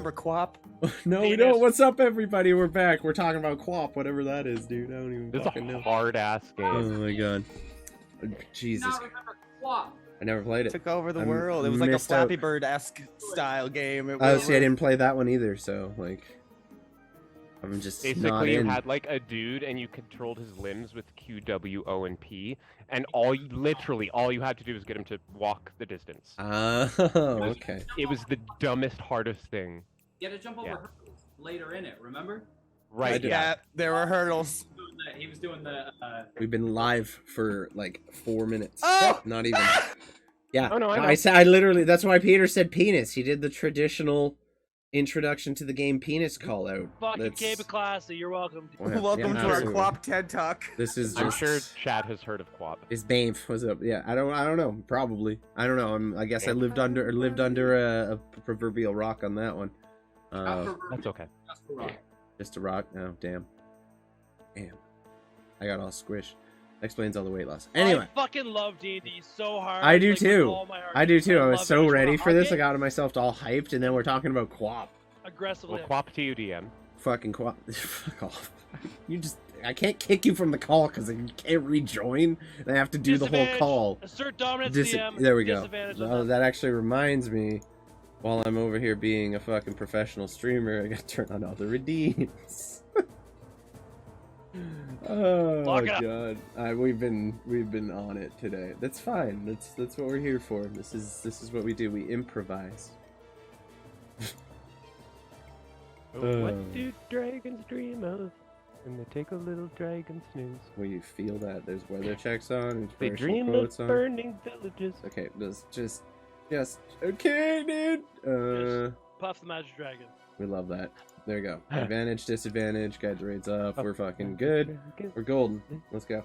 remember Quap? No, we don't. What's up, everybody? We're back. We're talking about Quap, whatever that is, dude. I don't even fucking know. It's a hard-ass game. Oh my god. Jesus. Now remember Quap. I never played it. Took over the I world. It was like a missed out. Flappy Bird-esque style game. Oh, see, I didn't play that one either, so, like... I'm just not Basically, you in. had like a dude, and you controlled his limbs with Q, W, O, and P, and literally all you had to do was get him to walk the distance. Oh, okay. It was the dumbest, hardest thing. You had to jump over hurdles later in it, remember? Right, Yeah, there were hurdles. He was doing the We've been live for, like, 4 minutes. Oh! Not even. Yeah. Oh, no, I know. I literally, that's why Peter said penis. He did the traditional introduction to the game penis call out. Fucking keep it classy. You're welcome. Welcome to our absolutely. Quap TED Talk. This is I'm just... sure Chad has heard of Quap. Is Banff? What's up? Yeah, I don't know. Probably. I don't know. I guess I lived under a proverbial rock on that one. That's okay. Just a rock. Oh, damn. I got all squished. Explains all the weight loss. Anyway, I fucking love D&D so hard. I do like, too. with all my heart. I do too. I was love so it. ready for this. I Hug got myself all hyped, and then we're talking about Quap. it aggressively. Well, Quap to you, DM. Fucking Quap. Fuck off. I can't kick you from the call because you can't rejoin. I have to do the whole call. Assert dominance, DM. There we go. Disadvantage on Oh, them. that actually reminds me. While I'm over here being a fucking professional streamer, I gotta turn on all the redeems. Oh Lock it up. god, we've been on it today. That's fine. That's what we're here for. This is what we do. We improvise. What do dragons dream of when they take a little dragon snooze? Well, you feel that there's weather checks on. They inspirational dream of quotes on. burning villages. Okay, just okay, dude. Puff the magic dragon. We love that. There you go. Advantage, disadvantage, guide rates up. We're fucking good. We're golden. Let's go.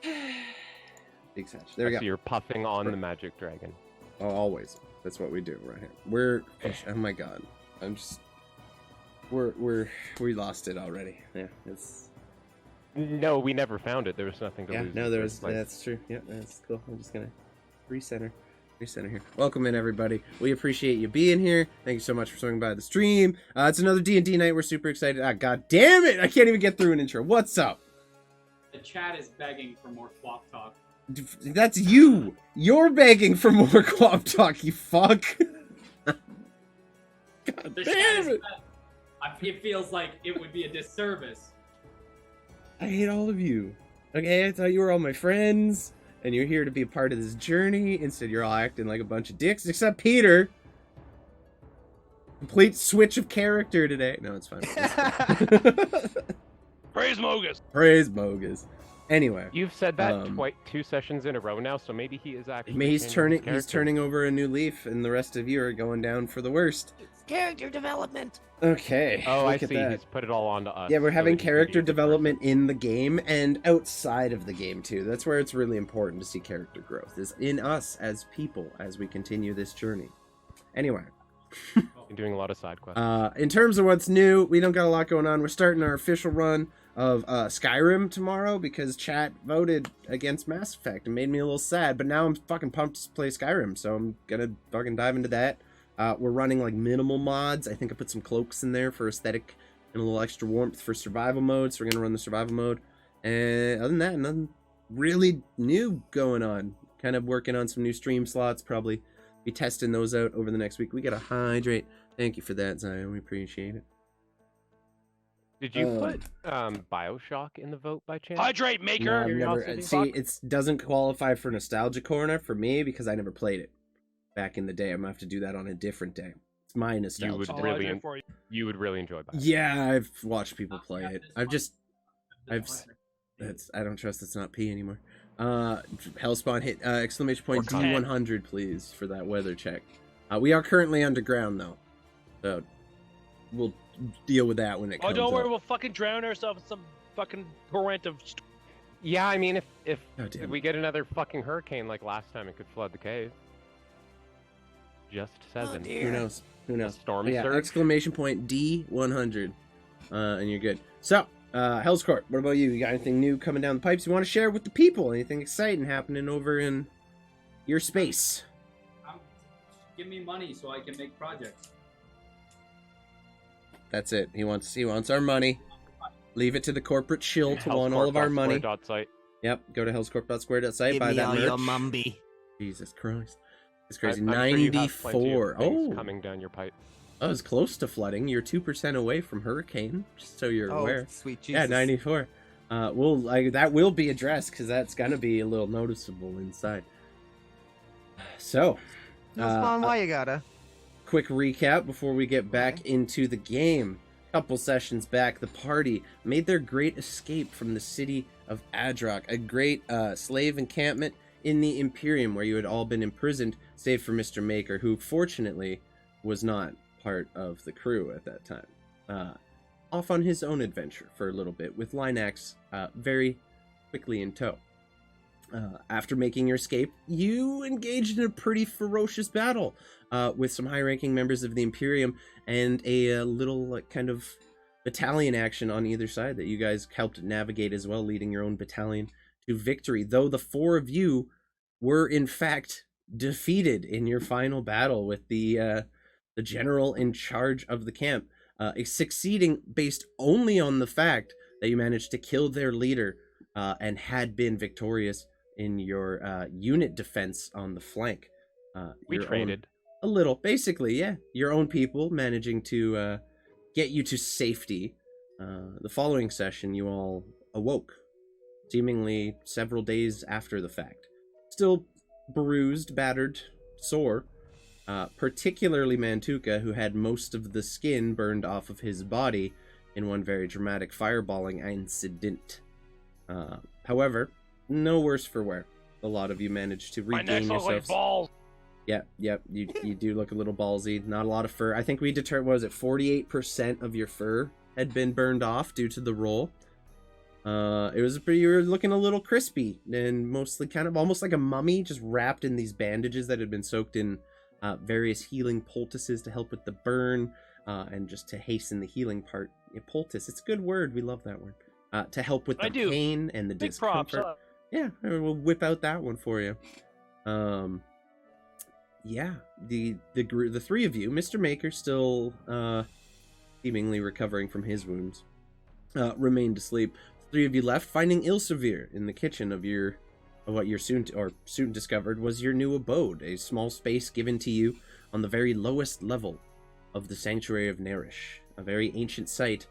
Big satch. There we So go. you're puffing on the magic dragon. Oh, always. That's what we do right here. Oh my god. I'm just. We lost it already. Yeah, it's. No, we never found it. There was nothing to Yeah, lose. no, there was. That's true. Yeah, that's cool. I'm just gonna recenter here. Welcome in, everybody. We appreciate you being here. Thank you so much for swinging by the stream. It's another D&D night. We're super excited. God damn it! I can't even get through an intro. What's up? The chat is begging for more Quap talk. That's you. You're begging for more Quap talk. You fuck. God The chat damn is it! it feels like it would be a disservice. I hate all of you. Okay, I thought you were all my friends, and you're here to be a part of this journey. Instead, you're all acting like a bunch of dicks, except Peter. Complete switch of character today. No, it's fine. Praise Mogus. Praise Mogus. Anyway, You've said that 2 sessions in a row now, so maybe he is actually. he's changing his character. turning over a new leaf, and the rest of you are going down for the worst. Character development. Okay. Oh, I look at see. that. He's put it all onto us. Yeah, we're so having that he can character be a good development in the game and outside of the game too. That's where it's really important to see character growth, is in us as people as we continue this journey. Anyway, person. Been doing a lot of side quests. in terms of what's new, we don't got a lot going on. We're starting our official run of Skyrim tomorrow because chat voted against Mass Effect and made me a little sad, but now I'm fucking pumped to play Skyrim, so I'm gonna fucking dive into that. We're running like minimal mods. I think I put some cloaks in there for aesthetic and a little extra warmth for survival mode, so we're gonna run the survival mode. And other than that, nothing really new going on. Kind of working on some new stream slots, probably be testing those out over the next week. We gotta hydrate. Thank you for that, Zion. We appreciate it. Did you put Bioshock in the vote by chance? Hydrate No, maker. I've never, Curiosity? see, it doesn't qualify for Nostalgia Corner for me because I never played it back in the day. I'm gonna have to do that on a different day. It's my nostalgia. You would I'll really, hydrate for you. you would really enjoy Bioshock. Yeah, I've watched people play it. I don't trust it's not P anymore. Hellspawn hit exclamation point Or D100 please for that weather check. We are currently underground though, so we'll deal with that when it Oh, comes don't worry. up. We'll fucking drown ourselves in some fucking torrent of. Yeah, I mean, if Oh, damn. we get another fucking hurricane like last time, it could flood the cave. Just says Who knows? Who knows? Storm Yeah, surge. exclamation point D100, and you're good. So, Hell's Court, what about you? You got anything new coming down the pipes you want to share with the people? Anything exciting happening over in your space? give me money so I can make projects. That's it. He wants our money. Leave it to the corporate shill to want all of our money. Site. Yep, go to hellscorp.square.site, Give buy me that all merch. your mumby. Jesus Christ. It's crazy. I'm sure you have plenty of 94. things Oh, coming down your pipe. I was close to flooding. You're 2% away from hurricane, just so you're Oh, aware. sweet Jesus. Yeah, 94. That will be addressed because that's gonna be a little noticeable inside. So, No spawn, why you gotta? quick recap before we get back into the game. Couple sessions back, the party made their great escape from the city of Adrock, a great slave encampment in the Imperium where you had all been imprisoned, save for Mr. Maker, who fortunately was not part of the crew at that time. Off on his own adventure for a little bit, with Linax very quickly in tow. After making your escape, you engaged in a pretty ferocious battle with some high-ranking members of the Imperium and a little kind of battalion action on either side that you guys helped navigate as well, leading your own battalion to victory, though the four of you were in fact defeated in your final battle with the general in charge of the camp, succeeding based only on the fact that you managed to kill their leader and had been victorious in your unit defense on the flank. We traded. A little, basically, yeah. Your own people managing to get you to safety. The following session, you all awoke, seemingly several days after the fact. Still bruised, battered, sore. Particularly Mantuka, who had most of the skin burned off of his body in one very dramatic fireballing incident. However, no worse for wear. A lot of you managed to My regain neck looks like yourselves. balls. Yep, you do look a little ballsy. Not a lot of fur. I think we determined, what was it, 48% of your fur had been burned off due to the roll. You were looking a little crispy and mostly kind of almost like a mummy, just wrapped in these bandages that had been soaked in various healing poultices to help with the burn and just to hasten the healing part. Yeah, poultice, it's a good word. We love that word. To help with the pain and the Big discomfort. props. Yeah, we'll whip out that one for you. Yeah, the three of you, Mr. Maker still seemingly recovering from his wounds, remained asleep. The three of you left, finding Ilsevere in the kitchen of what you're soon discovered was your new abode, a small space given to you on the very lowest level of the sanctuary of Nerisch, a very ancient site,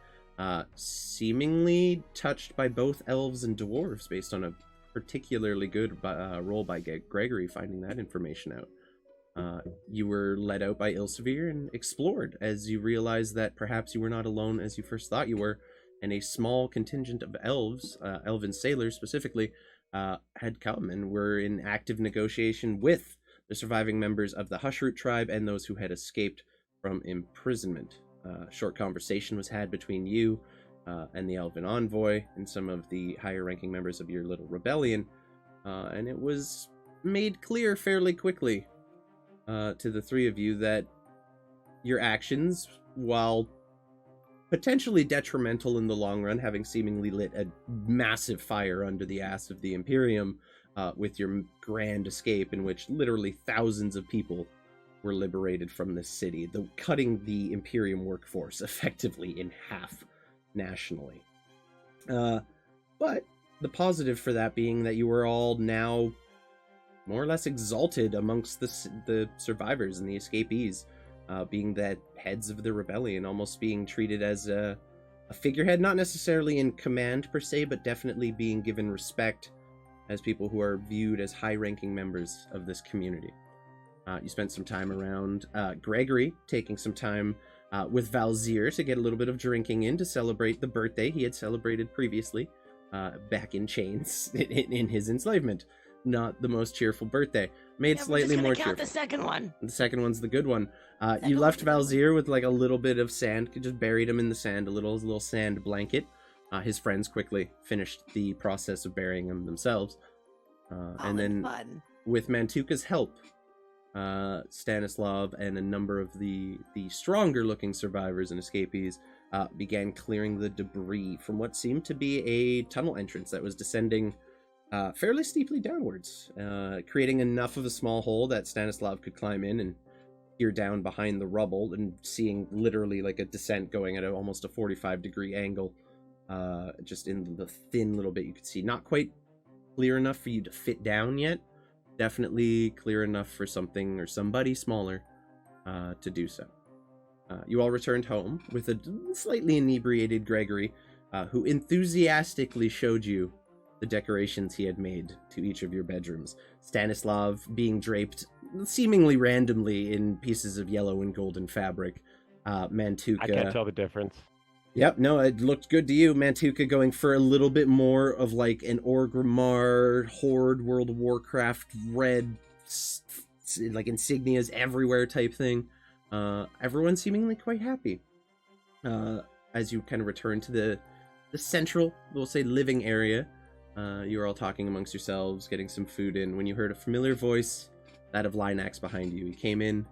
seemingly touched by both elves and dwarves, based on a particularly good roll by Gregory finding that information out. You were led out by Ilsevere and explored as you realized that perhaps you were not alone as you first thought you were, and a small contingent of elves, elven sailors specifically, had come and were in active negotiation with the surviving members of the Hushroot tribe and those who had escaped from imprisonment. Short conversation was had between you and the elven envoy and some of the higher ranking members of your little rebellion, and it was made clear fairly quickly to the three of you that your actions, while potentially detrimental in the long run, having seemingly lit a massive fire under the ass of the Imperium with your grand escape in which literally thousands of people were liberated from this city, cutting the Imperium workforce effectively in half nationally. But the positive for that being that you were all now more or less exalted amongst the survivors and the escapees, being that heads of the rebellion, almost being treated as a figurehead, not necessarily in command per se, but definitely being given respect as people who are viewed as high-ranking members of this community. You spent some time around Gregory, taking some time with Valzir to get a little bit of drinking in to celebrate the birthday he had celebrated previously, back in chains in his enslavement. Not the most cheerful birthday. Made slightly more cheerful. The second one. The second one's the good one. You left Valzir with like a little bit of sand. Just buried him in the sand, a little sand blanket. His friends quickly finished the process of burying him themselves. And then, fun. with Mantuka's help, Stanislav and a number of the stronger-looking survivors and escapees began clearing the debris from what seemed to be a tunnel entrance that was descending fairly steeply downwards, creating enough of a small hole that Stanislav could climb in and peer down behind the rubble and seeing literally like a descent going at almost a 45-degree angle. Just in the thin little bit you could see. Not quite clear enough for you to fit down yet. Definitely clear enough for something or somebody smaller to do so. You all returned home with a slightly inebriated Gregory, who enthusiastically showed you the decorations he had made to each of your bedrooms. Stanislav being draped seemingly randomly in pieces of yellow and golden fabric. Mantuka... I can't tell the difference. Yep, no, it looked good to you. Mantuka going for a little bit more of like an Orgrimmar, Horde, World of Warcraft, red, like insignias everywhere type thing. Everyone seemingly quite happy. As you kind of return to the central, we'll say, living area, you were all talking amongst yourselves, getting some food in, when you heard a familiar voice, that of Linax behind you. He came in,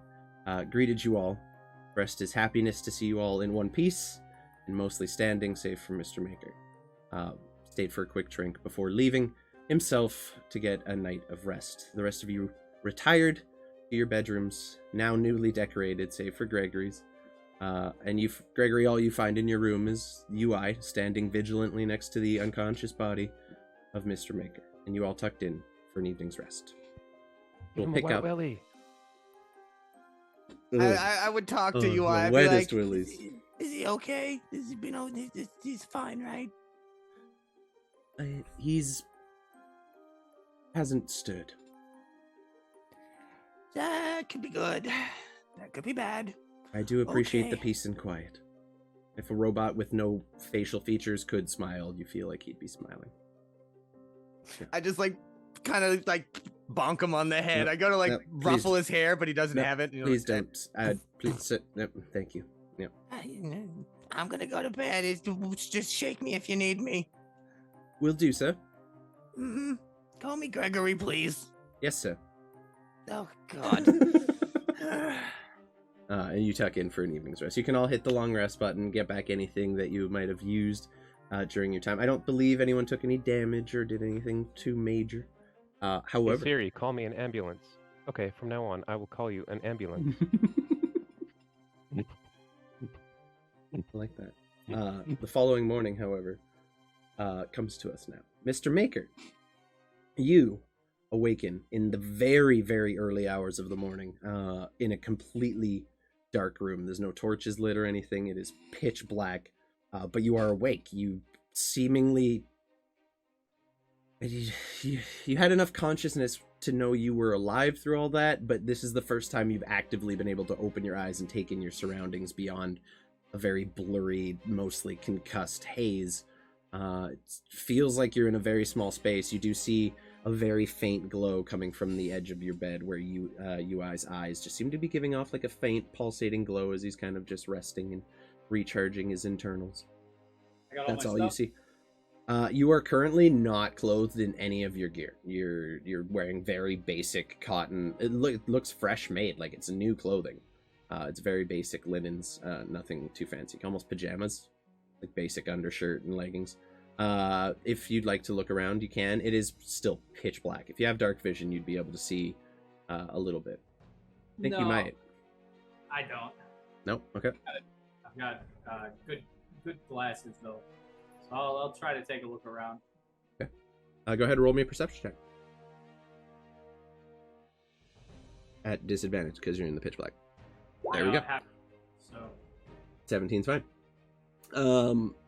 greeted you all, expressed his happiness to see you all in one piece, and mostly standing, save for Mr. Maker. Stayed for a quick drink before leaving himself to get a night of rest. The rest of you retired to your bedrooms, now newly decorated, save for Gregory's. And you, Gregory, all you find in your room is UI standing vigilantly next to the unconscious body of Mr. Maker, and you all tucked in for an evening's rest. We'll pick up. Willy. I would talk to you. The I'd be wettest like, willies. Is he okay? Is he, he's fine, right? He's hasn't stirred. That could be good. That could be bad. I do appreciate the Okay. peace and quiet. If a robot with no facial features could smile, you feel like he'd be smiling. I just like kind of like bonk him on the head. Yep. I go to like Yep. Please. ruffle his hair, but he doesn't Yep. have it. You know, Please don't. Please sit. Yep. Thank you. I'm gonna go to bed. Just shake me if you need me. We'll do so. Mm-hmm. Call me Gregory, please. Yes, sir. Oh God. And you tuck in for an evening's rest. You can all hit the long rest button, get back anything that you might have used during your time. I don't believe anyone took any damage or did anything too major. Hey, However, Siri, call me an ambulance. Okay, from now on, I will call you an ambulance. I like that. The following morning, however, comes to us now. Mr. Maker, you awaken in the very, very early hours of the morning in a completely dark room. There's no torches lit or anything. It is pitch black, but you are awake. You seemingly... You had enough consciousness to know you were alive through all that, but this is the first time you've actively been able to open your eyes and take in your surroundings beyond a very blurry, mostly concussed haze. It feels like you're in a very small space. You do see a very faint glow coming from the edge of your bed where UI's eyes just seem to be giving off like a faint pulsating glow as he's kind of just resting and recharging his internals. I got That's all all my you stuff. see. You are currently not clothed in any of your gear. You're wearing very basic cotton. It looks fresh made, like it's new clothing. It's very basic linens, nothing too fancy. Almost pajamas, like basic undershirt and leggings. If you'd like to look around, you can. It is still pitch black. If you have dark vision, you'd be able to see a little bit. I think you No, might. I don't. No? Okay. I've got good glasses though, so I'll try to take a look around. Go ahead and roll me a perception check. At disadvantage, because you're in the pitch black. There we go. So 17's fine.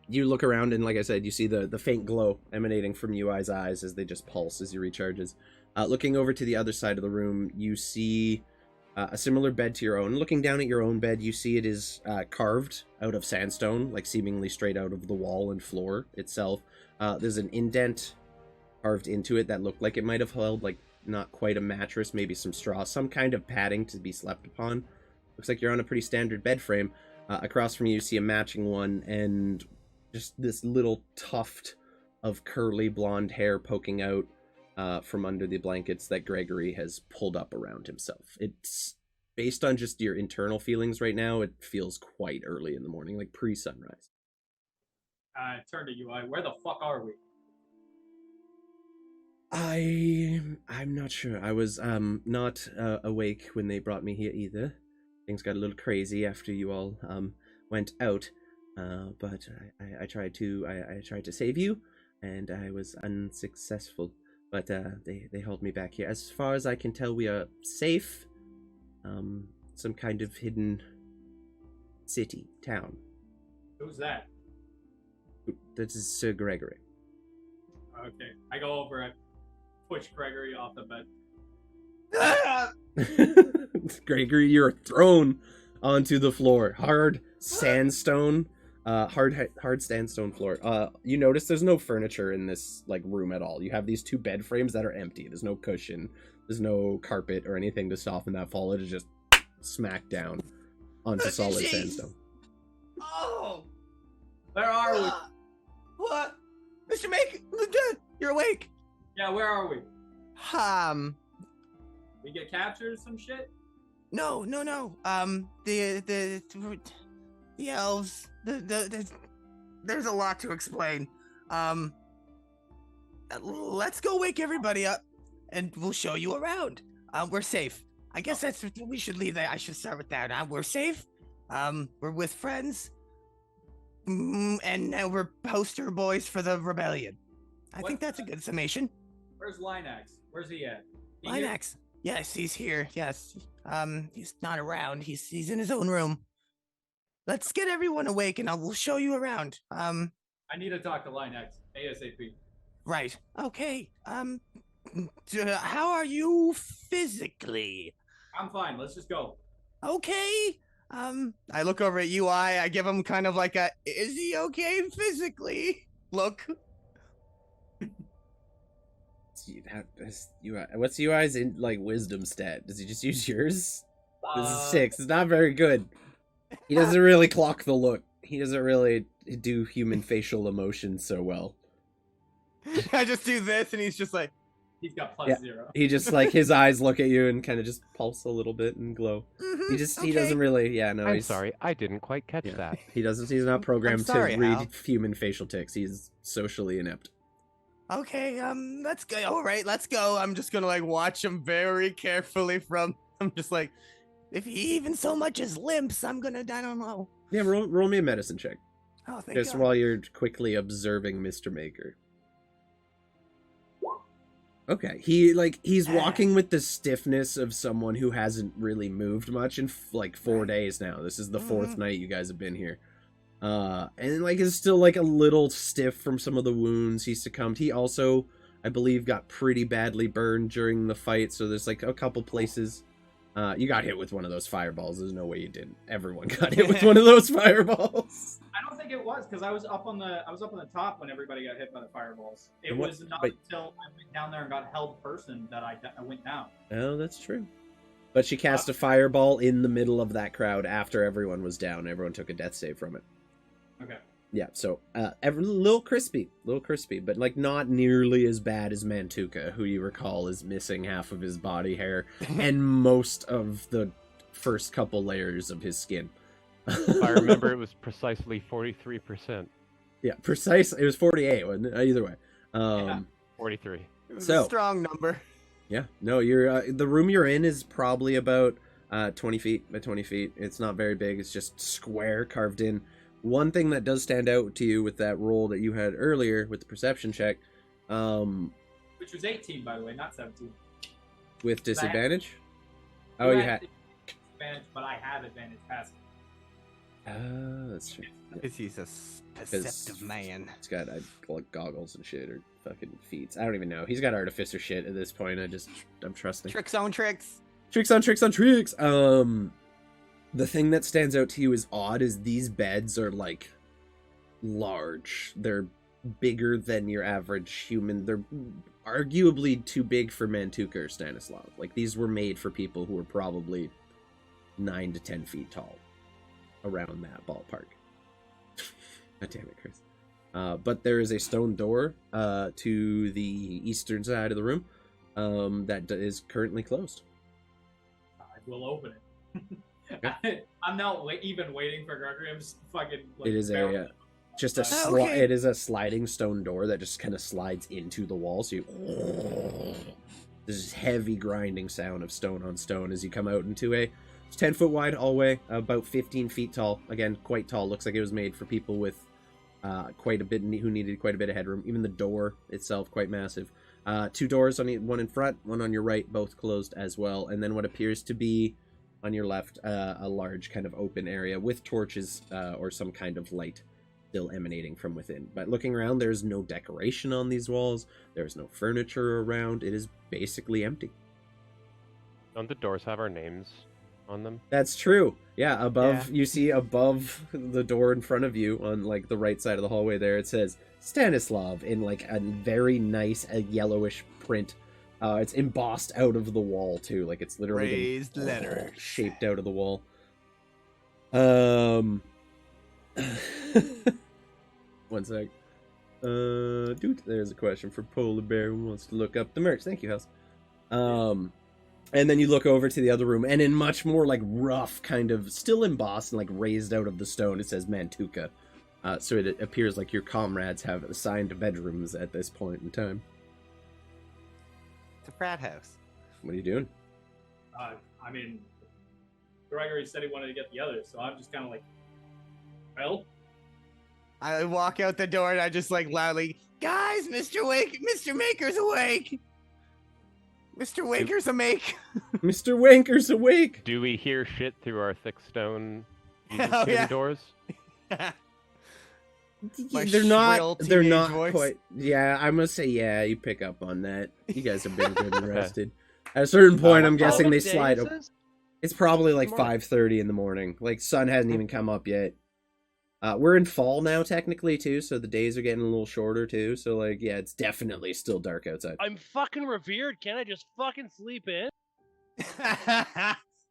You look around and, like I said, you see the faint glow emanating from UI's eyes as they just pulse as he recharges. Looking over to the other side of the room, you see a similar bed to your own. Looking down at your own bed, you see it is carved out of sandstone, like seemingly straight out of the wall and floor itself. There's an indent carved into it that looked like it might have held, like, not quite a mattress, maybe some straw, some kind of padding to be slept upon. Looks like you're on a pretty standard bed frame. Across from you see a matching one, and just this little tuft of curly blonde hair poking out from under the blankets that Gregory has pulled up around himself. It's based on just your internal feelings right now, it feels quite early in the morning, like pre-sunrise. I turn to UI. Where the fuck are we? I'm not sure. I was not awake when they brought me here either. things got a little crazy after you all went out. But I tried to save you, and I was unsuccessful. But they held me back here. As far as I can tell, we are safe. Some kind of hidden city, town. Who's that? That is Sir Gregory. Okay, I go over and push Gregory off the bed. Gregory, you're thrown onto the floor. Hard sandstone floor. You notice there's no furniture in this like room at all. You have these two bed frames that are empty. There's no cushion. There's no carpet or anything to soften that fall. It is just smacked down onto solid sandstone. Oh! Where are we? What? Mr. Lieutenant, you're awake. Yeah, where are we? We get captured or some shit? No. The elves. There's a lot to explain. Let's go wake everybody up, and we'll show you around. We're safe. I guess that's we should leave that. I should start with that. We're safe. We're with friends. And now we're poster boys for the rebellion. I think that's a good summation. Where's Linax? Where's he at? Linax. Yes, he's here. Yes. He's not around. He's in his own room. Let's get everyone awake, and we'll show you around. I need to talk to Linax ASAP. Right. Okay. How are you physically? I'm fine. Let's just go. Okay. I look over at UI. I give him kind of like a, is he okay physically? Look. What's UI's in like wisdom stat? Does he just use yours? This is 6. It's not very good. He doesn't really clock the look. He doesn't really do human facial emotions so well. I just do this, and he's just like, he's got +0. He just like his eyes look at you and kind of just pulse a little bit and glow. He doesn't really. Yeah, no. I'm sorry, I didn't quite catch that. He doesn't. He's not programmed sorry, to read Hal. human facial tics. He's socially inept. okay, let's go. All right, let's go. I'm just gonna like watch him very carefully from. I'm just like, if he even so much as limps, I don't know. Yeah, roll me a medicine check. Oh, thank Just God. while you're quickly observing Mr. Maker. Okay, he's walking with the stiffness of someone who hasn't really moved much in like 4 days now. This is the 4th night you guys have been here. And like is still like a little stiff from some of the wounds he succumbed. He also, I believe, got pretty badly burned during the fight, so there's like a couple places. You got hit with one of those fireballs. There's no way you didn't. Everyone got hit with one of those fireballs. I don't think it was because I was up on the top when everybody got hit by the fireballs. It was not wait. until I went down there and got held person that I went down. Oh, that's true. But she cast a fireball in the middle of that crowd after everyone was down. Everyone took a death save from it. Okay. Yeah, so little crispy, but like not nearly as bad as Mantuka, who you recall is missing half of his body hair and most of the first couple layers of his skin. If I remember, it was precisely 43%. Yeah, precise. It was 48, wasn't it? Either way. Yeah. 43. It was So- a strong number. Yeah, no, you're the room you're in is probably about 20 feet by 20 feet. It's not very big. It's just square carved in. One thing that does stand out to you with that roll that you had earlier with the perception check, Which was 18, by the way, not 17. with disadvantage. Oh, you had. Advantage, but I have advantage passive. Oh, that's true. Because he's a perceptive man. He's got like goggles and shit or fucking feats. I don't even know. He's got artificer shit at this point. I'm trusting. Tricks on tricks. Tricks on tricks on tricks. The thing that stands out to you as odd is these beds are like large. They're bigger than your average human. They're arguably too big for Mantuka or Stanislav. Like these were made for people who are probably 9 to 10 feet tall, around that ballpark. God damn it, Chris. But there is a stone door to the eastern side of the room that is currently closed. I will open it. I'm not even waiting for Gregory. I'm just fucking. Like, It is a just a Okay. it is a sliding stone door that just kind of slides into the wall. So you there's this heavy grinding sound of stone on stone as you come out into a It's 10-foot wide hallway, about 15 feet tall. Again, quite tall. Looks like it was made for people with quite a bit who needed quite a bit of headroom. Even the door itself quite massive. 2 doors, one in front, one on your right, both closed as well. And then what appears to be on your left, a large kind of open area with torches or some kind of light still emanating from within. But looking around, there's no decoration on these walls. There's no furniture around. It is basically empty. Don't the doors have our names on them? That's true. Yeah, above, you see above the door in front of you on like the right side of the hallway there, it says Stanislav in like a very nice yellowish print. It's embossed out of the wall too, like it's literally Raised letters shaped out of the wall. One sec. Dude, there's a question for Polar Bear who wants to look up the merch. Thank you, House. And then you look over to the other room, and in much more like rough, kind of still embossed and like raised out of the stone, it says Mantuka. So it appears like your comrades have assigned bedrooms at this point in time. It's a frat house. What are you doing? I mean, Gregory said he wanted to get the others, so I'm just kind of like, well, I walk out the door and I just like loudly, guys, Mr. Maker's awake. Mr. Waker's awake. Mr. Wanker's awake. Do we hear shit through our thick stone Hell yeah. doors? My They're shrill not teenage voice. quite. Yeah, I must say, yeah, you pick up on that. You guys have been good and rested. At a certain point, I'm guessing they slide. It's probably like 5:30 in the morning. Like sun hasn't even come up yet. We're in fall now, technically too, so the days are getting a little shorter too. So like, yeah, it's definitely still dark outside. I'm fucking revered. Can't I just fucking sleep in?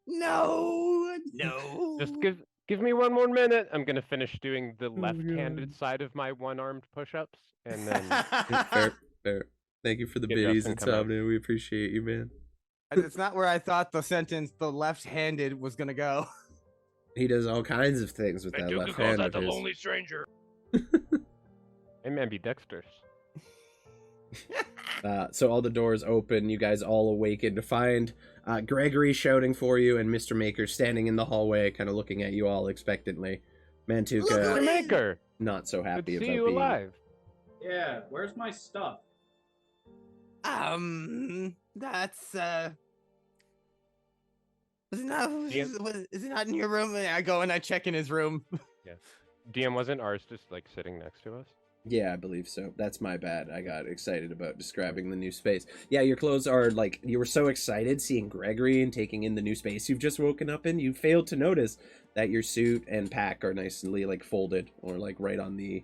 No. Just give me one more minute. I'm gonna finish doing the left-handed side of my one-armed push-ups, and then Fair. Thank you for the Get biddies Justin and come out. Insomnia. We appreciate you, man. It's not where I thought the sentence "the left-handed" was gonna go. He does all kinds of things with And that you left could call hand that of the his. lonely stranger. I'm ambidextrous. So all the doors open. You guys all awaken to find Gregory shouting for you and Mr. Maker standing in the hallway, kind of looking at you all expectantly. Look Mantuka, who it is. Maker, not so good happy to about see you being. alive. yeah, where's my stuff? That's is it not? Is it not in your room? I go and I check in his room. DM, wasn't ours just like sitting next to us? Yeah, I believe so. That's my bad. I got excited about describing the new space. Yeah, your clothes are like, you were so excited seeing Gregory and taking in the new space you've just woken up in. You failed to notice that your suit and pack are nicely like folded or like right on the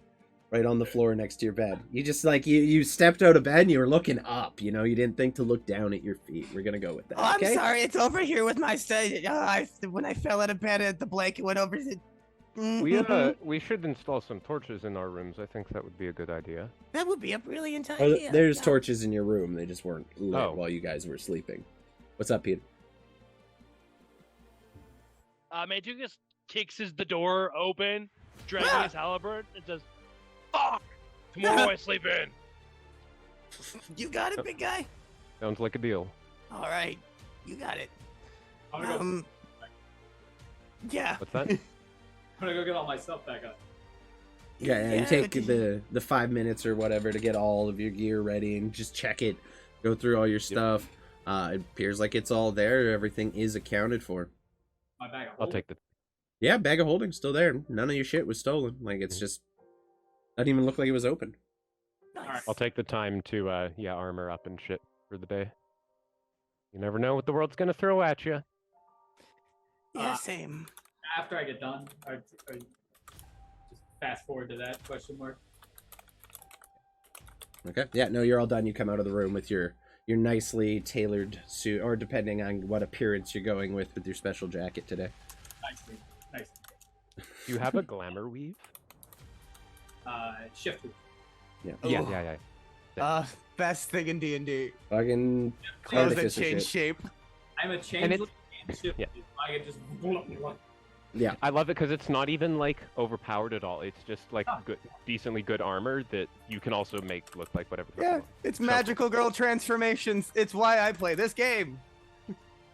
floor next to your bed. You just like, you stepped out of bed and you were looking up, you know, you didn't think to look down at your feet. We're gonna go with that. Oh, I'm okay? sorry. It's over here with my study. When I fell out of bed, the blanket went over. We should install some torches in our rooms. I think that would be a good idea. That would be a brilliant Oh, idea. there's Yeah. torches in your room. They just weren't lit Oh. while you guys were sleeping. What's up, Peter? Mantukas kicks the door open, dragging his halberd, and says, "Fuck! Tomorrow I sleep in." You got it, big guy. Sounds like a deal. All right, you got it. I'm gonna go. Yeah. What's that? I'm gonna go get all my stuff back up. Yeah, you take but the 5 minutes or whatever to get all of your gear ready and just check it, go through all your stuff. It appears like it's all there. Everything is accounted for. My bag of I'll holding. take the. Yeah, bag of holding still there. None of your shit was stolen. Like it's just doesn't even look like it was open. Nice. I'll take the time to armor up and shit for the day. You never know what the world's gonna throw at you. Yeah, same. After I get done, I just fast forward to that question mark. Okay. Yeah, no, you're all done. You come out of the room with your nicely tailored suit, or depending on what appearance you're going with your special jacket today. Nice. Do you have a glamour weave? Shift. Yeah. Yeah. Best thing in D&D. Fucking Clothes that artificer change shit. shape. I'm a And changeling it's- and shift. yeah. I can just. Yeah. I love it because it's not even like overpowered at all. It's just like Oh. good, decently good armor that you can also make look like whatever. the fuck Yeah, you want. it's magical girl transformations. It's why I play this game.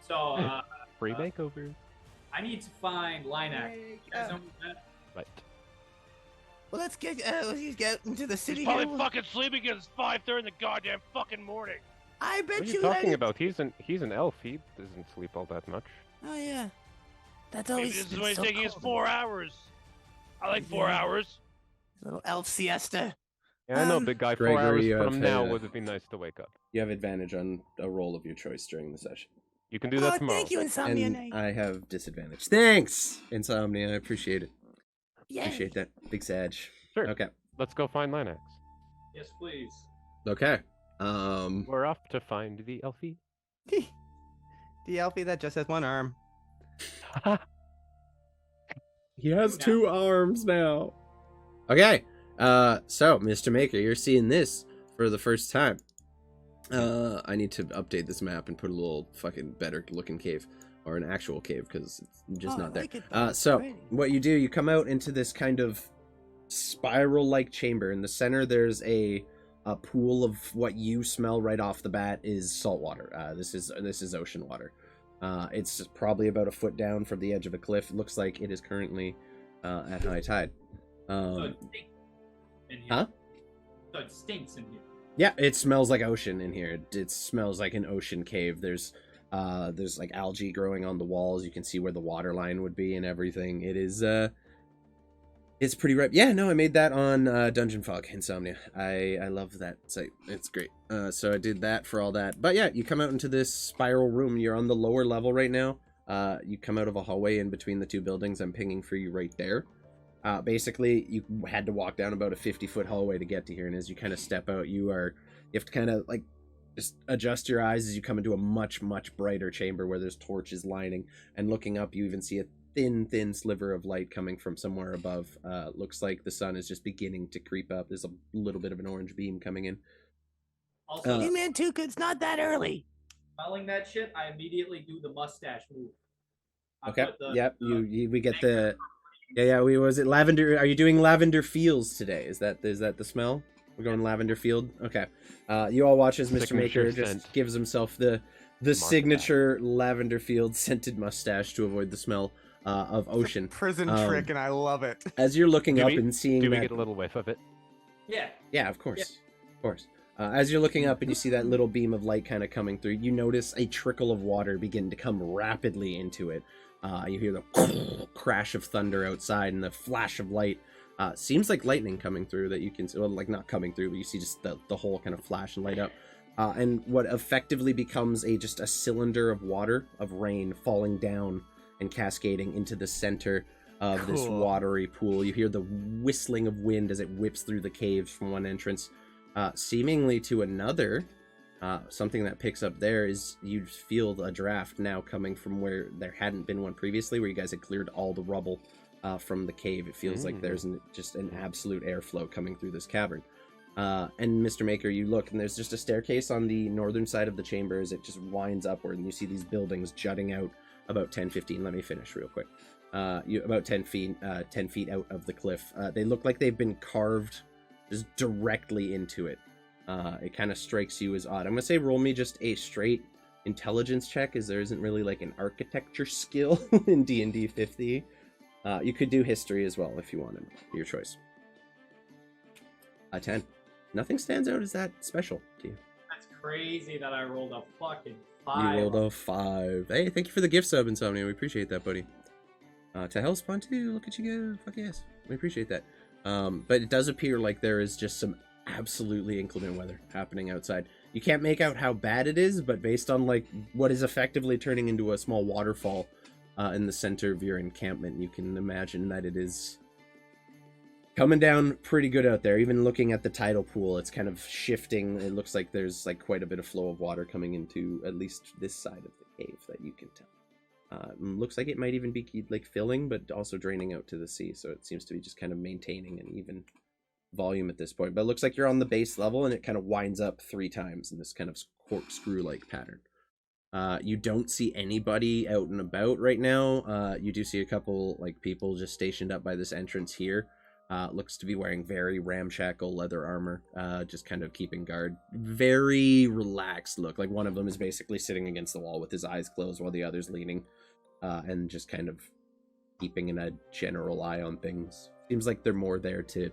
So, Free makeovers. I need to find Linak. You guys know that? Right. Well, let's get into the city. He's probably here. fucking sleeping because it's 5:30 in the goddamn fucking morning. I bet What are you you talking that- about? He's an elf. He doesn't sleep all that much. Oh yeah, that's Maybe always this is been what he's so taking his cold. 4 hours. I like 4 Yeah. hours. Little elf siesta. Yeah, I know, Um, big guy. 4 Gregory, hours you have from now to- would have been nice to wake up. You have advantage on a roll of your choice during the session. You can do that Oh, tomorrow. thank you, Insomnia And Knight. I have disadvantage. Thanks, Insomnia. I appreciate it. Yay. Appreciate that. Big Sage. Sure. Okay. Let's go find Linax. Yes, please. Okay. We're off to find the Elfie. The Elfie that just has one arm. He has Now. 2 arms now. Okay. So, Mr. Maker, you're seeing this for the first time. I need to update this map and put a little fucking better looking cave. Or an actual cave, because it's just Oh, not I there. like it, though. It's So, pretty. what you do, you come out into this kind of spiral-like chamber. In the center, there's a pool of what you smell right off the bat is salt water. This is ocean water. It's probably about a foot down from the edge of a cliff. It looks like it is currently at high tide. So it stinks in here. Huh? So it stinks in here. Yeah, it smells like ocean in here. It smells like an ocean cave. There's like algae growing on the walls. You can see where the water line would be and everything. It is it's pretty ripe. Yeah, no, I made that on Dungeon Fog Insomnia. I love that site. It's great. So I did that for all that. But yeah, you come out into this spiral room. You're on the lower level right now. You come out of a hallway in between the 2 buildings. I'm pinging for you right there. Basically, you had to walk down about a 50-foot hallway to get to here, and as you kind of step out, you have to kind of like just adjust your eyes as you come into a much brighter chamber where there's torches lining, and looking up, you even see a thin sliver of light coming from somewhere above. Looks like the sun is just beginning to creep up. There's a little bit of an orange beam coming in. Also, Hey, man, Tuca, it's not that early. smelling that shit, I immediately do the mustache move. I Okay. put the- Yep. the- We get the. Yeah. Was it lavender? Are you doing lavender fields today? Is that the smell? We're going lavender field. Okay. You all watch as Mr. Signature Maker just scent. gives himself the that. signature lavender field scented mustache to avoid the smell of ocean. Prison trick, and I love it. As you're looking Do up we- and seeing Do we that, get a little whiff of it? Yeah. yeah, of course, of course. As you're looking up and you see that little beam of light kind of coming through, you notice a trickle of water begin to come rapidly into it. You hear the crash of thunder outside and the flash of light. Seems like lightning coming through that you can, well, like not coming through, but you see just the whole kind of flash and light up. And what effectively becomes just a cylinder of water, of rain falling down and cascading into the center of this Cool. watery pool. You hear the whistling of wind as it whips through the caves from one entrance, seemingly to another. Something that picks up there is you feel a draft now coming from where there hadn't been one previously, where you guys had cleared all the rubble from the cave. It feels like there's just an absolute airflow coming through this cavern. And Mr. Maker, you look, and there's just a staircase on the northern side of the chamber as it just winds upward, and you see these buildings jutting out about 10-15. Let me finish real quick. About 10 feet out of the cliff. They look like they've been carved just directly into it. It kind of strikes you as odd. I'm gonna say roll me just a straight intelligence check, as there isn't really like an architecture skill in D&D 50. You could do history as well if you wanted. Your choice. 10. Nothing stands out as that special to you. That's crazy that I rolled a fucking 5. You rolled a 5. Hey, thank you for the gift sub, Insomnia. We appreciate that, buddy. To Hellspawn too. Look at you go. Fuck yes. We appreciate that. But it does appear like there is just some absolutely inclement weather happening outside. You can't make out how bad it is, but based on like what is effectively turning into a small waterfall in the center of your encampment, you can imagine that it is coming down pretty good out there. Even looking at the tidal pool, it's kind of shifting. It looks like there's like quite a bit of flow of water coming into at least this side of the cave that you can tell. Looks like it might even be like filling, but also draining out to the sea. So it seems to be just kind of maintaining an even volume at this point. But it looks like you're on the base level, and it kind of winds up 3 times in this kind of corkscrew-like pattern. You don't see anybody out and about right now. You do see a couple like people just stationed up by this entrance here. Looks to be wearing very ramshackle leather armor, just kind of keeping guard. Very relaxed look. Like one of them is basically sitting against the wall with his eyes closed while the other's leaning and just kind of keeping a general eye on things. Seems like they're more there to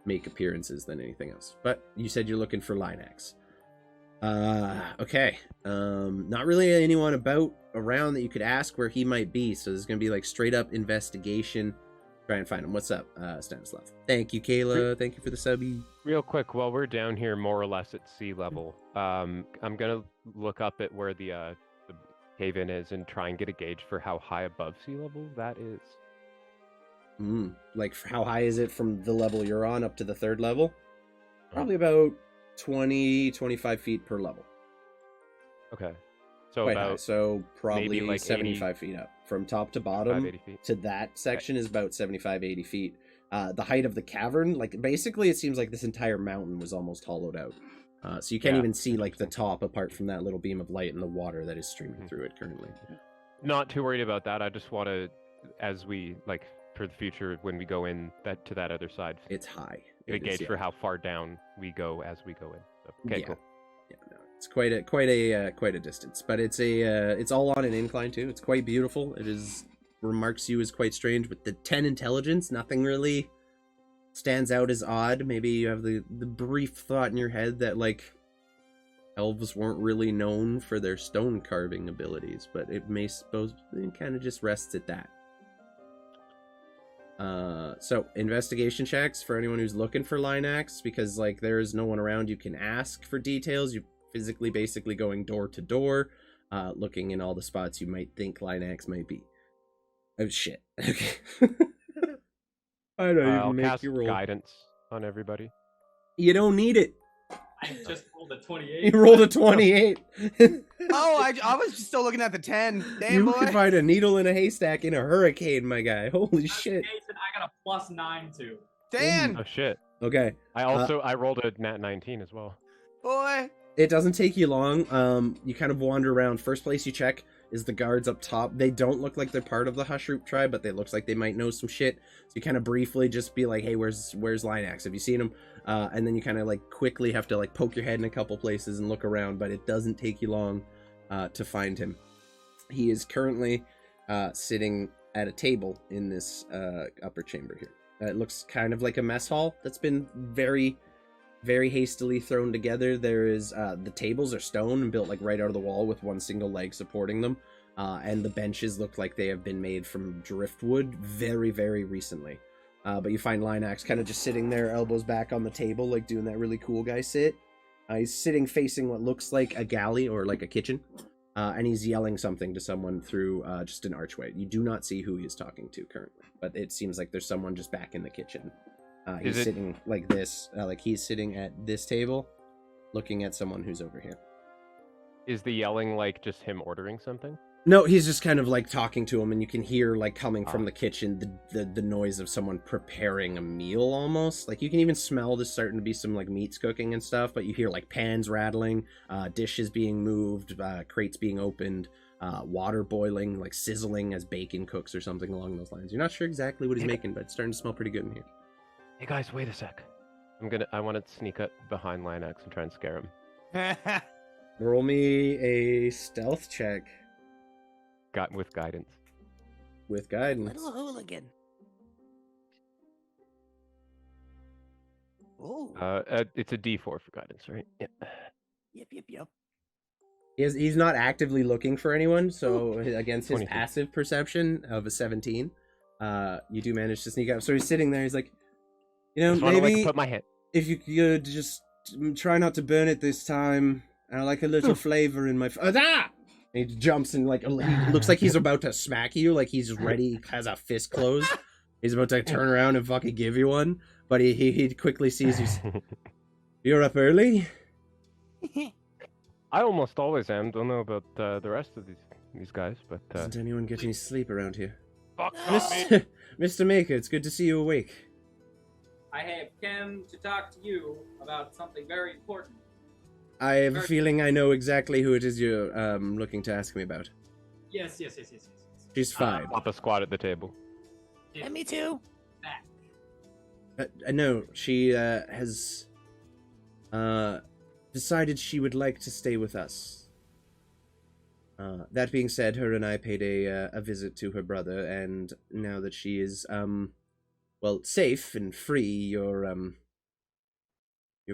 make appearances than anything else. But you said you're looking for Linax. Okay. Not really anyone around that you could ask where he might be, so this is gonna be like straight up investigation. Try and find him. What's up, Stanislav? Thank you, Kayla. Thank you for the subby. Real quick, while we're down here more or less at sea level, I'm gonna look up at where the cave-in is and try and get a gauge for how high above sea level that is. Like, how high is it from the level you're on up to the third level? Probably about 20-25 feet per level. Okay. So Quite about high. So probably maybe like 75 feet up. From top to bottom 80 feet. to that section is about 75-80 feet. The height of the cavern, like, basically it seems like this entire mountain was almost hollowed out. So you can't even see, like, the top apart from that little beam of light and the water that is streaming through it currently. Not too worried about that. I just want to, as we, like, for the future, when we go in to that other side, It's high. get a It is, gauge for how far down we go as we go in. So, okay, Yeah. cool. Yeah, no, it's quite a distance, but it's all on an incline too. It's quite beautiful. It remarks you as quite strange with the 10 intelligence. Nothing really stands out as odd. Maybe you have the brief thought in your head that, like, elves weren't really known for their stone carving abilities, but it may suppose it kind of just rests at that. So investigation checks for anyone who's looking for Linax, because, like, there is no one around you can ask for details. You're physically basically going door to door, looking in all the spots you might think Linax might be. Oh shit. Okay. I don't I'll even make cast you roll. guidance on everybody. You don't need it. I just rolled a 28. You rolled a 28. Oh, I was still looking at the 10. Damn, You boy. could find a needle in a haystack in a hurricane, my guy. Holy shit. I got a +9 too. Dan, Oh shit! Okay. I rolled a nat 19 as well. boy. It doesn't take you long. You kind of wander around. First place you check is the guards up top. They don't look like they're part of the Hushroot tribe, but they looks like they might know some shit. So you kind of briefly just be like, hey, where's Linax? Have you seen him? And then you kind of, like, quickly have to, like, poke your head in a couple places and look around, but it doesn't take you long to find him. He is currently sitting at a table in this upper chamber here. It looks kind of like a mess hall that's been very, very hastily thrown together. There is the tables are stone and built, like, right out of the wall with one single leg supporting them, and the benches look like they have been made from driftwood very, very recently. But you find Linax kind of just sitting there, elbows back on the table, like doing that really cool guy sit. He's sitting facing what looks like a galley or like a kitchen, and he's yelling something to someone through just an archway. You do not see who he is talking to currently, but it seems like there's someone just back in the kitchen. He's sitting like this, like he's sitting at this table, looking at someone who's over here. Is the yelling like just him ordering something? No, he's just kind of like talking to him, and you can hear, like, coming from the kitchen the noise of someone preparing a meal almost. Like, you can even smell there's starting to be some, like, meats cooking and stuff, but you hear, like, pans rattling, dishes being moved, crates being opened, water boiling, like sizzling as bacon cooks or something along those lines. You're not sure exactly what he's making, but it's starting to smell pretty good in here. Hey guys, wait a sec. I want to sneak up behind Linax and try and scare him. Roll me a stealth check With guidance. with guidance. Little hooligan. Oh. It's a D4 for guidance, right? Yeah. Yep. He's not actively looking for anyone, so against his 22. passive perception of a 17, you do manage to sneak up. So he's sitting there, he's like, you know, Just want to maybe like put my hand. if you could just try not to burn it this time. I like a little flavor in my... And he jumps and, like, he looks like he's about to smack you, like he's ready, has a fist closed. He's about to turn around and fucking give you one, but he quickly sees you. You're up early? I almost always am. Don't know about the rest of these guys, but Doesn't anyone get any sleep around here? Fuck off, man. Mr. Maker, it's good to see you awake. I have come to talk to you about something very important. I have a feeling I know exactly who it is you're looking to ask me about. Yes. She's fine. pop a squat at the table. Yeah, me too. Back. No, she has decided she would like to stay with us. That being said, her and I paid a visit to her brother, and now that she is, well, safe and free, your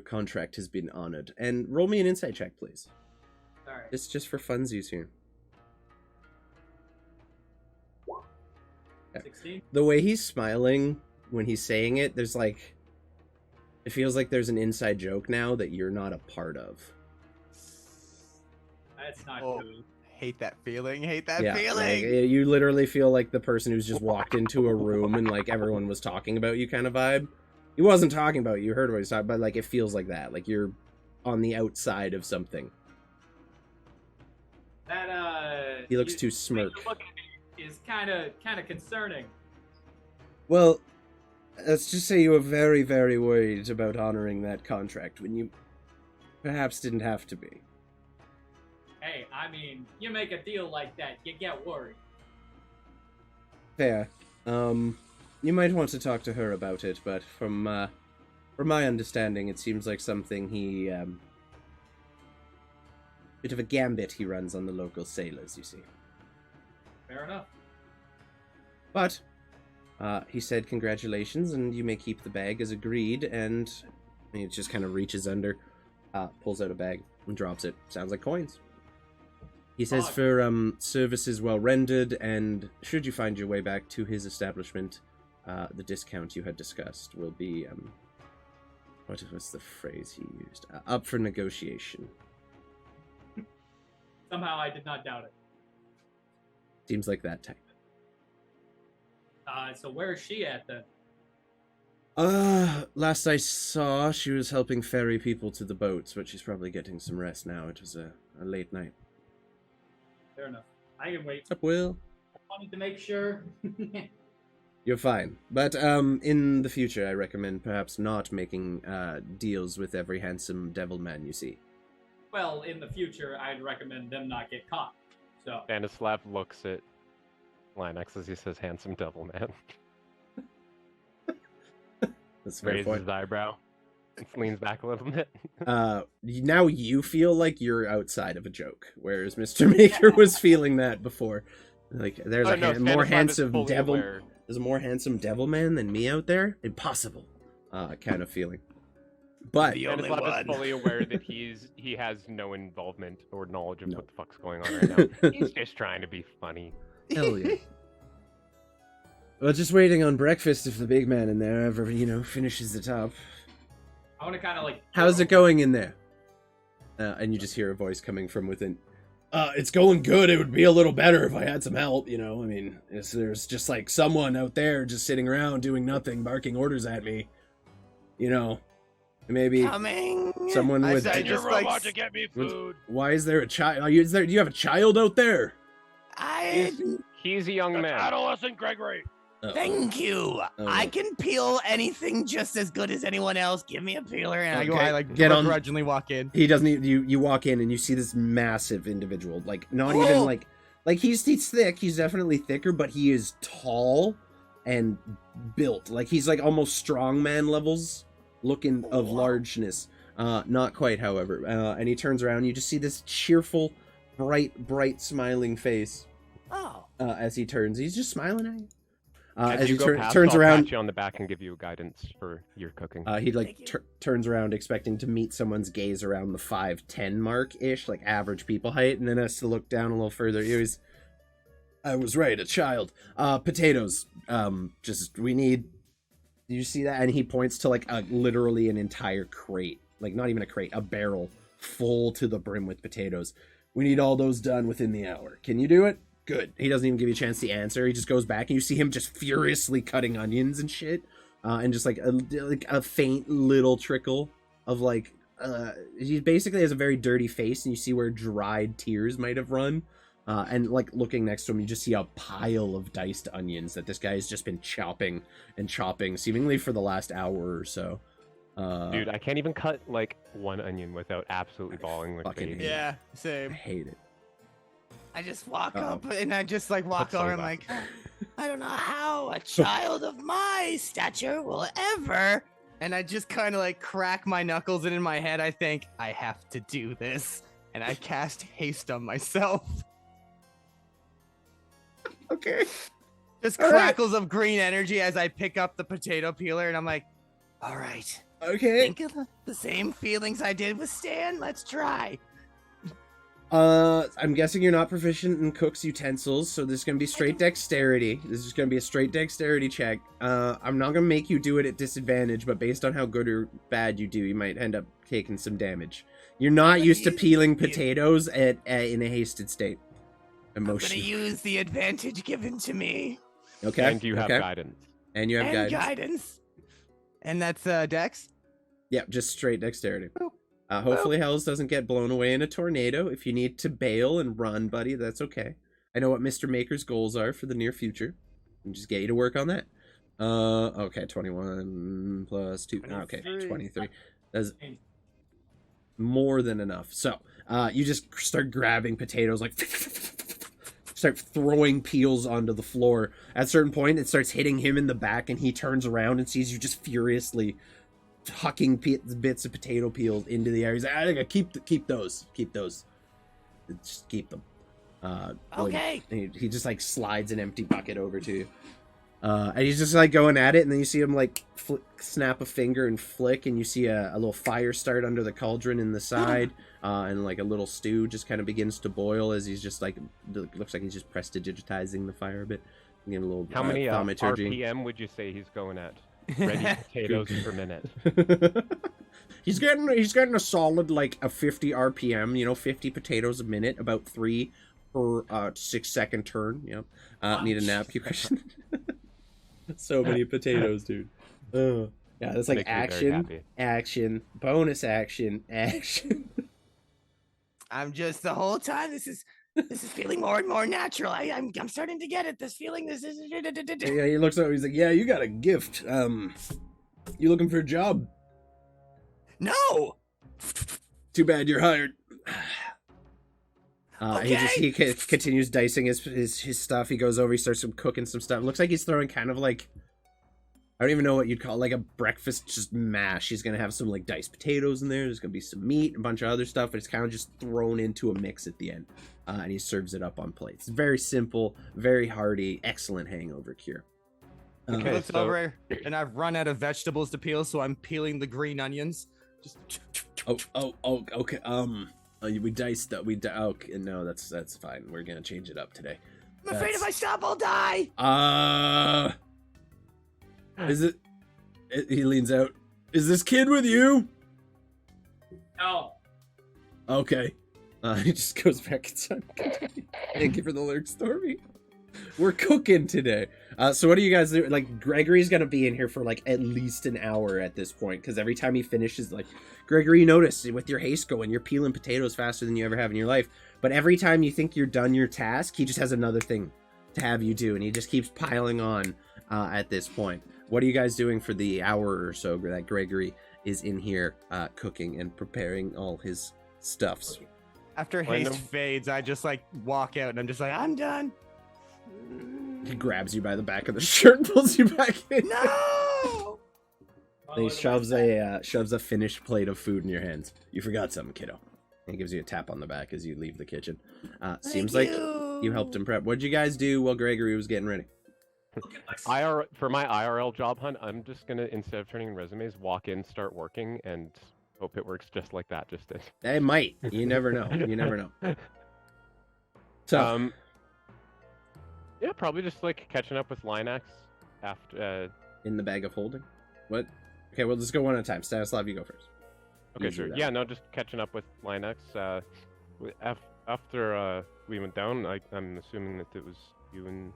contract has been honored. And roll me an insight check, please. Alright. It's just for funsies here. 16? The way he's smiling when he's saying it, there's like... It feels like there's an inside joke now that you're not a part of. That's not Oh. good. Hate that feeling. Hate that Yeah, feeling. like, you literally feel like the person who's just walked into a room and like everyone was talking about you kind of vibe. He wasn't talking about you, you heard what he was talking about, but like it feels like that. Like you're on the outside of something. That He looks you- too smirk. the look is kind of concerning. Well, let's just say you were very, very worried about honoring that contract when you perhaps didn't have to be. Hey, I mean, you make a deal like that, you get worried. Fair. You might want to talk to her about it, but from my understanding, it seems like something he, bit of a gambit he runs on the local sailors, you see. Fair enough. But, he said congratulations, and you may keep the bag as agreed, and he just kind of reaches under, pulls out a bag, and drops it. Sounds like coins. He says Odd. for, services well rendered, and should you find your way back to his establishment, the discount you had discussed will be, what was the phrase he used? Up for negotiation. Somehow I did not doubt it. Seems like that type. So where is she at then? Last I saw, she was helping ferry people to the boats, but she's probably getting some rest now. It was a late night. Fair enough. I can wait. What's up, Will? I wanted to make sure. You're fine. But, in the future, I recommend perhaps not making, deals with every handsome devil man you see. Well, in the future, I'd recommend them not get caught. So, Stanislav looks at Linux as he says, handsome devil man. That's a fair Raises point. his eyebrow. And leans back a little bit. Now you feel like you're outside of a joke, whereas Mr. Maker was feeling that before. Like, there's Oh, a no, more Stanislav is handsome fully devil. aware. There's a more handsome devil man than me out there. Impossible, kind of feeling. But The only Stanislav one. is fully aware that he has no involvement or knowledge of what the fuck's going on right now. He's just trying to be funny. hell yeah. Well, just waiting on breakfast if the big man in there ever, finishes the top. I want to kind of like... How's it going in there? And you just hear a voice coming from within. It's going good. It would be a little better if I had some help, I mean, there's just like someone out there just sitting around doing nothing, barking orders at me. Maybe Coming. someone I with... said Send your just like robot to get me food. Why is there a child? Do you have a child out there? He's a young That's man. adolescent Gregory. Uh-oh. Thank you. Oh, I no. can peel anything just as good as anyone else. Give me a peeler and I I go. go. I like Get on- begrudgingly walk in. He doesn't even, you walk in and you see this massive individual, like not even Oh! like he's thick, he's definitely thicker, but he is tall and built. Like he's like almost strongman levels looking of largeness. Not quite, however. And he turns around, you just see this cheerful, bright smiling face Oh. as he turns. He's just smiling at you. As As you he go past, turns I'll around, pat you on the back and give you guidance for your cooking. he like Thank you. turns around expecting to meet someone's gaze around the 5'10" mark ish, like average people height, and then has to look down a little further. I was right, a child. Potatoes. We need. Do you see that? And he points to like literally an entire crate, like not even a crate, a barrel full to the brim with potatoes. We need all those done within the hour. Can you do it? Good. He doesn't even give you a chance to answer. He just goes back, and you see him just furiously cutting onions and shit. And just like a faint little trickle of like he basically has a very dirty face, and you see where dried tears might have run. And like looking next to him, you just see a pile of diced onions that this guy has just been chopping and chopping, seemingly for the last hour or so. Dude, I can't even cut like one onion without absolutely bawling like a fucking baby. Yeah, I same. hate it. I just walk Uh-oh. up and I just like walk Put over and like, sunglasses I don't know how a child of my stature will ever. And I just kind of like crack my knuckles, and in my head I think I have to do this, and I cast haste on myself. Okay. Just All right. crackles of green energy as I pick up the potato peeler, and I'm like, all right. Okay. Think of the same feelings I did with Stan. Let's try. I'm guessing you're not proficient in cook's utensils, so this is gonna be straight dexterity. This is gonna be a straight dexterity check. I'm not gonna make you do it at disadvantage, but based on how good or bad you do, you might end up taking some damage. You're not used to peeling potatoes in a hasted state. I'm gonna Emotionally. use the advantage given to me. Okay. And you have okay. guidance. And you have And guidance. And that's Dex. Yeah, just straight dexterity. Boop. Hopefully Hells doesn't get blown away in a tornado. If you need to bail and run, buddy, that's okay. I know what Mr. Maker's goals are for the near future. And just get you to work on that. Okay, 21 plus 2. Okay, 23. That's more than enough. So, you just start grabbing potatoes, like, start throwing peels onto the floor. At a certain point, it starts hitting him in the back, and he turns around and sees you just furiously hucking bits of potato peels into the air. He's like, I think I keep those. Just keep them. Okay. And he just like slides an empty bucket over to you. And he's just like going at it, and then you see him like snap a finger and flick, and you see a little fire start under the cauldron in the side, and like a little stew just kind of begins to boil as he's just like, looks like he's just prestidigitizing the fire a bit. Give a little How many thaumaturgy. RPM would you say he's going at? Ready potatoes per minute. He's getting a solid like a 50 RPM, 50 potatoes a minute, about 3 per 6-second turn. Need a nap, you question. So many potatoes, dude. Yeah, that's like Makes me very happy. action, bonus action. I'm just the whole time. This is feeling more and more natural. I'm starting to get it. This feeling. This is. Yeah, he looks over. He's like, "Yeah, you got a gift. You looking for a job? No. Too bad you're hired." Okay. He continues dicing his stuff. He goes over. He starts cooking some stuff. Looks like he's throwing kind of like, I don't even know what you'd call it, like a breakfast just mash. He's gonna have some like diced potatoes in there. There's gonna be some meat, a bunch of other stuff, but it's kind of just thrown into a mix at the end. And he serves it up on plates. Very simple, very hearty, excellent hangover cure. Okay, I looked so- over and I've run out of vegetables to peel, so I'm peeling the green onions. Just. Okay. We diced that. Okay, no, that's fine. We're gonna change it up today. I'm afraid if I stop, I'll die. Is it? He leans out. Is this kid with you? No. Okay. He just goes back inside. Thank you for the lurk, Stormy. We're cooking today. So what do you guys do? Like, Gregory's gonna be in here for like at least an hour at this point, because every time he finishes, like, Gregory, you notice with your haste going, you're peeling potatoes faster than you ever have in your life. But every time you think you're done your task, he just has another thing to have you do, and he just keeps piling on at this point. What are you guys doing for the hour or so that Gregory is in here cooking and preparing all his stuffs? After haste fades, I just like walk out and I'm just like, I'm done. He grabs you by the back of the shirt and pulls you back in. No. And he shoves a finished plate of food in your hands. You forgot something, kiddo. And he gives you a tap on the back as you leave the kitchen. Seems like you helped him prep. What'd you guys do while Gregory was getting ready? For my IRL job hunt, I'm just gonna, instead of turning in resumes, walk in, start working, and hope it works just like that. It might. You never know. You never know. So, yeah, probably just like catching up with Linux after. In the bag of holding. What? Okay, well, let's go one at a time. Stanislav, you go first. Okay, Usually sure. that Yeah, way. no, just catching up with Linux. After we went down, I'm assuming that it was you and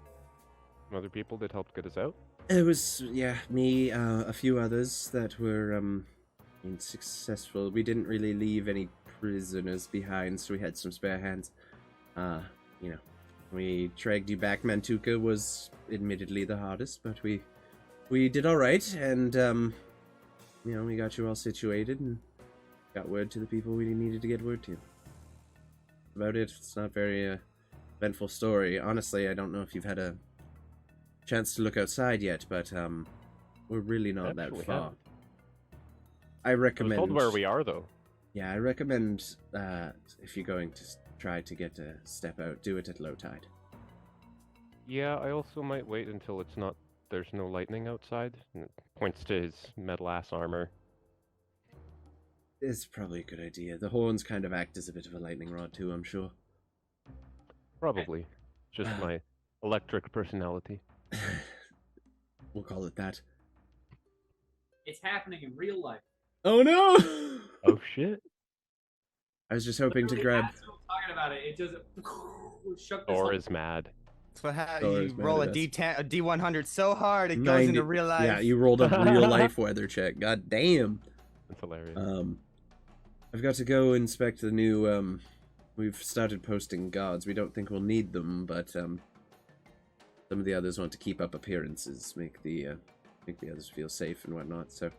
some other people that helped get us out. It was, yeah, me, a few others that were successful. We didn't really leave any prisoners behind, so we had some spare hands. We dragged you back. Mantuka was admittedly the hardest, but we did all right, and we got you all situated and got word to the people we needed to get word to. About it, it's not very eventful story. Honestly, I don't know if you've had a chance to look outside yet, but we're really not that Actually, far. have. I recommend. I was told where we are, though. Yeah, I recommend if you're going to try to get a step out, do it at low tide. Yeah, I also might wait until it's not. There's no lightning outside. And it points to his metal ass armor. It's probably a good idea. The horns kind of act as a bit of a lightning rod too, I'm sure. Probably. Just my electric personality. We'll call it that. It's happening in real life. Oh no! Oh shit. I was just hoping to Literally, grab. as we were talking about it, it just shook this Thor whole- is mad. That's what happens. Thor You is mad roll a at us. D10, a D100 so hard it goes 90 into real life. Yeah, you rolled a real life weather check. God damn. That's hilarious. I've got to go inspect the new. We've started posting guards. We don't think we'll need them, but some of the others want to keep up appearances, make the others feel safe and whatnot. So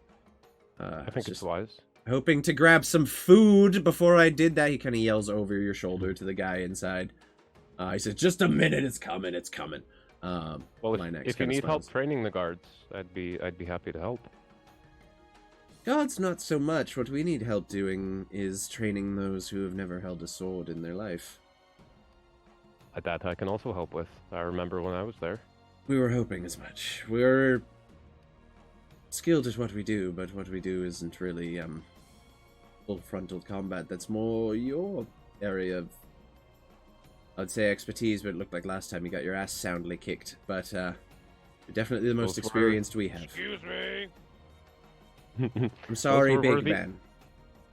I think it's just wise. hoping to grab some food before I did that. He kind of yells over your shoulder to the guy inside. He says, "Just a minute, it's coming, it's coming." Well, Linex if you kinda need help smiles. training the guards, I'd be happy to help. Guards, not so much. What we need help doing is training those who have never held a sword in their life. That I can also help with. I remember when I was there. We were hoping as much. We're skilled at what we do, but what we do isn't really full frontal combat. That's more your area of, I'd say, expertise, but it looked like last time you got your ass soundly kicked. But you're definitely the most Those were- experienced we have. Excuse me. I'm sorry, were big worthy- man.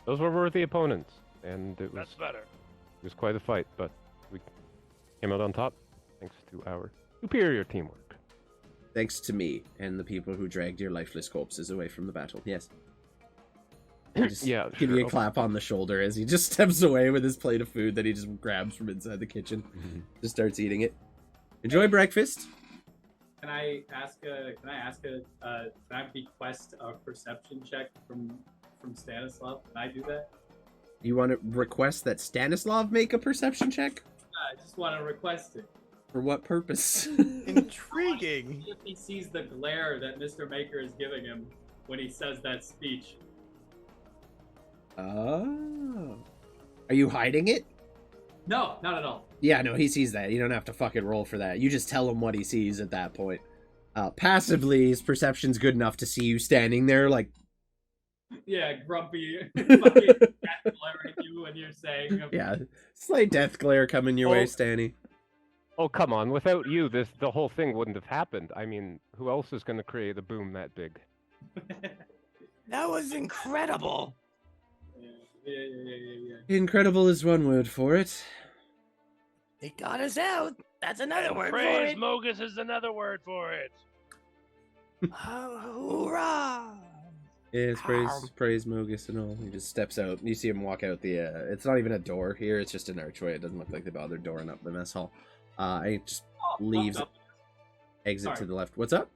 Those were worthy opponents, and it That's better. was quite a fight, but we came out on top thanks to our superior teamwork. Thanks to me and the people who dragged your lifeless corpses away from the battle. Yes. I just Yeah, give sure. you a clap on the shoulder as he just steps away with his plate of food that he just grabs from inside the kitchen. Just starts eating it. Enjoy breakfast. Can I bequest a perception check from Stanislav? Can I do that? You want to request that Stanislav make a perception check? I just want to request it. For what purpose? Intriguing. If he sees the glare that Mr. Maker is giving him when he says that speech. Oh. Are you hiding it? No, not at all. Yeah, no, he sees that. You don't have to fucking roll for that. You just tell him what he sees at that point. Passively, his perception's good enough to see you standing there, like... Yeah, grumpy, fucking death glaring at you when you're saying. Yeah, slight death glare coming your way, Oh. Stanny. Oh, come on. Without you, the whole thing wouldn't have happened. I mean, who else is going to create a boom that big? That was incredible. Yeah. Incredible is one word for it. It got us out. That's another And word for praise it. Mogus is another word for it. Hoorah! Yeah, it's praise Mogus and all. He just steps out. You see him walk out the, it's not even a door here, it's just an archway. It doesn't look like they bothered dooring up the mess hall. He just leaves, Fucked up. exit Sorry. to the left. What's up?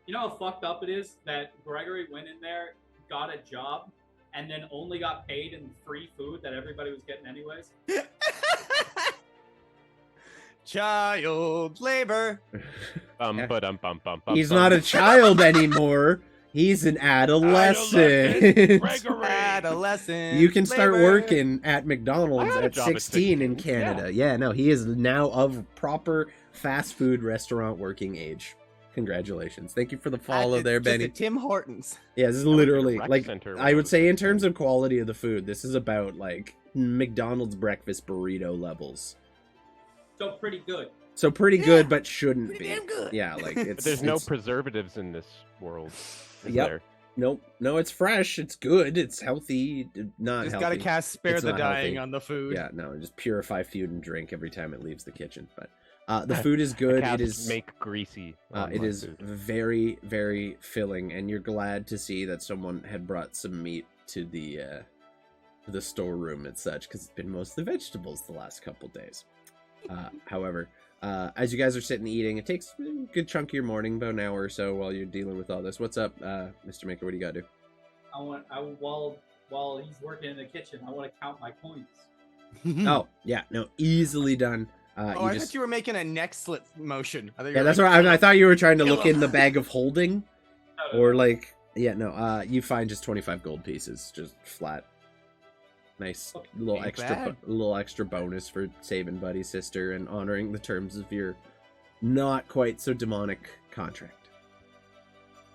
You know how fucked up it is that Gregory went in there, got a job, and then only got paid in free food that everybody was getting anyways? Child labor. Bum, Yeah. ba-dum, bum, bum, He's bum. not a child anymore. He's an adolescent. Gregory. Adolescent. You can start labor. working at McDonald's I had a at job at 16 in 16, Canada. Yeah, no, he is now of proper fast food restaurant working age. Congratulations. Thank you for the follow It's there, just Benny. at Tim Hortons. Yeah, this is I went to literally rec like center when I I would was say in 16. terms of quality of the food, this is about like McDonald's breakfast burrito levels. So pretty good. So pretty Yeah, good, but shouldn't pretty be. damn good. Yeah, like But it's there's no it's- preservatives in this world. Is Yep. there? Nope, no, it's fresh, it's good, it's healthy, not Just healthy. gotta cast spare It's the not dying healthy. on the food. Yeah, no, just purify food and drink every time it leaves the kitchen. But the food is good. It Cast is make greasy. on it my is food. very, very filling, and you're glad to see that someone had brought some meat to the storeroom and such, because it's been mostly vegetables the last couple days. However, as you guys are sitting eating, it takes a good chunk of your morning, about an hour or so, while you're dealing with all this. What's up, Mr. Maker? What do you got to do? While he's working in the kitchen, I want to count my coins. Oh, yeah, no, easily done. Oh, I thought you were making a neck slip motion. I thought you Yeah, were that's like, what I thought you were trying to Kill look in him. the bag of holding, No, or like, yeah, no. You find just 25 gold pieces, just flat. Nice Okay, ain't bad. little extra bonus for saving Buddy's sister and honoring the terms of your not quite so demonic contract.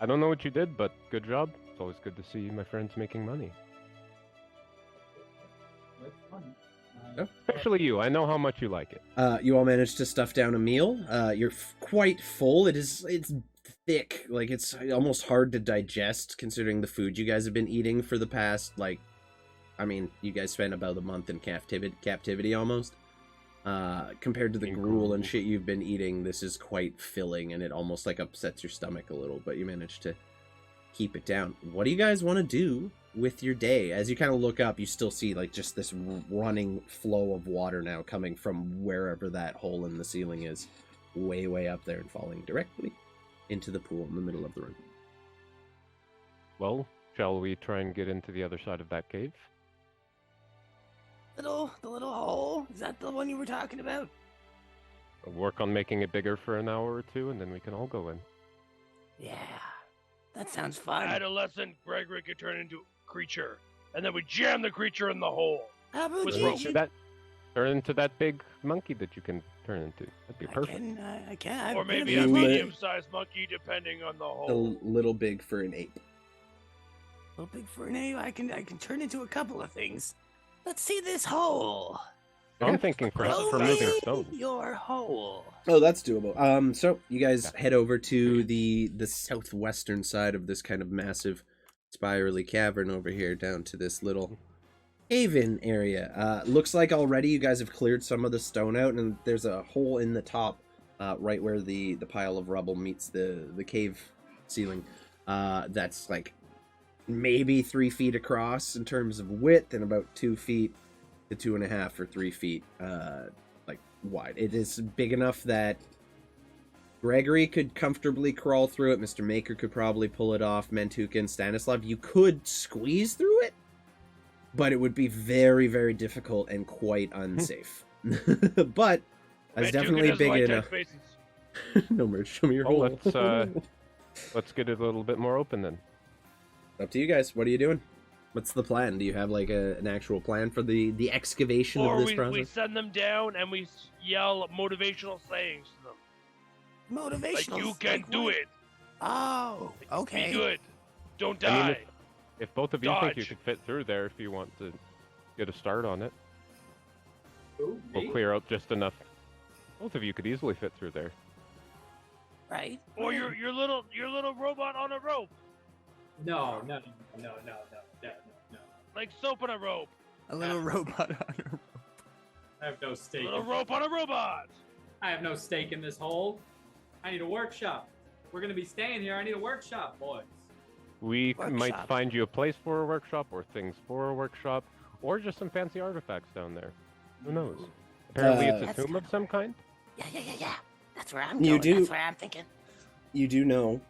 I don't know what you did, but good job. It's always good to see my friends making money. That's fun. Oh. Especially you. I know how much you like it. You all managed to stuff down a meal. You're quite full. It's thick, like it's almost hard to digest considering the food you guys have been eating for the past, like, I mean, you guys spent about a month in captivity almost. Compared to the gruel and shit you've been eating, this is quite filling, and it almost like upsets your stomach a little, but you managed to keep it down. What do you guys want to do with your day? As you kind of look up, you still see like just this running flow of water now coming from wherever that hole in the ceiling is, way up there and falling directly into the pool in the middle of the room. Well, shall we try and get into the other side of that cave? The little hole? Is that the one you were talking about? Work on making it bigger for an hour or two, and then we can all go in. Yeah, that sounds fun. Adolescent Gregory could turn into a creature, and then we jam the creature in the hole. How about With you? rope. Turn into that big monkey that you can turn into. That'd be perfect. I can. Or maybe a a big medium-sized monkey, depending on the A hole. little big for an ape. A little big for an ape. I can turn into a couple of things. Let's see this hole. I'm thinking for Show moving me stones. your hole. Oh, that's doable. So you guys head over to the southwestern side of this kind of massive spirally cavern over here, down to this little cave-in area. Looks like already you guys have cleared some of the stone out, and there's a hole in the top, right where the pile of rubble meets the cave ceiling. That's like maybe 3 feet across in terms of width, and about 2 feet to 2.5 or 3 feet like wide. It is big enough that Gregory could comfortably crawl through it. Mr. Maker could probably pull it off. Mantuka and Stanislav, you could squeeze through it, but it would be very, very difficult and quite unsafe. But that's definitely big enough. No, Merch, show me your hole. Let's get it a little bit more open then. Up to you guys. What are you doing? What's the plan? Do you have like an actual plan for the excavation Or of this we process? send them down and we yell motivational sayings to them. Motivational. Like, you can do it. Oh, okay. Be good. Don't I mean, die. If both of you think you Dodge. could fit through there, if you want to get a start on it, Who? we'll Me? clear out just enough. Both of you could easily fit through there. Right. Or your little robot on a rope. No. Like soap on a rope. A little robot on her. I have no stake. A little rope on a robot. I have no stake in this hole. I need a workshop. We're gonna be staying here. I need a workshop, boys. We might Workshop. find you a place for a workshop, or things for a workshop, or just some fancy artifacts down there. Who knows? Apparently it's a That's tomb of some kind. Yeah. That's where I'm You going. do- That's where I'm thinking. You do know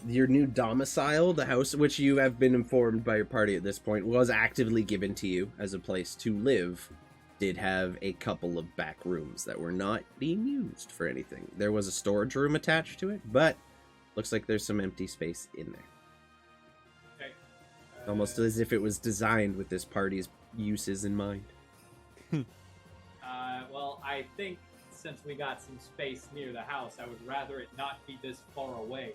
your new domicile, the house, which you have been informed by your party at this point, was actively given to you as a place to live, did have a couple of back rooms that were not being used for anything. There was a storage room attached to it, but looks like there's some empty space in there. Okay. Almost as if it was designed with this party's uses in mind. Well, I think since we got some space near the house, I would rather it not be this far away.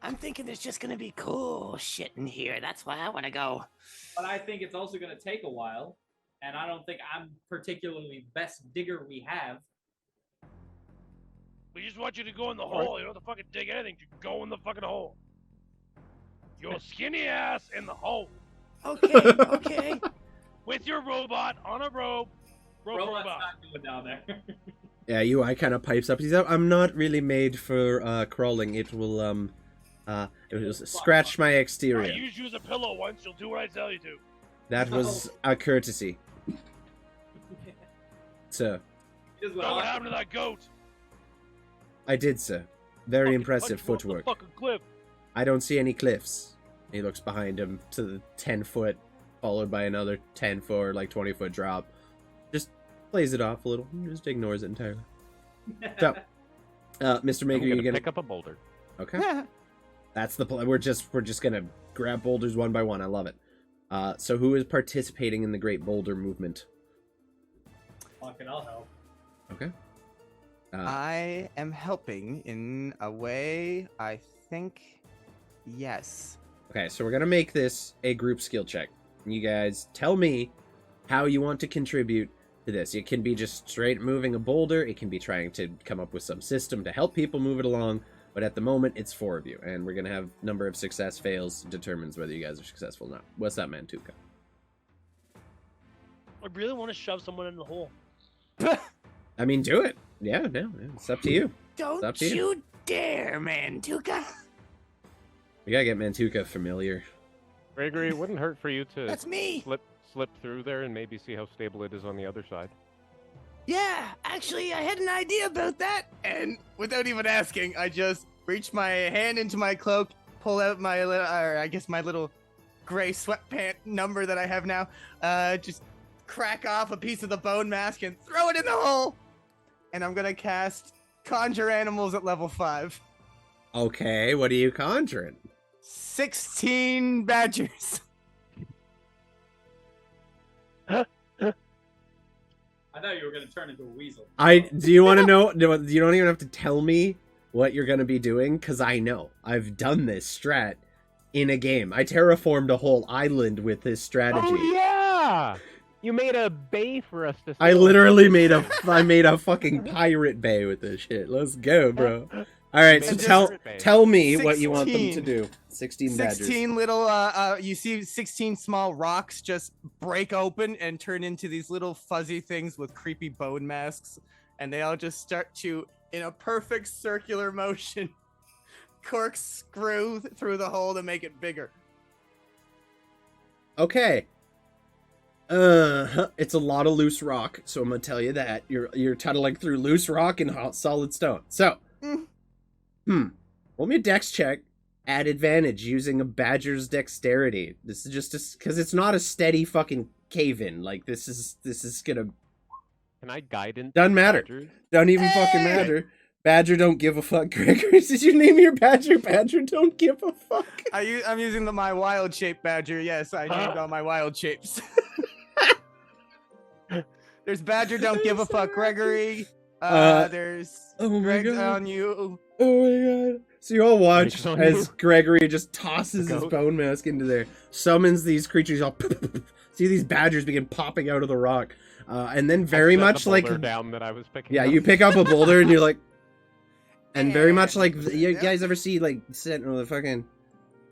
I'm thinking there's just gonna be cool shit in here. That's why I want to go. But I think it's also going to take a while, and I don't think I'm particularly the best digger we have. We just want you to go in the hole. You don't have to fucking dig anything. You go in the fucking hole. Your skinny ass in the hole. Okay. With your robot on a rope. Robot's Robot. not going down there. Yeah, UI kind of pipes up. He's like, I'm not really made for crawling. It will scratch my I exterior. used you as a pillow once. You'll do what I tell you to. That was a courtesy, sir. Here's Know what what I'll- happened to that goat? I did, sir. Very Fucking impressive punch him off the footwork. fucking cliff. I don't see any cliffs. He looks behind him to the 10-foot, followed by another 10-foot, like 20-foot drop. Just plays it off a little. Just ignores it entirely. So, Mr. Maker, I'm you're gonna gonna pick up a boulder. okay. That's the plan. We're just gonna grab boulders one by one. I love it. So who is participating in the Great Boulder Movement? Fucking, I'll help. Okay. I am helping in a way. I think, yes. Okay, so we're gonna make this a group skill check. You guys tell me how you want to contribute to this. It can be just straight moving a boulder. It can be trying to come up with some system to help people move it along. But at the moment, it's 4 of you, and we're gonna have number of success fails determines whether you guys are successful or not. What's that, Mantuka? I really want to shove someone in the hole. I mean, do it. Yeah, no, it's up to you. Don't up to you. you dare, Mantuka. We gotta get Mantuka familiar. Gregory, it wouldn't hurt for you to That's me. slip through there and maybe see how stable it is on the other side. Yeah, actually, I had an idea about that. And without even asking, I just reach my hand into my cloak, pull out my little, or I guess my little gray sweatpant number that I have now, just crack off a piece of the bone mask and throw it in the hole. And I'm gonna cast Conjure Animals at level 5. Okay, what are you conjuring? 16 badgers. I thought you were gonna turn into a weasel. Do you want to know? You don't even have to tell me what you're gonna be doing, because I know. I've done this strat in a game. I terraformed a whole island with this strategy. Oh yeah! You made a bay for us to. I sail. literally made a fucking pirate bay with this shit. Let's go, bro. All right, so tell me what you want them to 16. do. 16 badgers. 16 little, you see 16 small rocks just break open and turn into these little fuzzy things with creepy bone masks. And they all just start to, in a perfect circular motion, corkscrew through the hole to make it bigger. Okay. It's a lot of loose rock, so I'm gonna tell you that. You're tunneling through loose rock and hot solid stone. So, roll me a dex check. Add advantage using a badger's dexterity. This is just because it's not a steady fucking cave-in. Like this is gonna. Can I guidance? Doesn't matter. badgers? Don't even fucking matter. Badger don't give a fuck. Gregory, did you name your badger? Badger don't give a fuck. I'm using my wild shape badger. Yes, I named all my wild shapes. There's badger don't give a fuck. Gregory. There's Oh my Greg god. on you. Oh my god. So you all watch Greg's on as you. Gregory just tosses The his goat. bone mask into there, summons these creatures, all see these badgers begin popping out of the rock. And then very I set much the like, boulder down that I was picking. yeah, up. you pick up a boulder and you're like, and very much like, And- you guys ever see like, the fucking,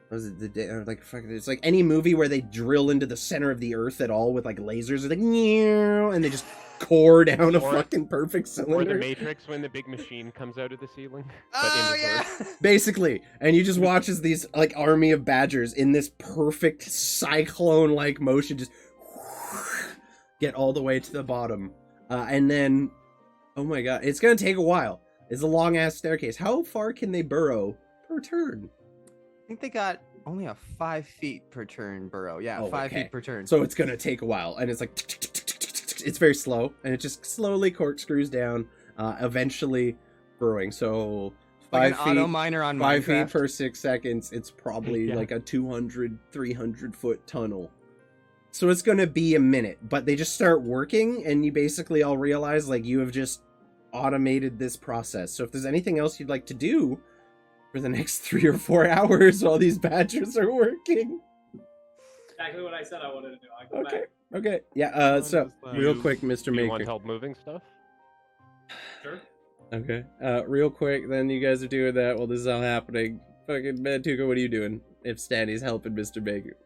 what was it, like fucking, it's like any movie where they drill into the center of the earth at all with like lasers, like, and they just core down a Or- fucking perfect Or cylinder. the Matrix when the big machine comes out of the ceiling. But Oh in reverse. yeah. Basically, and you just watch as these like army of badgers in this perfect cyclone-like motion just get all the way to the bottom, and then, oh my god, it's gonna take a while. It's a long ass staircase. How far can they burrow per turn? I think they got only a 5 feet per turn burrow. Yeah, Oh, 5 okay. feet per turn. So it's gonna take a while, and it's like it's very slow, and it just slowly corkscrews down, eventually burrowing. So like 5 an auto feet. miner on 5 feet Minecraft. per 6 seconds, it's probably Yeah. like a 200, 300 foot tunnel. So it's gonna be a minute, but they just start working, and you basically all realize like you have just automated this process. So if there's anything else you'd like to do for the next 3 or 4 hours while these badgers are working. Exactly what I said I wanted to do. I go Okay. back. Okay. Yeah, so real You- quick, Mr. Do you want Maker. help moving stuff? Sure. Okay. Real quick, then you guys are doing that while this is all happening. Fucking Mantuka, what are you doing if Stanny's helping Mr. Baker?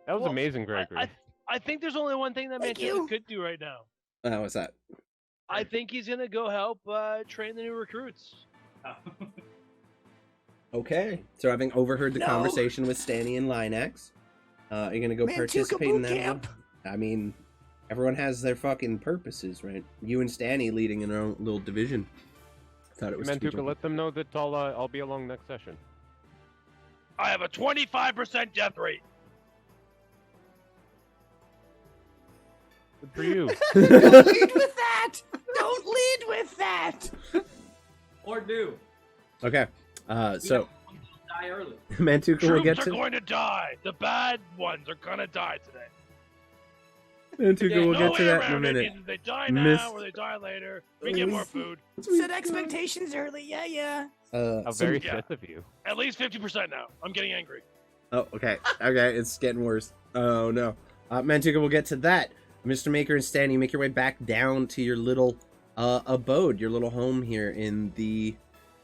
That was Well, amazing, Gregory. I think there's only one thing that Thank Mantuka you. could do right now. What's that? I think he's gonna go help train the new recruits. Okay. So having overheard the No. conversation with Stanny and Linex, you're gonna go Mantuka participate in boot that? camp. I mean, everyone has their fucking purposes, right? You and Stanny leading in our own little division. Thought it was Mantuka, let them know that I'll be along next session. I have a 25% death rate. Good for you. Don't lead with that. Don't lead with that. Or do. Okay. So Die early. Mantuka will get Troops are to. going to die. The bad ones are gonna die today. Mantuka, we'll No get way to that in a around it. minute. Either they die Missed. now or they die later. We get more food. Set expectations early. Yeah. How So- very yeah. Sith of you. At least 50% now. I'm getting angry. Oh, okay. Okay, it's getting worse. Oh, no. Mantuka, we'll get to that. Mr. Maker and Stan, you make your way back down to your little abode, your little home here in the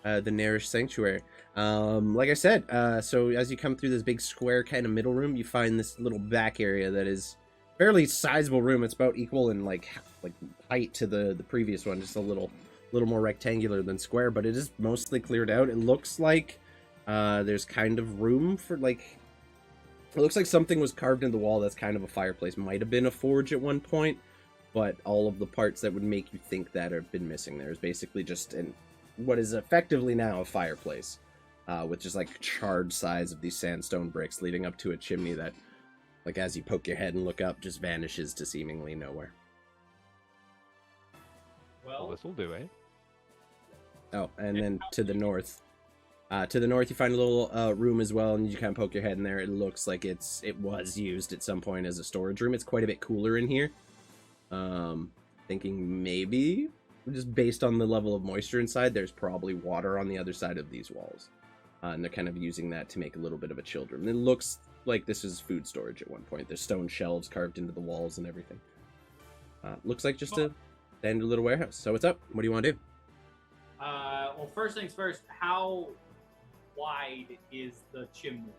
Nerisch Sanctuary. Like I said, so as you come through this big square kind of middle room, you find this little back area that is fairly sizable room. It's about equal in like height to the previous one, just a little more rectangular than square, but it is mostly cleared out. It looks like there's kind of room for like, it looks like something was carved into the wall that's kind of a fireplace. Might have been a forge at one point, but all of the parts that would make you think that have been missing. There is basically just what is effectively now a fireplace, with just like charred sides of these sandstone bricks leading up to a chimney that, like as you poke your head and look up, just vanishes to seemingly nowhere. Well, Well, this will do, eh? Oh, and then to the north. To the north, you find a little room as well, and you kind of poke your head in there. It looks like it was used at some point as a storage room. It's quite a bit cooler in here. Thinking maybe, just based on the level of moisture inside, there's probably water on the other side of these walls. And they're kind of using that to make a little bit of a chilled room. It looks like this is food storage at one point. There's stone shelves carved into the walls and everything. Looks like just a standard little warehouse. So what's up? What do you want to do? well, first things first. How wide is the chimney?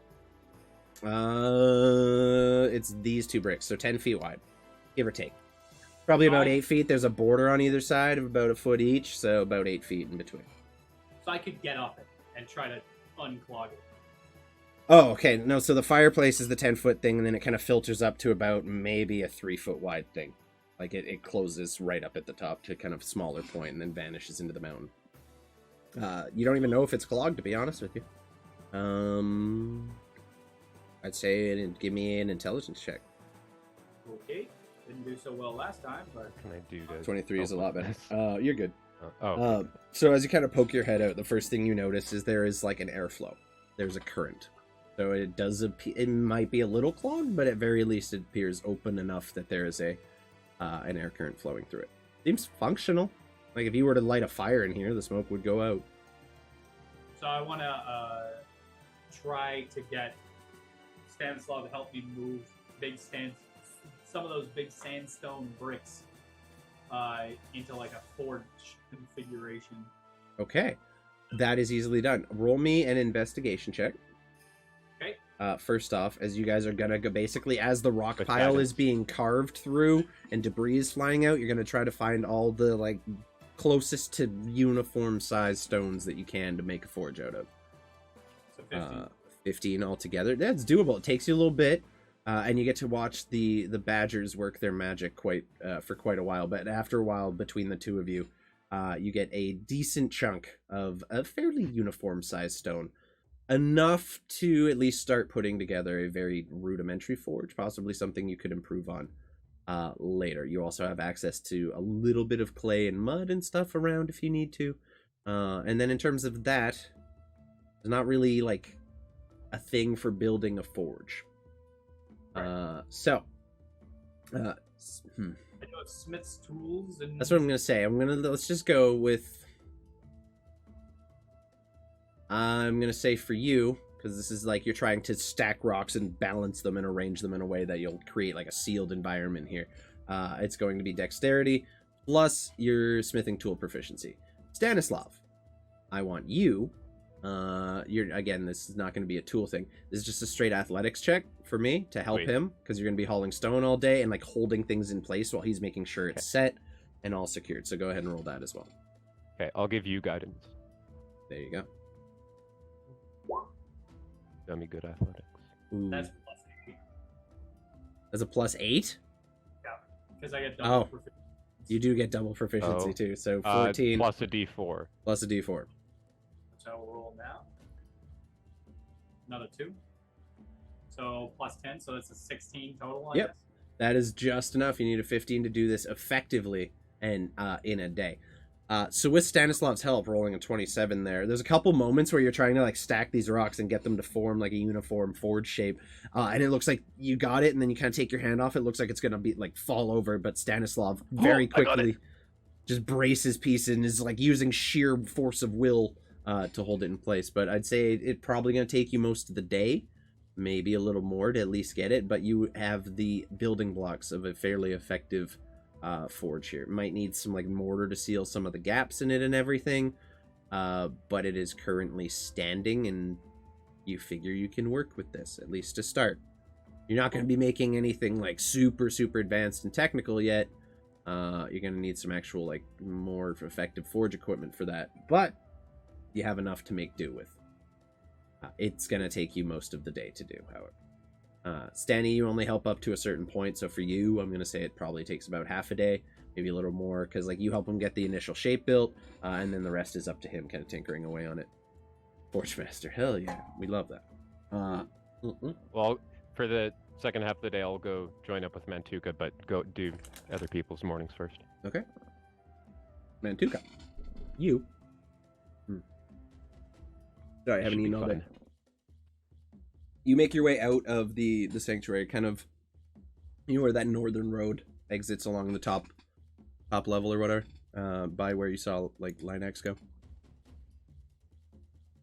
It's these two bricks, so 10 feet wide, give or take. Probably about 8 feet. There's a border on either side of about a foot each, so about 8 feet in between. So I could get up it and try to unclog it. Oh, okay. No, so the fireplace is the 10-foot thing, and then it kind of filters up to about maybe a 3-foot wide thing. Like it closes right up at the top to kind of smaller point and then vanishes into the mountain. You don't even know if it's clogged, to be honest with you. I'd say give me an intelligence check. Okay. Didn't do so well last time, but What can I do to 23 is a lot better. this? You're good. Oh, So as you kind of poke your head out, the first thing you notice is there is like an airflow. There's a current. So it does it might be a little clogged, but at very least it appears open enough that there is an air current flowing through it. Seems functional. Like if you were to light a fire in here, the smoke would go out. so I want to try to get Stanislav to help me move some of those big sandstone bricks into like a forge configuration. Okay. That is easily done. Roll me an investigation check. Okay. First off, as you guys are gonna go basically as the rock With pile guidance. is being carved through and debris is flying out, you're gonna try to find all the like closest to uniform size stones that you can to make a forge out of. So 15. 15 altogether. That's doable. It takes you a little bit, and you get to watch the badgers work their magic for quite a while. But after a while, between the two of you, you get a decent chunk of a fairly uniform sized stone, enough to at least start putting together a very rudimentary forge, possibly something you could improve on later. You also have access to a little bit of clay and mud and stuff around if you need to. And then in terms of that, there's not really like a thing for building a forge. Right. I I know Smith's tools and That's what I'm gonna say. Let's just go with. I'm gonna say for you, because this is like you're trying to stack rocks and balance them and arrange them in a way that you'll create like a sealed environment here. It's going to be dexterity plus your smithing tool proficiency. Stanislav, I want you. This is not going to be a tool thing. This is just a straight athletics check for me to help Sweet. him, because you're going to be hauling stone all day and like holding things in place while he's making sure it's set and all secured. So go ahead and roll that as well. okay. I'll give you guidance. There you go. Show me good athletics. Ooh. that's plus 8 That's a plus 8. because I get double Oh. proficiency. You do get double proficiency Oh. too. So 14 plus a D4. plus a D4. So we'll roll now. Another 2. So plus 10, so that's a 16 total, I Yep. guess. That is just enough. You need a 15 to do this effectively and in a day. So with Stanislav's help, rolling a 27 there's a couple moments where you're trying to like stack these rocks and get them to form like a uniform forge shape. And it looks like you got it, and then you kind of take your hand off. It looks like it's going to be like fall over, but Stanislav very quickly just braces pieces and is like using sheer force of will to hold it in place. But I'd say it's probably going to take you most of the day, maybe a little more to at least get it. But you have the building blocks of a fairly effective forge here. Might need some like mortar to seal some of the gaps in it and everything, but it is currently standing, and you figure you can work with this at least to start. You're not going to be making anything like super advanced and technical yet. You're going to need some actual like more effective forge equipment for that, but you have enough to make do with. It's going to take you most of the day to do, however. Stanny, you only help up to a certain point, so for you, I'm going to say it probably takes about half a day, maybe a little more, because like you help him get the initial shape built, and then the rest is up to him kind of tinkering away on it. Forge Master, hell yeah, we love that. Well, for the second half of the day, I'll go join up with Mantuka, but go do other people's mornings first. Okay. Mantuka. You. Sorry, I haven't eaten all day. You make your way out of the sanctuary, kind of, you know where that northern road exits along the top level or whatever, by where you saw like Linex go.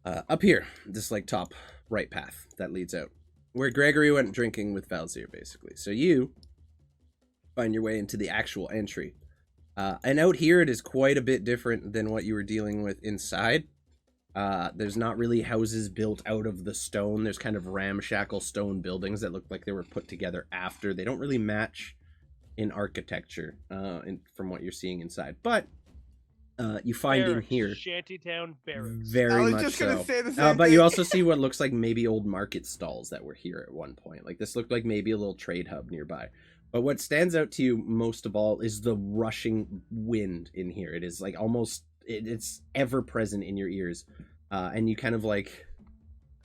Up here, this like top right path that leads out, where Gregory went drinking with Valzir, basically. So you find your way into the actual entry, and out here it is quite a bit different than what you were dealing with inside. There's not really houses built out of the stone. There's kind of ramshackle stone buildings that look like they were put together after. They don't really match in architecture from what you're seeing inside. But you find barracks, in here shantytown barracks. very much just so. gonna say the same But you thing. also see what looks like maybe old market stalls that were here at one point. Like this looked like maybe a little trade hub nearby. But what stands out to you most of all is the rushing wind in here. It is like almost... It's ever present in your ears, and you kind of like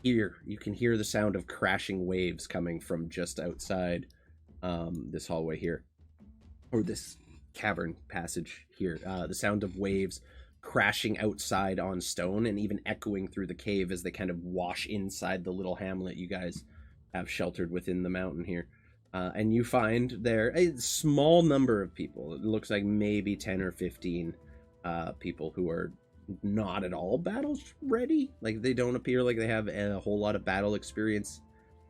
you can hear the sound of crashing waves coming from just outside this hallway here, or this cavern passage here. The sound of waves crashing outside on stone and even echoing through the cave as they kind of wash inside the little hamlet you guys have sheltered within the mountain here. And you find there a small number of people. It looks like maybe 10 or 15 people who are not at all battle ready. Like they don't appear like they have a whole lot of battle experience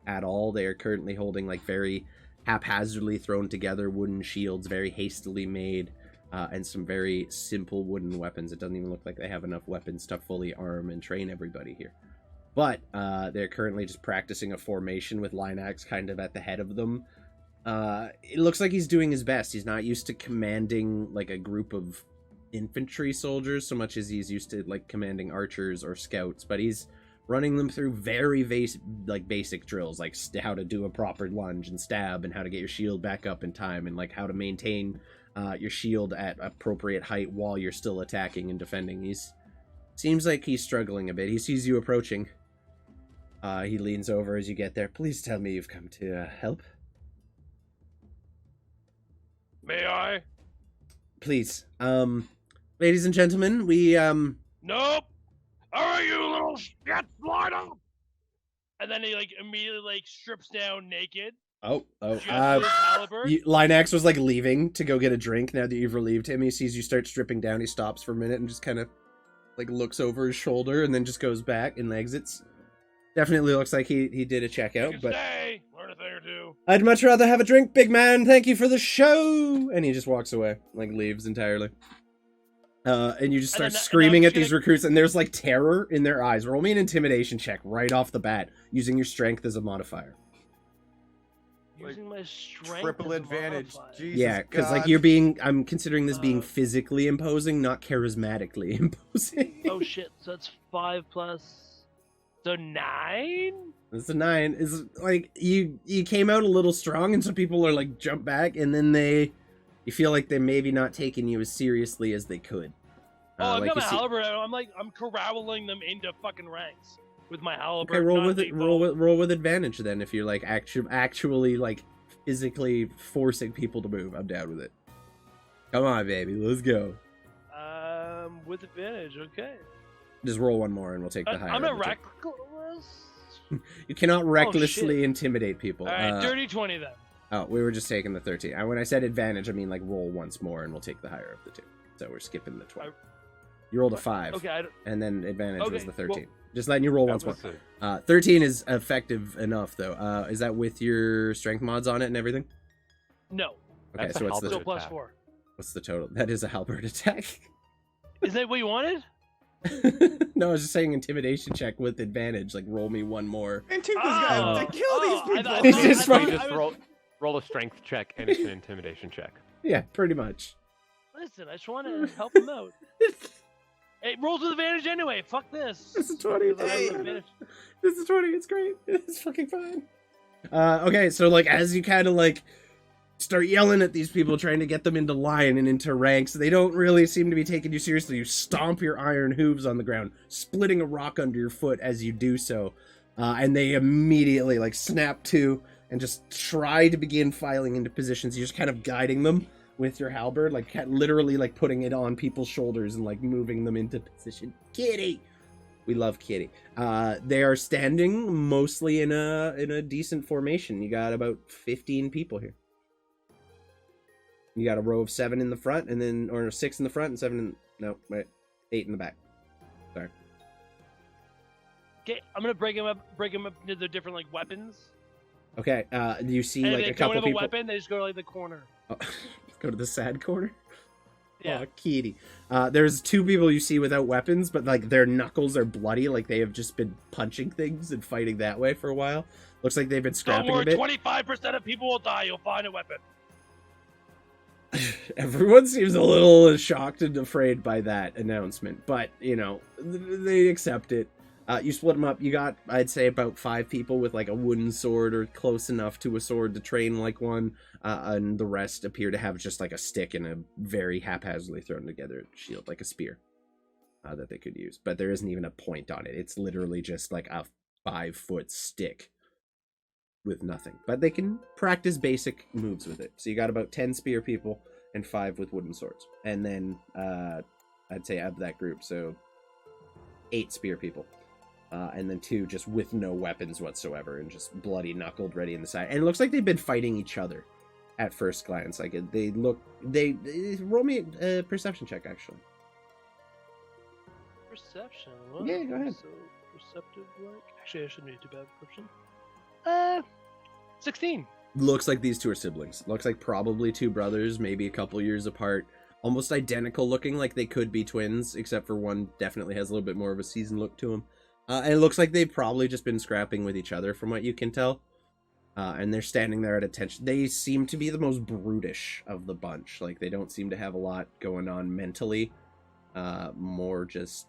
at all. They are currently holding like very haphazardly thrown together wooden shields, very hastily made, and some very simple wooden weapons. It doesn't even look like they have enough weapons to fully arm and train everybody here. But they're currently just practicing a formation with Linax kind of at the head of them. It looks like he's doing his best. He's not used to commanding like a group of infantry soldiers so much as he's used to like commanding archers or scouts, but he's running them through very basic drills, like how to do a proper lunge and stab, and how to get your shield back up in time, and like how to maintain your shield at appropriate height while you're still attacking and defending. Seems like he's struggling a bit. He sees you approaching. He leans over as you get there. Please tell me you've come to help. May I? Please. Ladies and gentlemen, we, Nope! Alright, you little shit, line up! And then he, like, immediately, like, strips down naked. Oh. Just with his halberd. Linax was, like, leaving to go get a drink. Now that you've relieved him, he sees you start stripping down. He stops for a minute and just kind of, like, looks over his shoulder and then just goes back and exits. Definitely looks like he did a checkout, but... Stay, learn a thing or two. I'd much rather have a drink, big man. Thank you for the show. And he just walks away, like, leaves entirely. And you just start screaming at these recruits, and there's like terror in their eyes. Roll me an intimidation check right off the bat, using your strength as a modifier. Using my strength. Triple as a advantage. modifier. Jesus Yeah, because like God. I'm considering this being physically imposing, not charismatically imposing. Oh shit! So that's 5 plus. So 9. It's a 9. It's like you came out a little strong, and some people are like jump back, and then you feel like they're maybe not taking you as seriously as they could. Oh, I've like got you my see- halberd out. I'm corralling them into fucking ranks with my halberd. Okay, roll not with it. lethal. Roll with advantage then. If you're like actually like physically forcing people to move, I'm down with it. Come on, baby, let's go. with advantage. Okay. Just roll one more, and we'll take the higher. I'm of not the two. reckless. You cannot recklessly shit. intimidate people. All right, dirty 20 then. Oh, we were just taking the 13. When I said advantage, I mean like roll once more, and we'll take the higher of the two. So we're skipping the 12. You rolled a 5. Okay. And then advantage was Okay, the 13. well- Just letting you roll once more. 13 is effective enough, though. Is that with your strength mods on it and everything? No. Okay, That's so a what's the Still halberd plus attack. 4. what's the total? That is a halberd attack. Is that what you wanted? No, I was just saying intimidation check with advantage. Like roll me one more. Antifa's Oh. got to kill these Oh, people. He's just I fucking- Just roll a strength check and it's an intimidation check. Yeah, pretty much. Listen, I just want to help him out. It rolls with advantage anyway. Fuck this. It's a 20. Because I have Hey. advantage. This is 20. It's great. It's fucking fine. Okay, so like as you kind of like start yelling at these people, trying to get them into line and into ranks, they don't really seem to be taking you seriously. You stomp your iron hooves on the ground, splitting a rock under your foot as you do so, and they immediately like snap to and just try to begin filing into positions. You're just kind of guiding them with your halberd, like literally like putting it on people's shoulders and like moving them into position. Kitty. We love Kitty. They are standing mostly in a decent formation. You got about 15 people here. You got a row of 7 in the front, and then or 6 in the front and 7 in no wait 8 in the back. Sorry. Okay, I'm gonna break him up into the different like weapons. Okay. You see And like if they a couple don't have people. a weapon, they just go to like the corner. Oh, go to the sad corner. Yeah. Oh, Kitty. There's 2 people you see without weapons, but like their knuckles are bloody, like they have just been punching things and fighting that way for a while. Looks like they've been Don't scrapping a worry, bit. 25% of people will die. You'll find a weapon. Everyone seems a little shocked and afraid by that announcement, but you know they accept it. You split them up. You got, I'd say, about 5 people with like a wooden sword or close enough to a sword to train like one, and the rest appear to have just like a stick and a very haphazardly thrown together shield, like a spear, that they could use. But there isn't even a point on it. It's literally just like a 5-foot stick with nothing. But they can practice basic moves with it. So you got about 10 spear people and 5 with wooden swords. And then I'd say of that group, so 8 spear people. And then 2 just with no weapons whatsoever and just bloody knuckled ready in the side. And it looks like they've been fighting each other at first glance. Like they roll me a perception check actually. Perception. What? Yeah, go ahead. So perceptive like. Actually, I shouldn't be too bad at perception. 16. Looks like these 2 are siblings. Looks like probably 2 brothers, maybe a couple years apart. Almost identical looking, like they could be twins, except for one definitely has a little bit more of a seasoned look to him. And it looks like they've probably just been scrapping with each other from what you can tell. And they're standing there at attention. They seem to be the most brutish of the bunch. Like, they don't seem to have a lot going on mentally. More just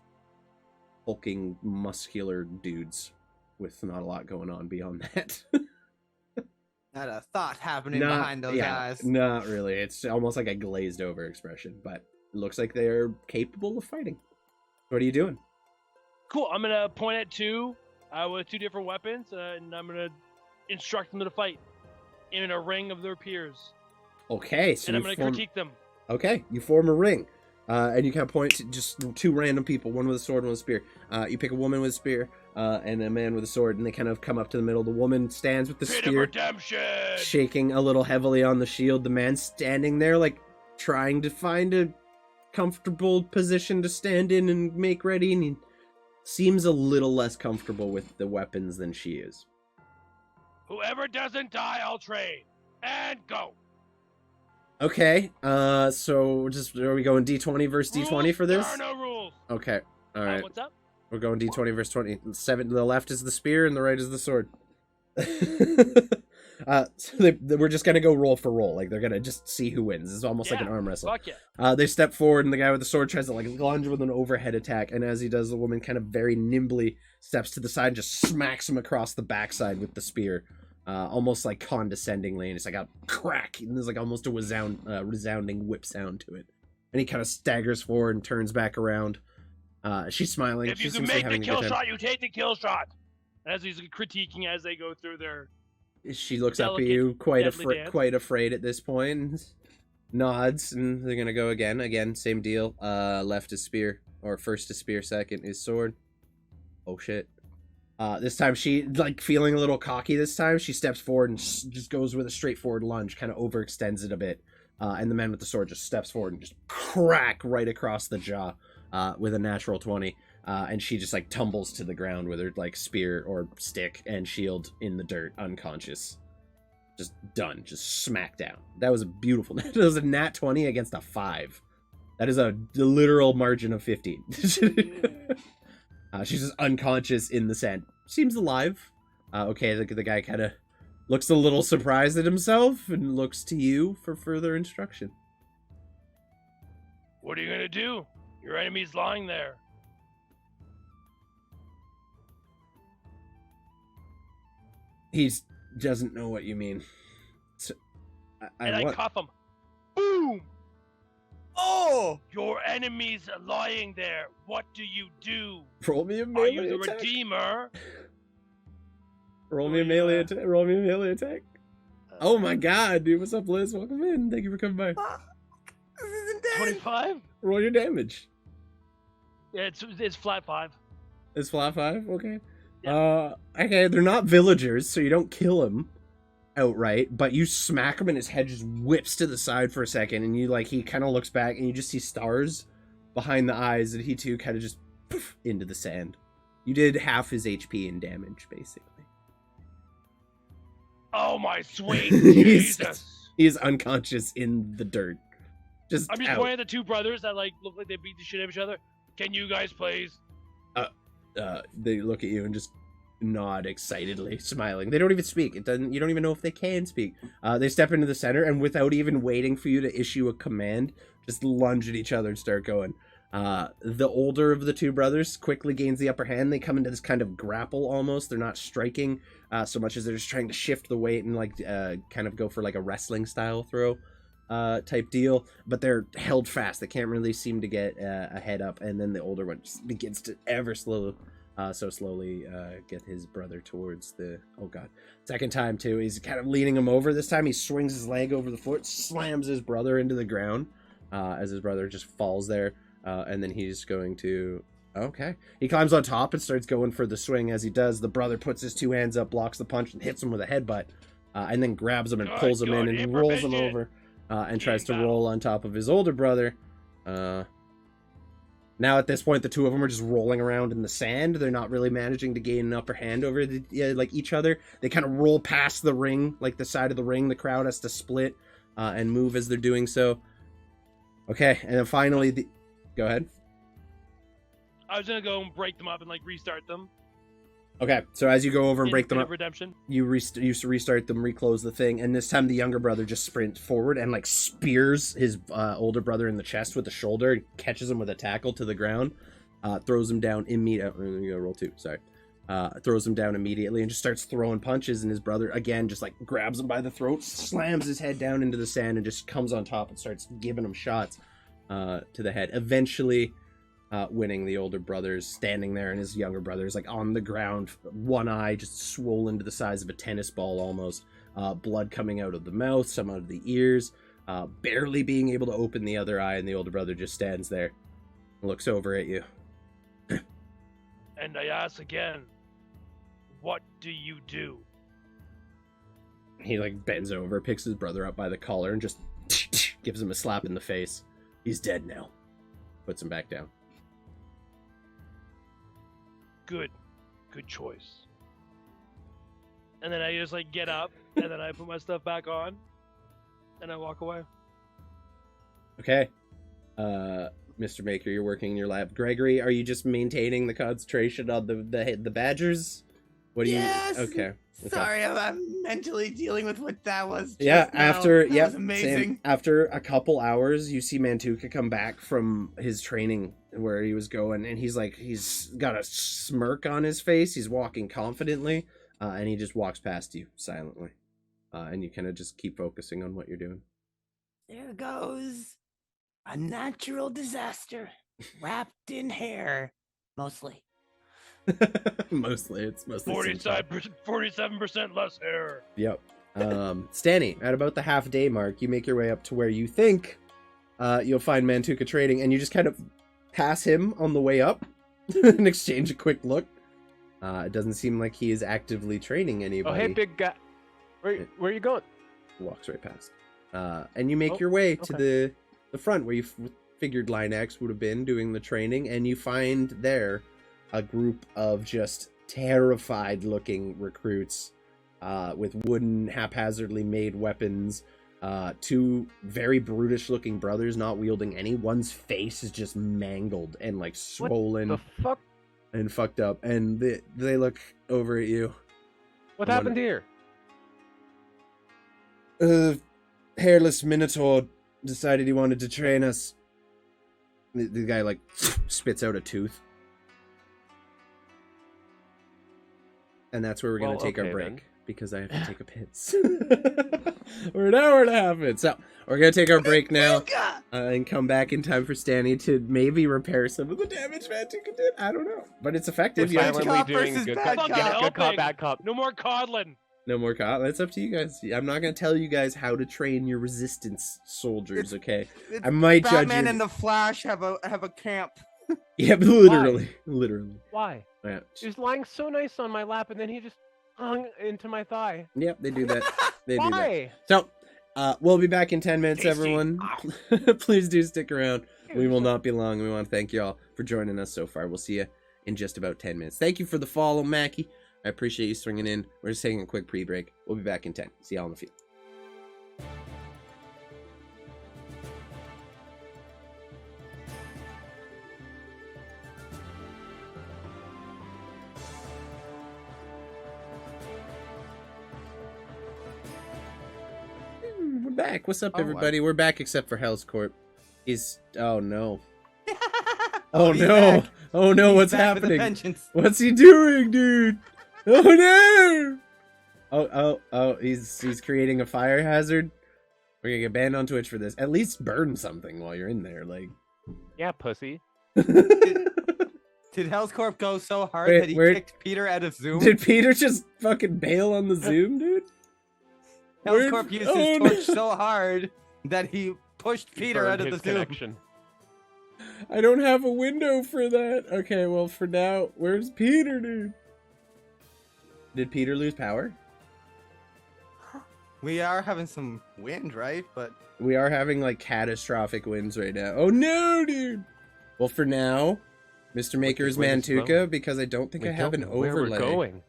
hulking, muscular dudes with not a lot going on beyond that. Not a thought happening behind those eyes. Not really. It's almost like a glazed over expression, but it looks like they're capable of fighting. What are you doing? Cool. I'm gonna point at 2 with 2 different weapons, and I'm gonna instruct them to fight in a ring of their peers. Okay, so And I'm you gonna form... critique them. Okay, you form a ring. And you kind of point to just 2 random people, one with a sword, one with a spear. You pick a woman with a spear, and a man with a sword, and they kind of come up to the middle. The woman stands with the Pit of spear, redemption. shaking a little heavily on the shield. The man standing there, like, trying to find a comfortable position to stand in and make ready, and he seems a little less comfortable with the weapons than she is. Whoever doesn't die, I'll trade. And go. Okay, so just are we going D20 versus D20 Rules? for this? There are no rules. Okay, all right. What's up? We're going D20 versus 20. 7. The left is the spear, and the right is the sword. So we're just gonna go roll for roll. Like they're gonna just see who wins. It's almost like an arm wrestle. Fuck yeah. They step forward, and the guy with the sword tries to like lunge with an overhead attack. And as he does, the woman kind of very nimbly steps to the side and just smacks him across the backside with the spear, almost like condescendingly. And it's like a crack, and there's like almost a resounding whip sound to it. And he kind of staggers forward and turns back around. She's smiling. If She you can seems to be make the having a kill good time. shot, you take the kill shot. As he's critiquing as they go through their... She looks up at Delicate, you, quite deadly dance. quite afraid at this point. nods, and they're gonna go again. Again, same deal. Left is spear, or first is spear, second is sword. Oh shit. This time she, like, feeling a little cocky this time, she steps forward and just goes with a straightforward lunge, kind of overextends it a bit. And the man with the sword just steps forward and just crack right across the jaw with a natural 20. And she just, like, tumbles to the ground with her, like, spear or stick and shield in the dirt, unconscious. Just done. Just smacked down. That was a beautiful... That was a nat 20 against a 5. That is a literal margin of 15. She's just unconscious in the sand. Seems alive. Okay, the guy kind of looks a little surprised at himself and looks to you for further instruction. What are you gonna do? Your enemy's lying there. He doesn't know what you mean. So, I cuff him. Boom! Oh! Your enemy's lying there. What do you do? Roll me a Are melee you the attack. Redeemer? Roll me a melee attack. Roll me a melee attack. Oh my god, dude. What's up, Liz? Welcome in. Thank you for coming by. This isn't dead. 25? Roll your damage. Yeah, it's flat 5. It's flat 5? Okay. Yeah. Okay, they're not villagers, so you don't kill him outright, but you smack him and his head just whips to the side for a second, and you, like, he kind of looks back and you just see stars behind the eyes, and he too kind of just poof, into the sand. You did half his HP in damage, basically. Oh my sweet He's- Jesus! He is unconscious in the dirt. Just I'm just out. pointing at the two brothers that like look like they beat the shit out of each other. Can you guys please? They look at you and just nod excitedly, smiling. They don't even speak. You don't even know if they can speak. They step into the center, and without even waiting for you to issue a command, just lunge at each other and start going. The older of the two brothers quickly gains the upper hand. They come into this kind of grapple almost. They're not striking so much as they're just trying to shift the weight and like kind of go for like a wrestling style throw type deal. But they're held fast. They can't really seem to get a head up. And then the older one just begins to ever slowly get his brother towards the... Oh god. Second time too. He's kind of leaning him over. This time he swings his leg over the foot, slams his brother into the ground as his brother just falls there. And then he's going to... Okay. He climbs on top and starts going for the swing. As he does, the brother puts his two hands up, blocks the punch, and hits him with a headbutt. And then grabs him and pulls him in and rolls him over. And tries to roll on top of his older brother. Now at this point, the two of them are just rolling around in the sand. They're not really managing to gain an upper hand over like each other. They kind of roll past the ring, like the side of the ring. The crowd has to split and move as they're doing so. Okay, and then finally... Go ahead. I was gonna go and break them up and like restart them. Okay, so as you go over and break them up, Redemption. you restart them, reclose the thing, and this time the younger brother just sprints forward and like spears his older brother in the chest with the shoulder, catches him with a tackle to the ground, throws him down immediately. Roll 2, sorry. Throws him down immediately and just starts throwing punches, and his brother again just like grabs him by the throat, slams his head down into the sand, and just comes on top and starts giving him shots to the head. Eventually winning. The older brother's standing there, and his younger brother's like on the ground, one eye just swollen to the size of a tennis ball almost, blood coming out of the mouth, some out of the ears, barely being able to open the other eye, and the older brother just stands there and looks over at you. And I ask again, what do you do? He like bends over, picks his brother up by the collar, and just gives him a slap in the face. He's dead now. Puts him back down. Good choice. And then I just like get up, and then I put my stuff back on, and I walk away. Okay. Mr. Maker, you're working in your lab. Gregory, are you just maintaining the concentration on the badgers? What do you... Yes! Okay. Sorry, I'm mentally dealing with what that was. Yeah, that was amazing. Same. After a couple hours, you see Mantuka come back from his training where he was going, and he's got a smirk on his face. He's walking confidently, and he just walks past you silently. And you kind of just keep focusing on what you're doing. There goes a natural disaster wrapped in hair, mostly. Mostly, it's mostly 47% less hair. Yep. Stanny, at about the half-day mark, you make your way up to where you think you'll find Mantuka trading, and you just kind of pass him on the way up and exchange a quick look. It doesn't seem like he is actively training anybody. Oh, hey, big guy. Where are you going? Walks right past. And you make your way to the front where you figured Line X would have been doing the training, and you find there a group of just terrified-looking recruits with wooden, haphazardly made weapons. Two very brutish-looking brothers not wielding any. One's face is just mangled and like swollen. What the fuck? And fucked up. And they look over at you. What happened here? Hairless Minotaur decided he wanted to train us. The guy like spits out a tooth. And that's where we're going to take our break. Then. Because I have to take a piss. We're an hour and a half in. So, we're going to take our break now. And come back in time for Stanny to maybe repair some of the damage Mantuka did. I don't know. But it's effective. We're silently doing good cop, bad cop. No more coddling. No more cop. That's up to you guys. I'm not going to tell you guys how to train your resistance soldiers, okay? I might judge you. Batman and the Flash have a camp. Yeah, but literally. Literally. Why? Yeah. He was lying so nice on my lap, and then he just hung into my thigh. Yep, they do that. They Why? do that. So, we'll be back in 10 minutes, everyone. Please do stick around. We will not be long. We want to thank you all for joining us so far. We'll see you in just about 10 minutes. Thank you for the follow, Mackie. I appreciate you swinging in. We're just taking a quick pre-break. We'll be back in 10. See y'all in the field. We're back. What's up, everybody? We're back except for Hell's Corp. Oh no. Oh no. Back. Oh no, He's what's back for the happening? vengeance. What's he doing, dude? Oh no! Oh, he's creating a fire hazard. We're gonna get banned on Twitch for this. At least burn something while you're in there, like. Yeah, pussy. Did Hell's Corp go so hard that he kicked Peter out of Zoom? Did Peter just fucking bail on the Zoom, dude? Hell's Corp used his torch so hard that he pushed Peter out of the Zoom. Connection. I don't have a window for that. Okay, well, for now, where's Peter, dude? Did Peter lose power? We are having some wind, right? But we are having, like, catastrophic winds right now. Oh, no, dude! Well, for now, Mr. Maker is Mantuka, because I don't think I have an overlay. Where we're going.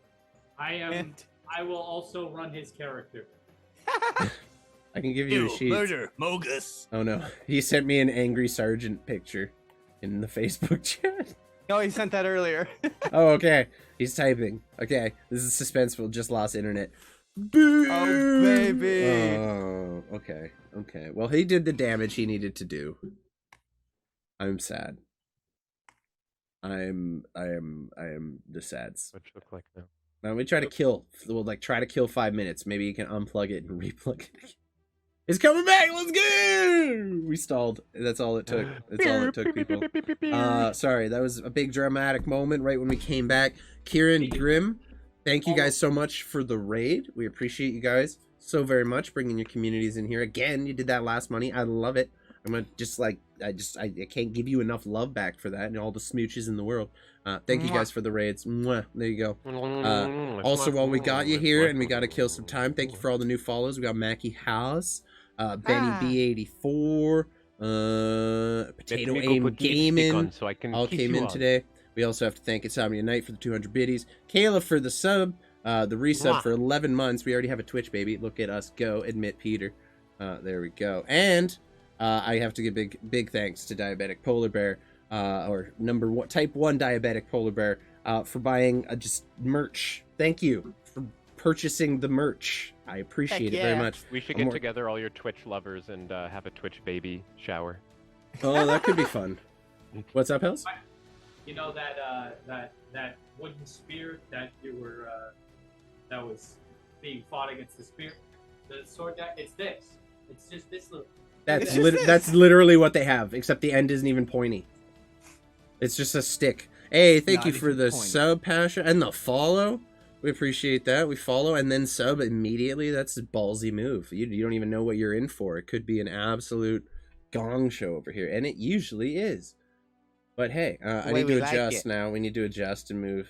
I will also run his character. I can give you a sheet. Murder, Mogus. Oh no, he sent me an angry sergeant picture in the Facebook chat. No, he sent that earlier. Oh, okay. He's typing. Okay, this is suspenseful. Just lost internet. Boo! Oh, baby. Oh, okay. Okay. Well, he did the damage he needed to do. I'm sad. I am the sads. What you look like now? Now we try to kill. We'll try to kill 5 minutes. Maybe you can unplug it and replug it again. It's coming back. Let's go. We stalled. That's all it took. That's all it took, people. Sorry, that was a big dramatic moment right when we came back. Kieran, Grim, thank you guys so much for the raid. We appreciate you guys so very much bringing your communities in here. Again, you did that last money. I love it. I'm gonna I can't give you enough love back for that and all the smooches in the world. Thank you guys for the raids. Mwah. There you go. Also, while we got you here and we got to kill some time, thank you for all the new follows. We got Mackie House, Benny B84, Potato Aim Gaming, so I can all came in today. We also have to thank Insomnia Knight for the 200 biddies, Kayla for the sub, the resub for 11 months. We already have a Twitch, baby. Look at us go. Admit Peter. There we go. And I have to give big thanks to Diabetic Polar Bear, or type 1 Diabetic Polar Bear, for buying just merch. Thank you for purchasing the merch. I appreciate it very much. We should get together, all your Twitch lovers, and have a Twitch baby shower. Oh, that could be fun. What's up, Hells? You know that wooden spear that you were that was being fought against the spear, the sword that it's this. It's just this little. That's literally what they have, except the end isn't even pointy. It's just a stick. Hey, thank you for the sub, Pasha, and the follow. We appreciate that. We follow and then sub immediately. That's a ballsy move. You don't even know what you're in for. It could be an absolute gong show over here, and it usually is. But hey, I need to adjust now. We need to adjust and move.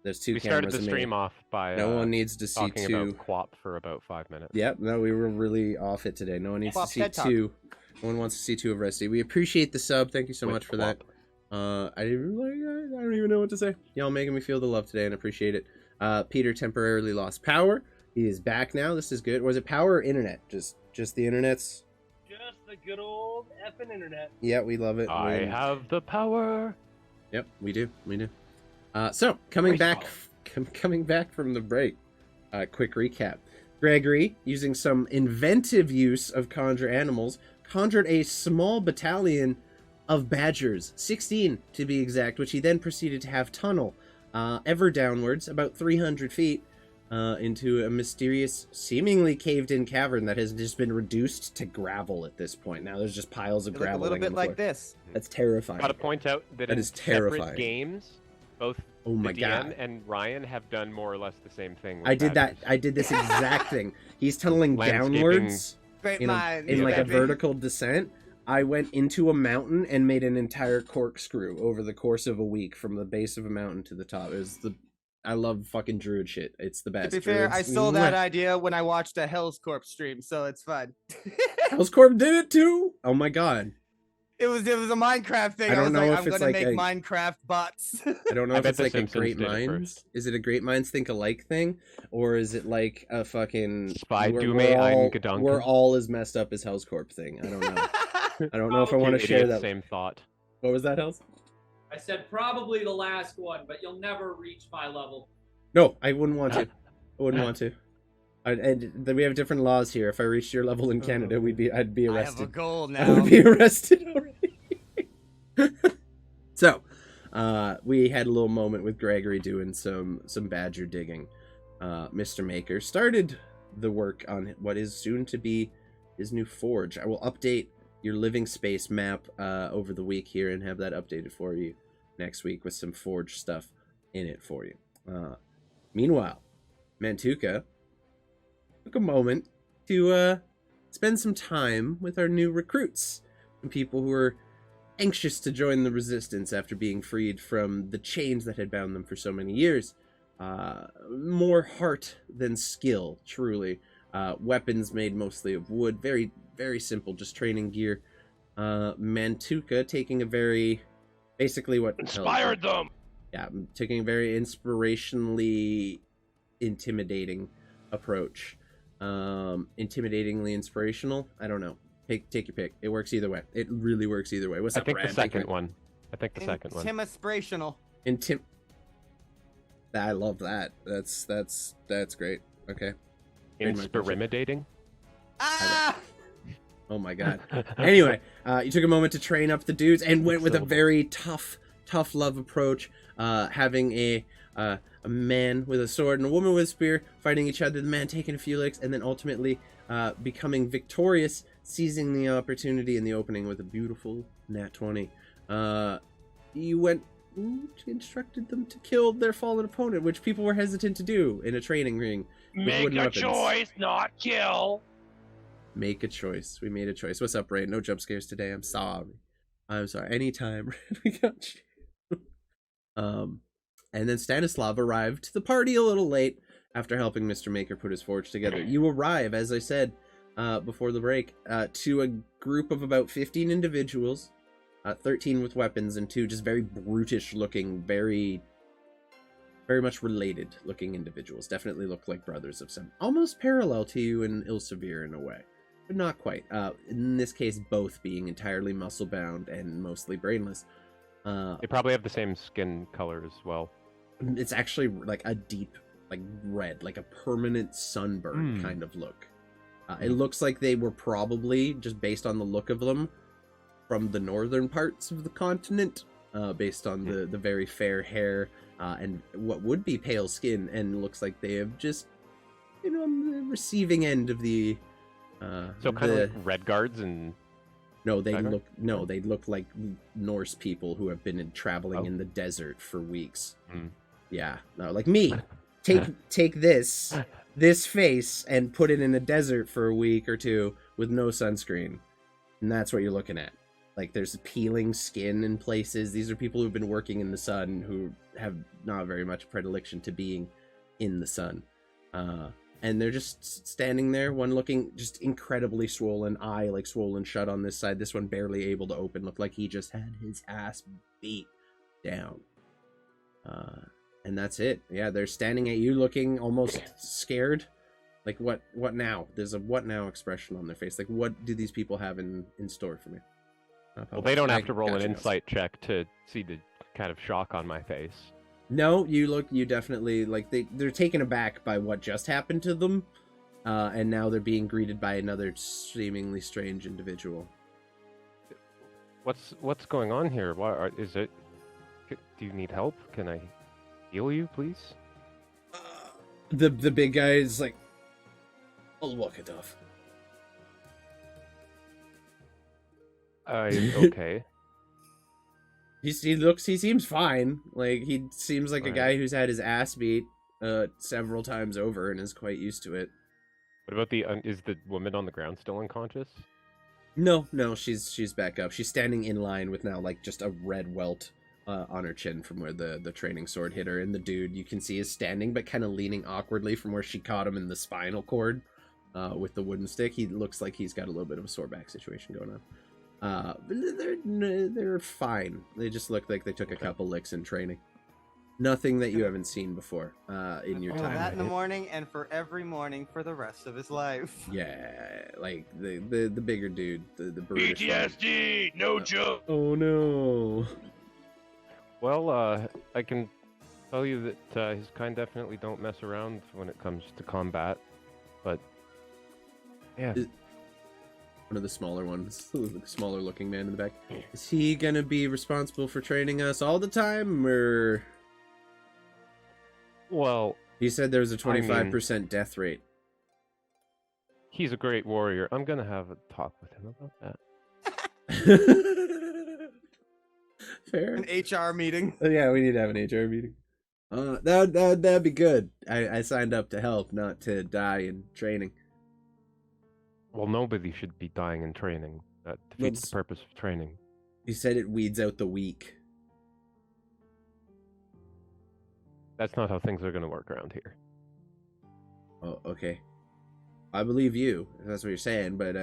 There's two We cameras. started the stream off by no one needs to see talking two. about Quap for about 5 minutes. Yep, no, we were really off it today. No one needs to see two. No one wants to see two of Rusty. We appreciate the sub. Thank you so much for that. I don't even know what to say. Y'all making me feel the love today and appreciate it. Peter temporarily lost power. He is back now. This is good. Was it power or internet? Just the internet's. Just the good old effing internet. Yeah, we love it. I have the power. Yep, we do. We do. So coming back from the break. Quick recap. Gregory, using some inventive use of conjure animals, conjured a small battalion of badgers, 16 to be exact, which he then proceeded to have tunnel ever downwards, about 300 feet, into a mysterious, seemingly caved-in cavern that has just been reduced to gravel at this point. Now there's just piles of gravel. A little bit like this. That's terrifying. Got to point out that in is terrifying. separate games, both Oh my the DM god! and Ryan have done more or less the same thing. With I did that. badgers. I did this exact thing. He's tunneling Landscaping. downwards Great in minds, like a baby. vertical descent. I went into a mountain and made an entire corkscrew over the course of a week from the base of a mountain to the top. It was I love fucking druid shit. It's the best. To be fair, I Druids- stole that idea when I watched a Hell's Corp stream, so it's fun. Hell's Corp did it too. Oh my god. It was a Minecraft thing. I don't was know like, if I'm it's gonna like make a- Minecraft bots. I don't know I if bet it's The like a Simpsons Great did it Minds. first. Is it a Great Minds Think Alike thing, or is it like a fucking Spy we're Dume ein all, Gedanken? we're all as messed up as Hell's Corp thing? I don't know. I don't know if I want to Two share idiots, that. Same thought. What was that, Hells? I said probably the last one, but you'll never reach my level. No, I wouldn't want to. I wouldn't want to. We have different laws here. If I reached your level in Canada, I'd be I have a arrested. goal I would now. be arrested already. So, we had a little moment with Gregory doing some badger digging. Mr. Maker started the work on what is soon to be his new forge. I will update your living space map over the week here and have that updated for you next week with some forge stuff in it for you. Meanwhile, Mantuka took a moment to spend some time with our new recruits and people who are anxious to join the resistance after being freed from the chains that had bound them for so many years. More heart than skill, truly. Weapons made mostly of wood, very, very simple, just training gear. Mantuka taking a very, basically what Inspired them. yeah, taking a very inspirationally intimidating approach. Intimidatingly inspirational? I don't know. Take your pick. It works either way. It really works either way. What's I up, think the Brad? second one. I think the second one. Intimispirational. I love that. That's great. Okay. Inspiridating. Ah! Oh my god. Anyway, you took a moment to train up the dudes and went with a very tough love approach. Having a man with a sword and a woman with a spear fighting each other. The man taking a few licks and then ultimately becoming victorious, seizing the opportunity in the opening with a beautiful nat 20. You instructed them to kill their fallen opponent, which people were hesitant to do in a training ring. Make wooden a weapons. choice, not kill. Make a choice. We made a choice. What's up, Ray? No jump scares today. I'm sorry. Anytime. We got you. And then Stanislav arrived to the party a little late after helping Mr. Maker put his forge together. You arrive, as I said before the break, to a group of about 15 individuals, 13 with weapons and 2 just very brutish looking, very much related looking individuals. Definitely look like brothers of some. Almost parallel to you in Ilsevere in a way, but not quite. In this case, both being entirely muscle bound and mostly brainless. They probably have the same skin color as well. It's actually like a deep, like red, like a permanent sunburn kind of look. It looks like they were probably, just based on the look of them, from the northern parts of the continent, based on the very fair hair and what would be pale skin, and looks like they have just, on the receiving end of the. So kind of like Red Guards and. No, they look like Norse people who have been traveling in the desert for weeks. Yeah, no, like me. take this face and put it in a desert for a week or two with no sunscreen, and that's what you're looking at. Like, there's peeling skin in places. These are people who've been working in the sun who have not very much predilection to being in the sun. And they're just standing there, one looking just incredibly swollen, eye like swollen shut on this side, this one barely able to open, looked like he just had his ass beat down. And that's it. Yeah, they're standing at you looking almost scared. Like, what now? There's a what now expression on their face. Like, what do these people have in store for me? Well, they don't have to roll an insight check to see the kind of shock on my face. No, you definitely, like, they're taken aback by what just happened to them, and now they're being greeted by another seemingly strange individual. What's going on here? Do you need help? Can I heal you, please? The big guy is like, I'll walk it off. Okay. He seems fine. Like, he seems like a guy who's had his ass beat several times over and is quite used to it. What about is the woman on the ground still unconscious? No, she's back up. She's standing in line with now, like, just a red welt on her chin from where the training sword hit her. And the dude, you can see, is standing but kind of leaning awkwardly from where she caught him in the spinal cord with the wooden stick. He looks like he's got a little bit of a sore back situation going on. They're fine. They just look like they took a couple licks in training. Nothing that you haven't seen before in your time. That in the morning, and for every morning for the rest of his life. Yeah, like the bigger dude, the British PTSD, no joke. Oh no. Well, I can tell you that his kind definitely don't mess around when it comes to combat, but yeah. One of the smaller ones, the smaller looking man in the back. Is he gonna be responsible for training us all the time, or? Well, he said there was a 25% death rate. He's a great warrior. I'm gonna have a talk with him about that. Fair. An HR meeting. Yeah, we need to have an HR meeting. That'd be good. I signed up to help, not to die in training. Well, nobody should be dying in training. That defeats the purpose of training. You said it weeds out the weak. That's not how things are going to work around here. Oh, okay. I believe you, if that's what you're saying, but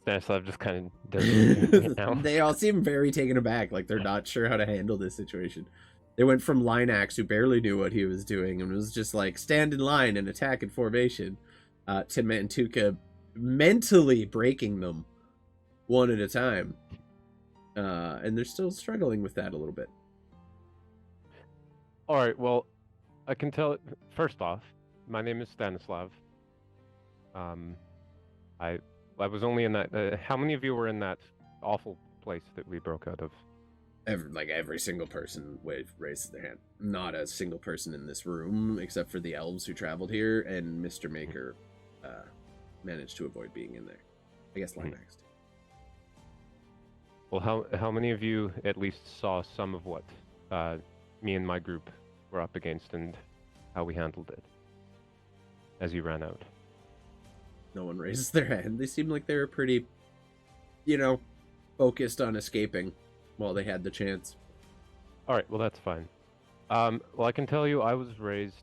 Stanislav just kind of does right now. They all seem very taken aback, like they're not sure how to handle this situation. They went from Linax, who barely knew what he was doing, and was just like, stand in line and attack in formation, to Mantuka mentally breaking them one at a time. And they're still struggling with that a little bit. Alright, well, I can tell it. First off, my name is Stanislav. I was only in that. How many of you were in that awful place that we broke out of? Every single person raised their hand. Not a single person in this room, except for the elves who traveled here, and Mr. Maker managed to avoid being in there. I guess Linax. Well, how many of you at least saw some of what me and my group were up against and how we handled it as you ran out? No one raises their hand. They seem like they were pretty, focused on escaping while they had the chance. Alright, well that's fine. Well, I can tell you I was raised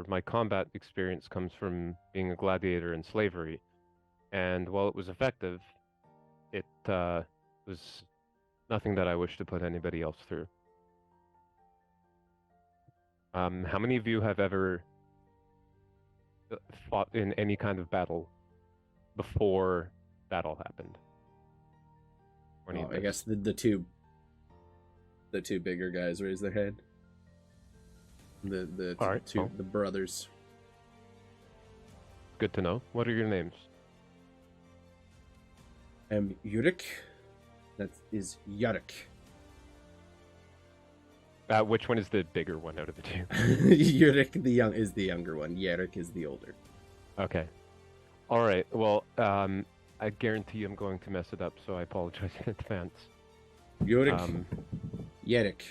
my combat experience comes from being a gladiator in slavery. And while it was effective, it was nothing that I wish to put anybody else through. How many of you have ever fought in any kind of battle before that all happened? I guess the two bigger guys raised their hand. The brothers. Good to know. What are your names? Yurik. That is Yurik. Which one is the bigger one out of the two? Yurik is the younger one. Yurik is the older. Okay. All right. Well, I guarantee I'm going to mess it up, so I apologize in advance. Yurik. Yurik.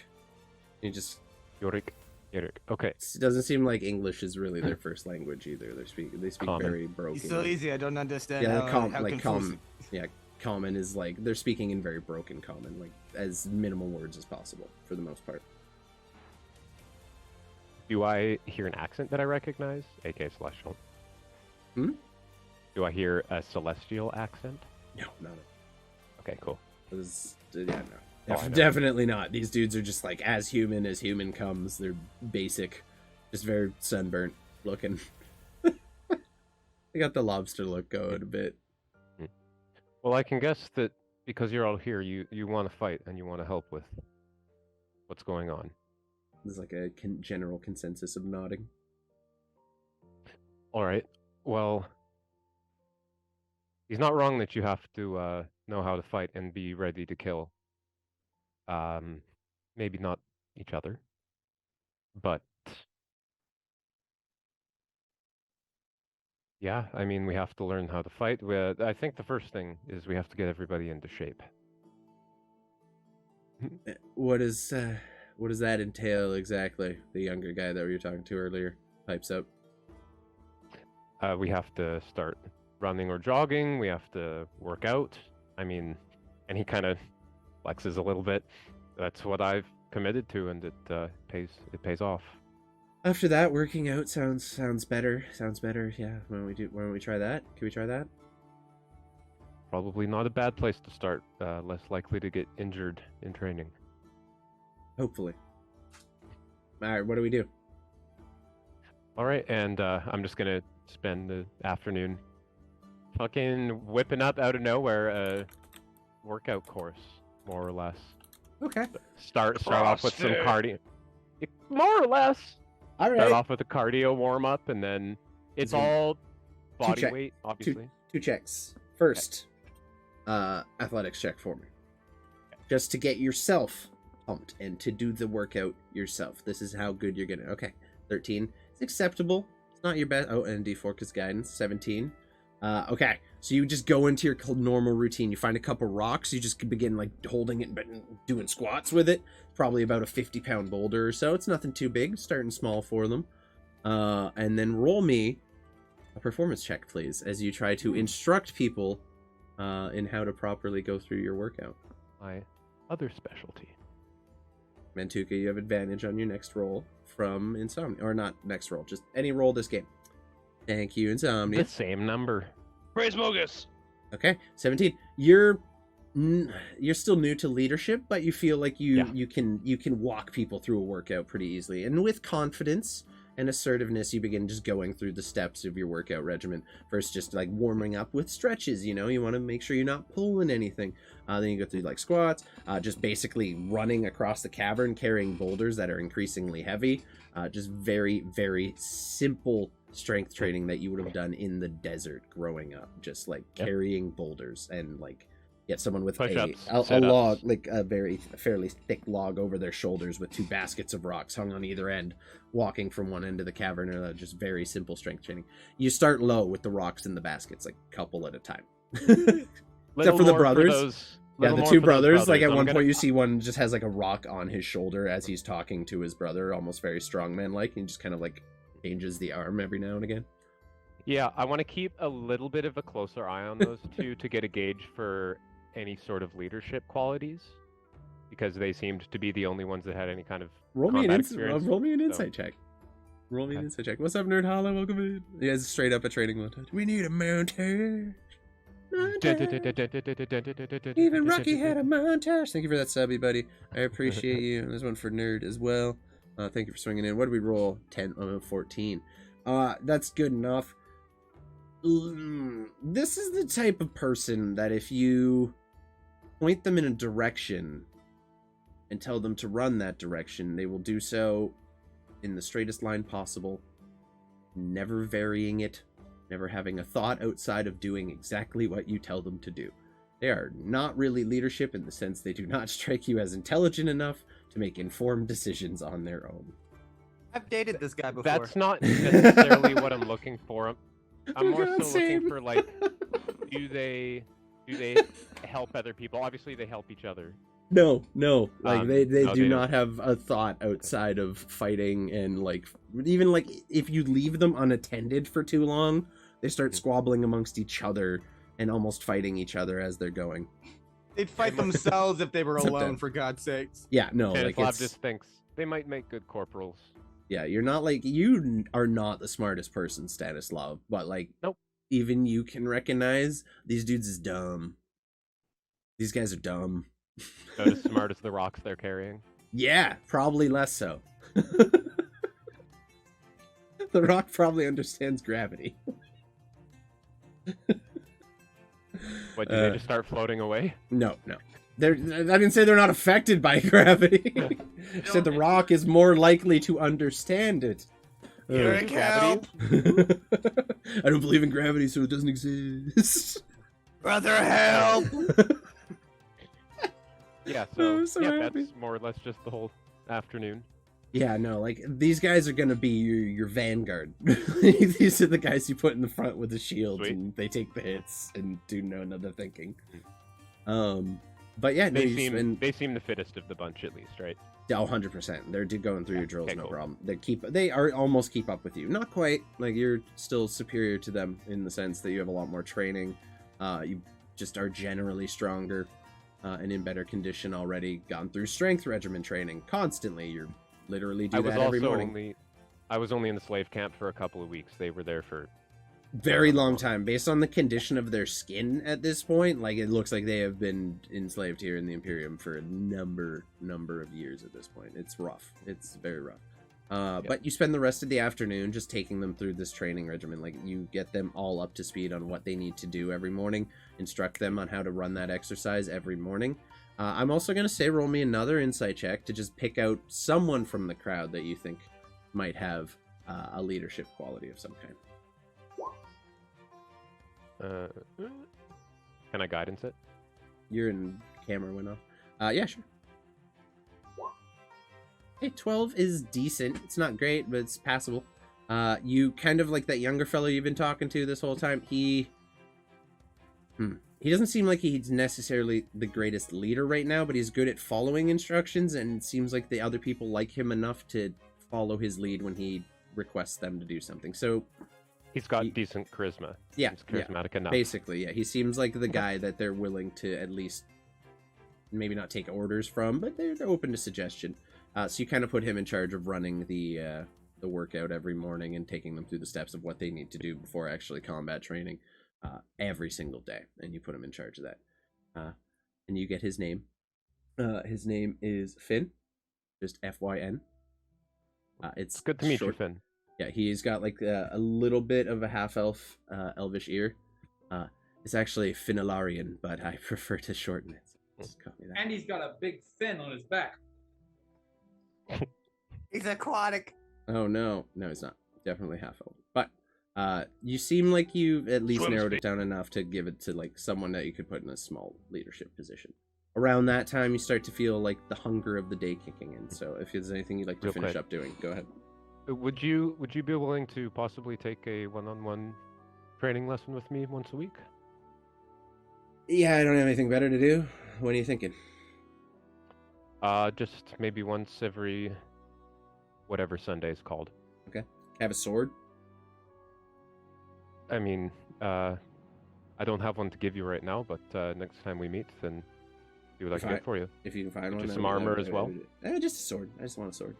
You just Yurik. Gaelic. Okay. It doesn't seem like English is really their first language either. They speak Common. very broken. It's so easy. I don't understand Yeah, how like confusing. common is like they're speaking in very broken common, like as minimal words as possible for the most part. Do I hear an accent that I recognize? AK Celestial. Hmm? Do I hear a Celestial accent? No, not Okay, cool. no. Oh, I know. Definitely not. These dudes are just like as human comes. They're basic, just very sunburnt looking. They got the lobster look going a bit. Well, I can guess that because you're all here, you want to fight and you want to help with what's going on. There's like a general consensus of nodding. All right. Well, he's not wrong that you have to know how to fight and be ready to kill. Maybe not each other, but yeah, I mean, we have to learn how to fight. I think the first thing is we have to get everybody into shape. What does that entail exactly? The younger guy that we were talking to earlier pipes up. We have to start running or jogging. We have to work out. I mean, and he kind of flexes a little bit. That's what I've committed to, and it pays off. After that, working out sounds better. Sounds better. Yeah. Why don't we try that? Can we try that? Probably not a bad place to start. Less likely to get injured in training. Hopefully. All right. What do we do? All right, and I'm just gonna spend the afternoon fucking whipping up out of nowhere a workout course, more or less. Okay. Start off with some CrossFit. cardio. More or less. All right. Start off with a cardio warm up, and then it's gonna- all body check- weight, obviously. Two checks. First, athletics check for me. Just to get yourself pumped and to do the workout yourself. This is how good you're gonna. Okay, 13. It's acceptable. It's not your best. Oh, and D4 because guidance. 17. Okay, so you just go into your normal routine. You find a couple rocks. You just begin like holding it, but doing squats with it. Probably about a 50-pound boulder or so. It's nothing too big. Starting small for them. And then roll me a performance check, please, as you try to instruct people in how to properly go through your workout. My other specialty. Mantuka, you have advantage on your next roll from Insomnia. Or not next roll, just any roll this game. Thank you, Insomnia. The same number. Praise Mogus. Okay, 17. You're still new to leadership, but you feel like you can walk people through a workout pretty easily. And with confidence and assertiveness, you begin just going through the steps of your workout regimen. First, just like warming up with stretches, you want to make sure you're not pulling anything. Then you go through like squats, just basically running across the cavern, carrying boulders that are increasingly heavy. Just very, very simple strength training that you would have done in the desert growing up. Just like carrying boulders and like get someone with Push-ups, a sit-ups. log, like a fairly thick log over their shoulders with 2 baskets of rocks hung on either end, walking from one end of the cavern. Or just very simple strength training. You start low with the rocks in the baskets, like a couple at a time. Except for the brothers. Yeah, the 2 brothers. Like at one point you see one just has like a rock on his shoulder as he's talking to his brother, almost very strongman like, and just kind of like changes the arm every now and again. Yeah, I want to keep a little bit of a closer eye on those two to get a gauge for any sort of leadership qualities, because they seemed to be the only ones that had any kind of Roll me combat an experience. insight check. Roll me an insight check. What's up, Nerd Hollow? Welcome in. He has straight up a training montage. We need a montage. Even Rocky had a montage. Thank you for that subby, buddy. I appreciate you. There's one for Nerd as well. Thank you for swinging in. What did we roll? 14. That's good enough. This is the type of person that if you point them in a direction and tell them to run that direction, they will do so in the straightest line possible, never varying it, never having a thought outside of doing exactly what you tell them to do. They are not really leadership in the sense they do not strike you as intelligent enough to make informed decisions on their own. I've dated this guy before. That's not necessarily what I'm looking for. I'm more God, so looking same. for like, do they help other people? Obviously, they help each other. No, like they no, do they not don't. have a thought outside of fighting, and like even like if you leave them unattended for too long, they start squabbling amongst each other and almost fighting each other as they're going. They'd fight themselves if they were Except alone, them. for God's sakes. Yeah, no, like Stanislav it's just thinks they might make good corporals. yeah, you're not like you are not the smartest person, Stanislav, but like Nope. even you can recognize these dudes is dumb. These guys are dumb. Not as smart as the rocks they're carrying. Yeah, probably less so. The rock probably understands gravity. What, do they just start floating away? No. I didn't say they're not affected by gravity. I said the rock is more likely to understand it. Eric, help! I don't believe in gravity, so it doesn't exist. Brother, help! Yeah, I'm so, so yeah, happy. that's more or less just the whole afternoon. Yeah, no, like these guys are gonna be your vanguard. These are the guys you put in the front with the shields, Sweet. and they take the hits and do no other thinking. But yeah, no, They you seem spend they seem the fittest of the bunch, at least, right? 100%. They're going through Yeah, your drills, okay, no cool. problem. They are almost keep up with you. Not quite. Like you're still superior to them in the sense that you have a lot more training. You just are generally stronger and in better condition already. Gone through strength regimen training constantly. You're literally do I was that every also morning. I was only in the slave camp for a couple of weeks. They were there for Very long time. Based on the condition of their skin at this point, like it looks like they have been enslaved here in the Imperium for a number of years at this point. It's rough. It's very rough. But you spend the rest of the afternoon just taking them through this training regimen. Like you get them all up to speed on what they need to do every morning, instruct them on how to run that exercise every morning. I'm also going to say roll me another insight check to just pick out someone from the crowd that you think might have a leadership quality of some kind. Can I guidance it? You're in camera window. Yeah, sure. Hey, 12 is decent. It's not great, but it's passable. You kind of like that younger fellow you've been talking to this whole time. He doesn't seem like he's necessarily the greatest leader right now, but he's good at following instructions, and it seems like the other people like him enough to follow his lead when he requests them to do something. So He's got decent charisma. yeah, He's charismatic enough. basically, yeah. He seems like the guy that they're willing to at least maybe not take orders from, but they're open to suggestion. So you kind of put him in charge of running the workout every morning and taking them through the steps of what they need to do before actually combat training every single day, and you put him in charge of that. And you get his name. His name is Finn, just Fyn. It's Good to meet you, short. Finn. Yeah, he's got like a little bit of a half-elf, elvish ear. It's actually Finalarian, but I prefer to shorten it. Just call me that. And he's got a big fin on his back. He's aquatic. Oh no, he's not. Definitely half-elf. But you seem like you've at least Swim narrowed speed. it down enough to give it to like someone that you could put in a small leadership position. Around that time, you start to feel like the hunger of the day kicking in. So if there's anything you'd like to Real finish quick. up doing, go ahead. Would you be willing to possibly take a one-on-one training lesson with me once a week? Yeah, I don't have anything better to do. What are you thinking? Just maybe once every whatever Sunday is called. Have a sword? I mean, I don't have one to give you right now, but next time we meet, then see what I If can I- get for you. If you can find one. Just I some would- armor I would- as well? Just a sword. I just want a sword.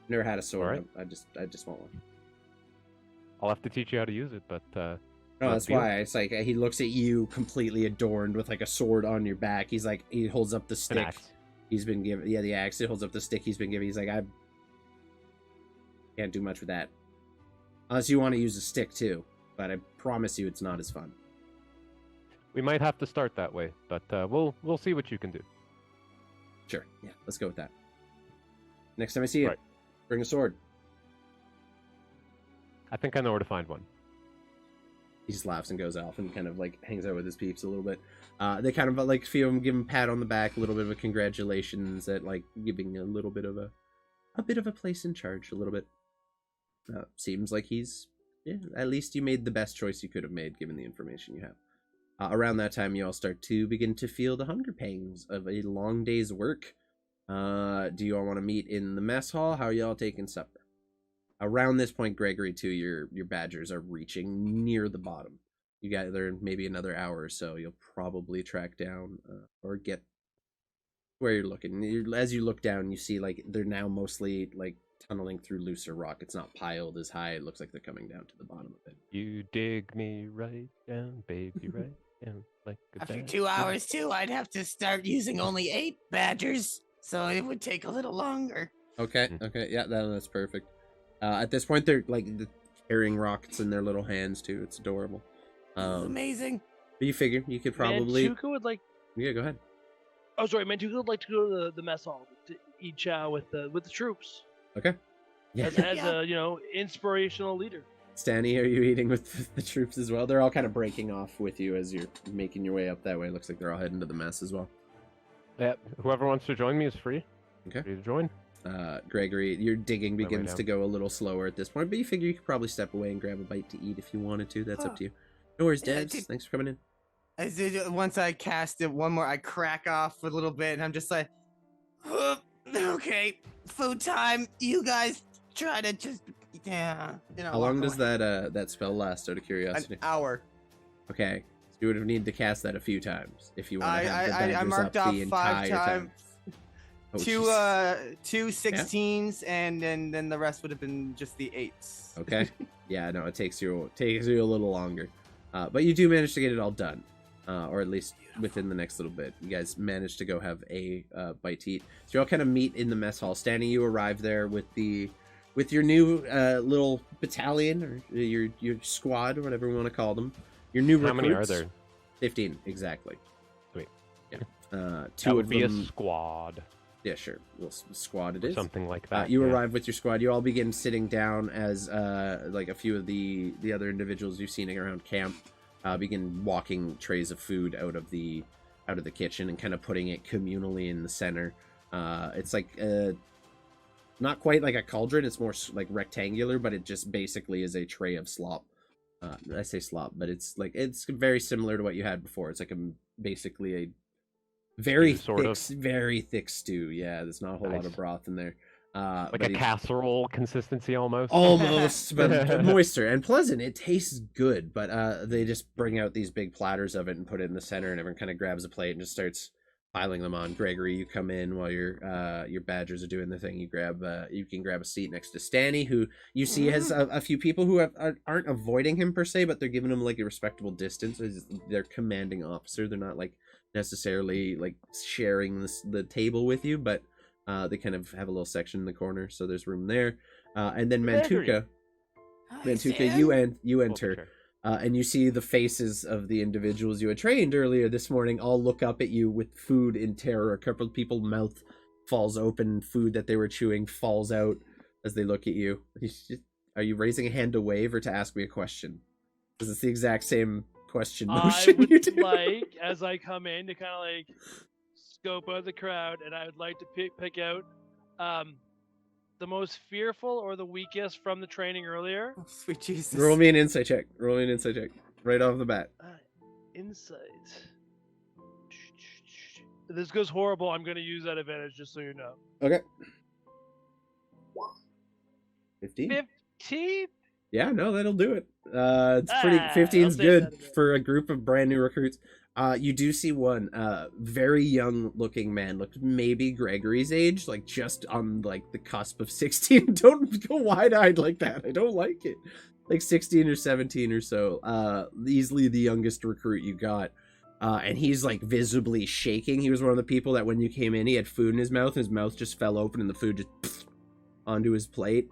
Never had a sword. Alright. I just want one. I'll have to teach you how to use it, but No, Let's that's feel. why it's like he looks at you completely adorned with like a sword on your back. He's like, he holds up the an stick axe. he's been given. Yeah, the axe. He holds up the stick he's been given. He's like, I can't do much with that, unless you want to use a stick too. But I promise you, it's not as fun. We might have to start that way, but we'll see what you can do. Sure. Yeah, let's go with that. Next time I see you, Right. bring a sword. I think I know where to find one. He just laughs and goes off and kind of like hangs out with his peeps a little bit. They kind of like feel him, give him a pat on the back, a little bit of a congratulations at like giving a little bit of a place in charge, a little bit. Seems like he's, yeah, at least you made the best choice you could have made given the information you have. Around that time, you all start to begin to feel the hunger pangs of a long day's work. Do you all want to meet in the mess hall? How are y'all taking supper? Around this point, Gregory, too, your badgers are reaching near the bottom. You got there maybe another hour or so. You'll probably track down or get where you're looking. As you look down, you see like they're now mostly like tunneling through looser rock. It's not piled as high. It looks like they're coming down to the bottom of it. You dig me right down, baby, right down like a After bad 2 boy. hours, too, I'd have to start using only 8 badgers, so it would take a little longer. Okay, okay, yeah, that's perfect. At this point, they're like carrying rockets in their little hands too. It's adorable. This is amazing. But you figure you could probably. Mantuka would like. Yeah, go ahead. Oh, sorry. Mantuka would like to go to the mess hall to eat chow with the troops. Okay. Yeah. As a inspirational leader. Stanny, are you eating with the troops as well? They're all kind of breaking off with you as you're making your way up that way. Looks like they're all heading to the mess as well. Yeah, whoever wants to join me is free. Okay. Free to join. Gregory, your digging My way begins down. to go a little slower at this point, but you figure you could probably step away and grab a bite to eat if you wanted to. That's up to you. No worries, Yeah, Debs. Thanks for coming in. Once I cast it one more, I crack off a little bit, and I'm just like, Okay, food time. You guys try to just, yeah, How long walk does away. that spell last, out of curiosity? An hour. Okay, so you would need to cast that a few times if you want to have the I badgers marked up off the 5 entire time. times. Oh, Two jeez. two 16s, and then the rest would have been just the 8s. Okay. Yeah, no, it takes you a little longer, but you do manage to get it all done, or at least within the next little bit. You guys manage to go have a bite to eat. So you all kind of meet in the mess hall. Stanny, you arrive there with your new little battalion or your squad or whatever we want to call them. Your new How many are recruits. there? 15 exactly. Sweet. Yeah. That Two would of be them. a squad. Yeah, sure. Little squad it Or is. something like that. You yeah. arrive with your squad. You all begin sitting down as like a few of the other individuals you've seen around camp begin walking trays of food out of the kitchen and kind of putting it communally in the center. It's like not quite like a cauldron. It's more like rectangular, but it just basically is a tray of slop. I say slop, but it's very similar to what you had before. It's like basically a very Stew, sort thick, of. very thick stew. Yeah, there's not a whole lot of Nice. broth in there. Like but a casserole consistency almost. almost, but moister and pleasant. It tastes good, but they just bring out these big platters of it and put it in the center, and everyone kind of grabs a plate and just starts piling them on. Gregory, you come in while your badgers are doing the thing. You can grab a seat next to Stanny, who you see has a few people who aren't avoiding him per se, but they're giving him like a respectable distance. They're commanding officer. They're not like necessarily like sharing the table with you, but they kind of have a little section in the corner, so there's room there. And then Mantuka, you enter, Sure. and you see the faces of the individuals you had trained earlier this morning all look up at you with food in terror. A couple of people's mouth falls open, food that they were chewing falls out as they look at you. Are you raising a hand to wave or to ask me a question? Because it's the exact same question I motion you would do. like, as I come in, to kind of like scope out the crowd, and I would like to pick out the most fearful or the weakest from the training earlier. Oh, sweet Jesus. Roll me an insight check. Right off the bat. Insight. If this goes horrible, I'm going to use that advantage, just so you know. Okay. 15? 15? Yeah, no, that'll do it. It's pretty. I'll 15's save good that a bit. for a group of brand new recruits. You do see one very young looking man, looked maybe Gregory's age, like just on like the cusp of 16. Don't go wide eyed like that. I don't like it. Like 16 or 17 or so. Easily the youngest recruit you got. And he's like visibly shaking. He was one of the people that when you came in, he had food in his mouth, and his mouth just fell open, and the food just onto his plate.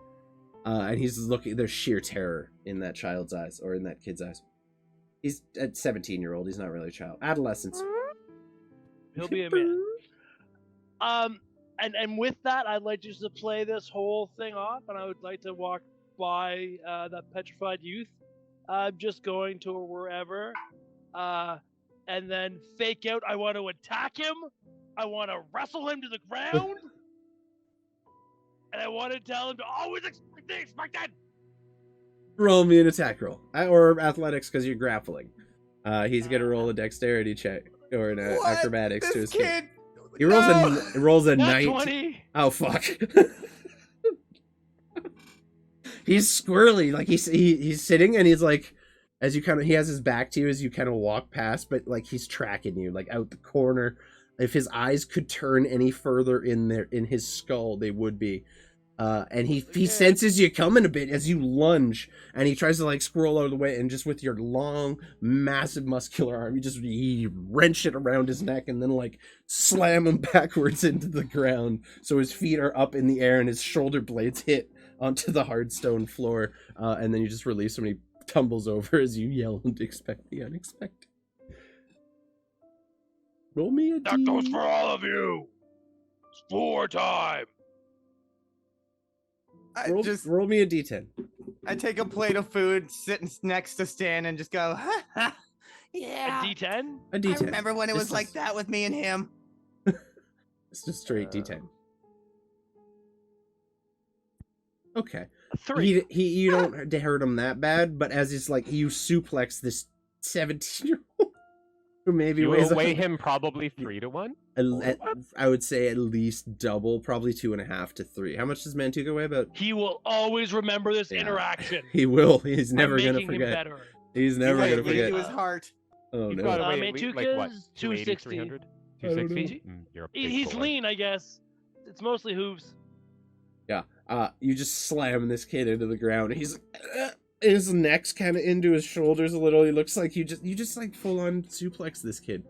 And he's looking. There's sheer terror in that child's eyes, or in that kid's eyes. He's a 17-year-old. He's not really a child. Adolescence. He'll be a man. And with that, I'd like just to play this whole thing off, and I would like to walk by that petrified youth, just going to wherever, and then fake out. I want to attack him. I want to wrestle him to the ground, and I want to tell him to always expect the expected. Roll me an attack roll, or athletics because you're grappling. He's gonna roll a dexterity check or an What? acrobatics to This his kid. He rolls No! a rolls a Nat 19. 20. Oh fuck. He's squirrely, like he's sitting and he's like, as you he has his back to you as you kind of walk past, but like he's tracking you like out the corner. If his eyes could turn any further in his skull, they would be. And he senses you coming a bit as you lunge, and he tries to like squirrel out of the way, and just with your long, massive muscular arm, you wrench it around his neck, and then like slam him backwards into the ground, so his feet are up in the air, and his shoulder blades hit onto the hard stone floor, and then you just release him, and he tumbles over as you yell and expect the unexpected. Roll me a That D. goes for all of you. It's 4 time. Roll me a D10. I take a plate of food, sit next to Stan, and just go, A Yeah. D10? A I D10. remember when it This was like is- that with me and him. It's just straight D10. Okay. A 3. You don't hurt him that bad, but as it's like you suplex this 17-year-old who maybe You weighs will weigh him probably 3-1. I would say at least double, probably 2.5 to 3. How much does Mantuka weigh? About He will always remember this Yeah. interaction. he will. He's I'm never gonna making him forget. better. He's never Wait, gonna get into forget. his heart. Oh You've no. got to weigh at least, like what? Mantuka's 280, 260. 300? I don't 260? know. You're a big He's boy. lean, I guess. It's mostly hooves. Yeah. You just slam this kid into the ground. He's his neck's kind of into his shoulders a little. He looks like you just like full on suplex this kid.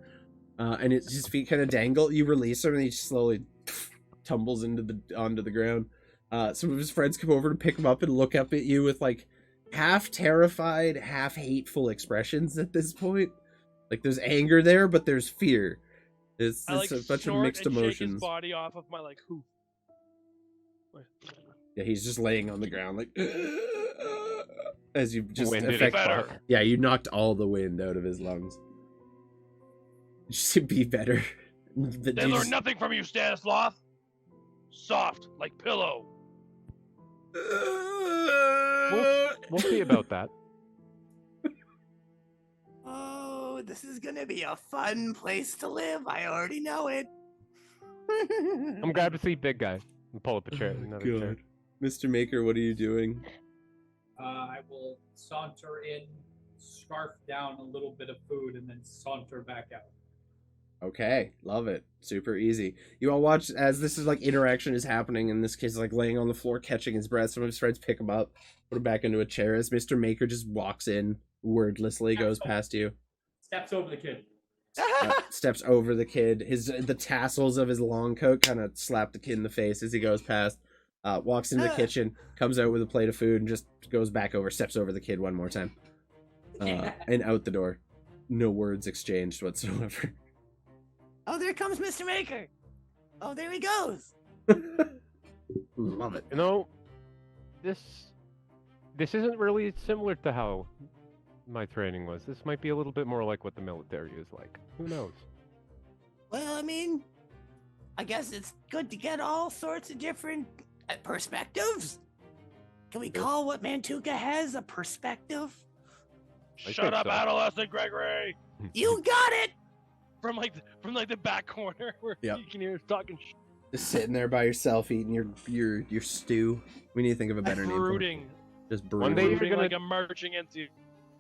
And his feet kind of dangle. You release him, and he slowly tumbles onto the ground. Some of his friends come over to pick him up and look up at you with like half terrified, half hateful expressions at this point. Like there's anger there, but there's fear. It's I like a bunch of snort mixed and shake his emotions. body off of my like hoof. Yeah, he's just laying on the ground like as you just Winded affect. as better. fuck. Yeah, you knocked all the wind out of his lungs. Just be better. They learn nothing from you, Stanislav. Soft, like pillow. We'll see about that. Oh, this is gonna be a fun place to live. I already know it. I'm glad to see big guy. And pull up a chair. Another chair. Mr. Maker, what are you doing? I will saunter in, scarf down a little bit of food, and then saunter back out. Okay, love it. Super easy. You all watch as this is like interaction is happening, and this kid's like laying on the floor, catching his breath. Some of his friends pick him up, put him back into a chair. As Mr. Maker just walks in, wordlessly goes past you, Steps over the kid. steps over the kid. The tassels of his long coat kind of slap the kid in the face as he goes past. Walks into the kitchen, comes out with a plate of food, and just goes back over, steps over the kid one more time, and out the door. No words exchanged whatsoever. Oh, there comes Mr. Maker. Oh, there he goes. Love it. You know, this isn't really similar to how my training was. This might be a little bit more like what the military is like. Who knows? Well, I mean, I guess it's good to get all sorts of different perspectives. Can we call what Mantuka has a perspective? I Shut think up, so. adolescent Gregory. You got it. From the back corner where Yep. you can hear us talking Just sitting there by yourself eating your stew. We need to think of a better name. For it. brooding. Just One day brooding. you're Brooding gonna- like I'm marching into you.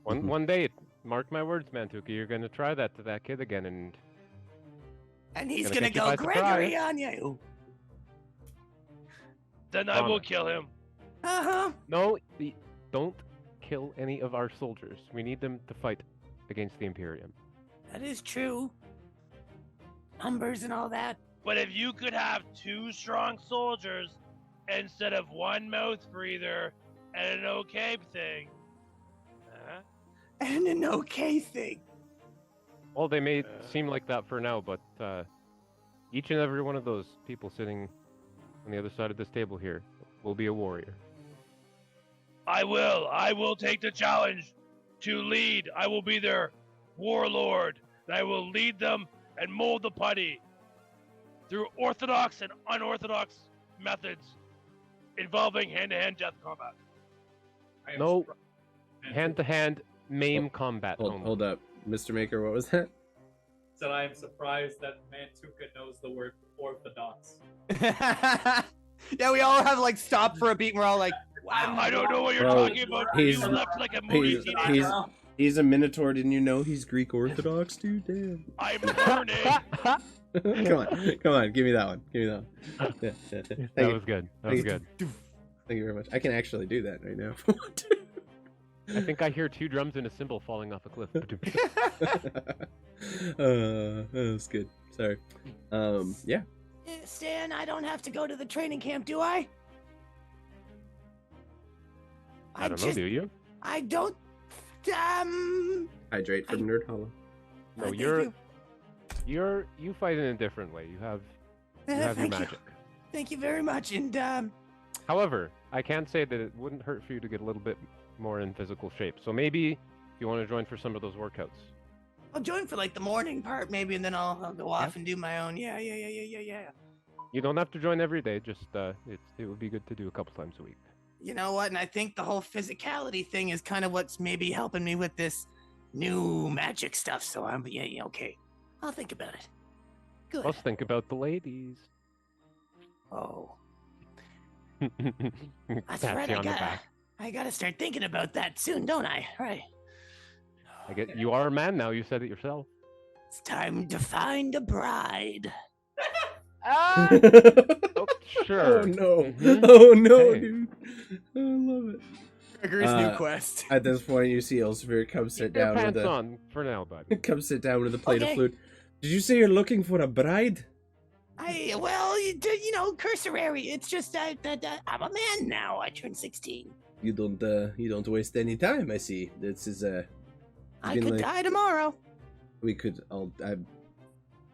One day, mark my words, Mantuka, you're gonna try that to that kid again, and And he's Gonna gonna catch you go by Gregory surprise. on you. Then I will Honor. kill him. Uh-huh. no, don't kill any of our soldiers. We need them to fight against the Imperium. That is true. Numbers and all that. But if you could have 2 strong soldiers instead of 1 mouth breather and an okay thing. And an okay thing. Well, they may seem like that for now, but each and every one of those people sitting on the other side of this table here will be a warrior. I will take the challenge to lead. I will be their warlord. And I will lead them and mold the putty through orthodox and unorthodox methods involving hand-to-hand death combat. I am No. surprised. Hand-to-hand maim combat. only. Hold up. Mr. Maker, what was that? So I am surprised that Mantuka knows the word orthodox. Yeah, we all have like stopped for a beat, and we're all like, "Wow." I don't know what you're Bro, talking about. he's- You left like a moody he's- teenager. He's a Minotaur, didn't you know he's Greek Orthodox, dude? Damn. I'm learning. Come on, give me that one. Give me that one. Yeah. Thank That you. was good. That was good. Thank you very much. I can actually do that right now. I think I hear 2 drums and a cymbal falling off a cliff. That was good. Sorry. Yeah. Stan, I don't have to go to the training camp, do I? I don't know, do you? I don't. Hydrate from Nerd Hollow. No, thank you fight in a different way. You have your thank magic. you. Thank you very much. And However, I can say that it wouldn't hurt for you to get a little bit more in physical shape. So maybe if you want to join for some of those workouts. I'll join for like the morning part maybe, and then I'll go off and do my own. Yeah. You don't have to join every day. Just it would be good to do a couple times a week. You know what? And I think the whole physicality thing is kind of what's maybe helping me with this new magic stuff. So yeah, okay. I'll think about it. Good. Let's think about the ladies. Oh, that's Pat right. you on the back. I gotta start thinking about that soon, don't I? Right. I get you are a man now. You said it yourself. It's time to find a bride. Oh, sure. Oh no! Mhm. Oh no, Hey. dude! I love it. Gregor's new quest. At this point, you see Elsevier come sit Keep your down with pants a on for now, bud. come sit down with a plate of Okay. food. Did you say you're looking for a bride? Well, you know, cursory. It's just that I'm a man now. I turned 16. You don't waste any time. I see. This is I been could like- die tomorrow. we could. I'm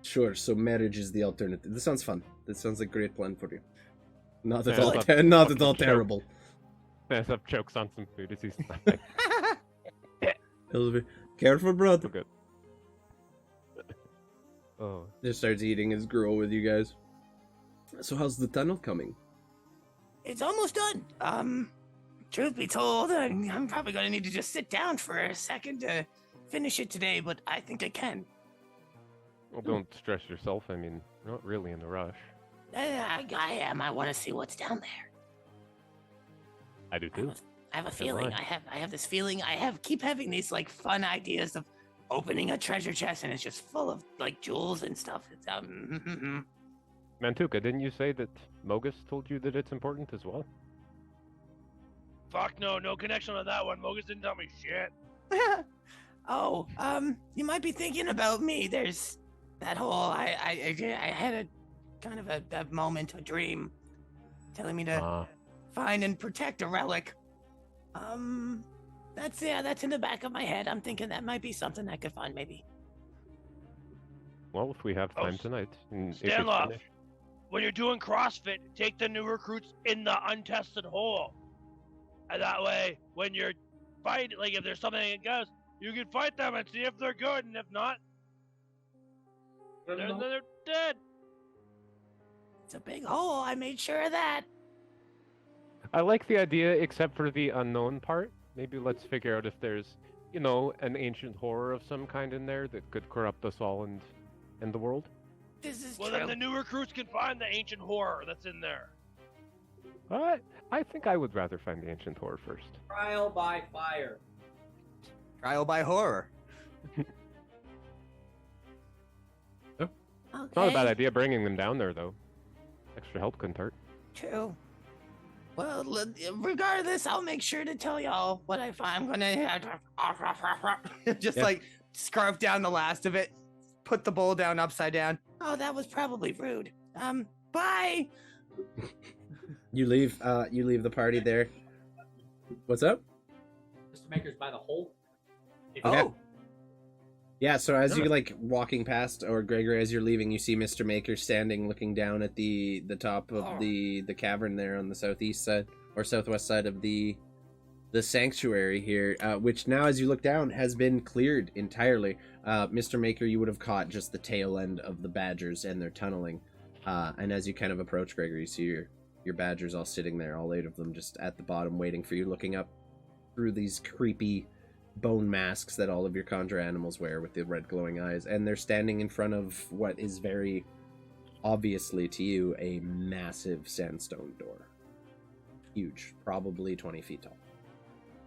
sure. So marriage is the alternative. This sounds fun. This sounds like a great plan for you. Not at Yeah, all. it's Not at all fucking terrible. Mess up chokes on some food as he's snapping. Elsevier, careful, brother. Good. Oh, Just starts eating his gruel with you guys. So how's the tunnel coming? It's almost done. Truth be told, I'm probably gonna need to just sit down for a second to finish it today, but I think I can. well, don't stress yourself. I mean, you're not really in a rush. I am. I want to see what's down there. I do too. I have a So feeling. do I. I have this feeling. Keep having these like fun ideas of opening a treasure chest, and it's just full of like jewels and stuff. It's Mantuka, didn't you say that Mogus told you that it's important as well? Fuck no connection on that one. Mogus didn't tell me shit. Oh, you might be thinking about me. There's that whole. I had a kind of a moment, a dream, telling me to find and protect a relic. That's in the back of my head. I'm thinking that might be something I could find, maybe. Well, if we have Oh, time tonight. And if Stand it's off. finished- When you're doing CrossFit, take the new recruits in the untested hole. And that way, when you're fighting, like if there's something that goes, you can fight them and see if they're good, and if not, they're dead. It's a big hole. I made sure of that. I like the idea, except for the unknown part. Maybe let's figure out if there's, an ancient horror of some kind in there that could corrupt us all and the world. This is Well, true. then the new recruits can find the ancient horror that's in there. I think I would rather find the ancient horror first. Trial by fire. Trial by horror. Okay. It's not a bad idea bringing them down there, though. Extra help couldn't hurt. True. Well, regardless, I'll make sure to tell y'all what I find. I'm gonna Just Yeah. like scarf down the last of it, put the bowl down upside down. Oh, that was probably rude. Bye. You leave the party there. What's up? Mr. Maker's by the hole. Okay. Oh, Yeah, so as you like walking past, or Gregory, as you're leaving, you see Mr. Maker standing looking down at the top of the cavern there on the southeast side or southwest side of the sanctuary here, which now as you look down has been cleared entirely. Mr. Maker, you would have caught just the tail end of the badgers and their tunneling. And as you kind of approach Gregory, you see your badgers all sitting there, all 8 of them just at the bottom waiting for you, looking up through these creepy bone masks that all of your conjure animals wear with the red glowing eyes, and they're standing in front of what is very obviously to you a massive sandstone door. Huge, probably 20 feet tall.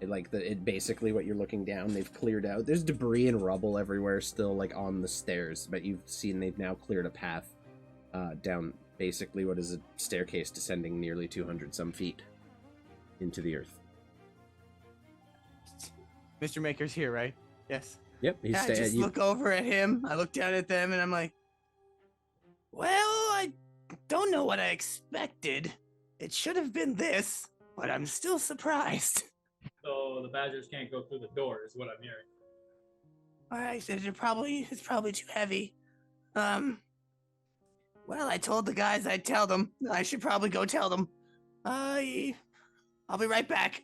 It basically what you're looking down, they've cleared out. There's debris and rubble everywhere still, like on the stairs, but you've seen they've now cleared a path down basically what is a staircase descending nearly 200 some feet into the earth. Mr. Maker's here, right? Yes. Yep, he's I just look over at him. I look down at them, and I'm like, well, I don't know what I expected. It should have been this, but I'm still surprised. So the badgers can't go through the door, is what I'm hearing. All right, so it's probably too heavy. Well, I told the guys I'd tell them. I should probably go tell them. I'll be right back.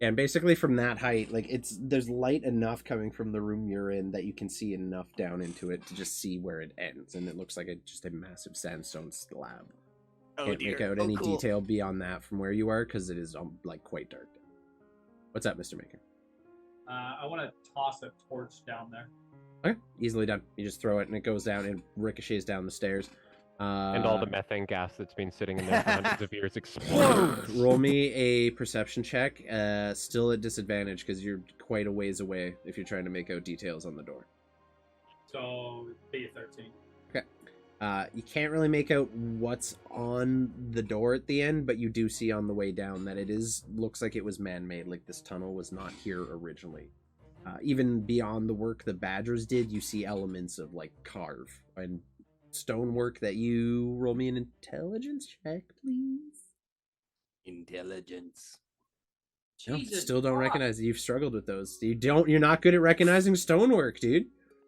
And basically from that height, like there's light enough coming from the room you're in that you can see enough down into it to just see where it ends, and it looks like just a massive sandstone slab. Can't make out any detail beyond that from where you are because it is like quite dark. What's up, Mr. Maker? I want to toss a torch down there. Okay, easily done. You just throw it and it goes down and ricochets down the stairs. And all the methane gas that's been sitting in there for hundreds of years explodes. Roll me a perception check. Still at disadvantage because you're quite a ways away if you're trying to make out details on the door. So, be a 13. Okay. You can't really make out what's on the door at the end, but you do see on the way down that looks like it was man-made, like this tunnel was not here originally. Even beyond the work the badgers did, you see elements of like carve and stonework that you roll me an intelligence check, please. Intelligence. No, Jesus still don't fuck. recognize it. You've struggled with those. You're not good at recognizing stonework, dude.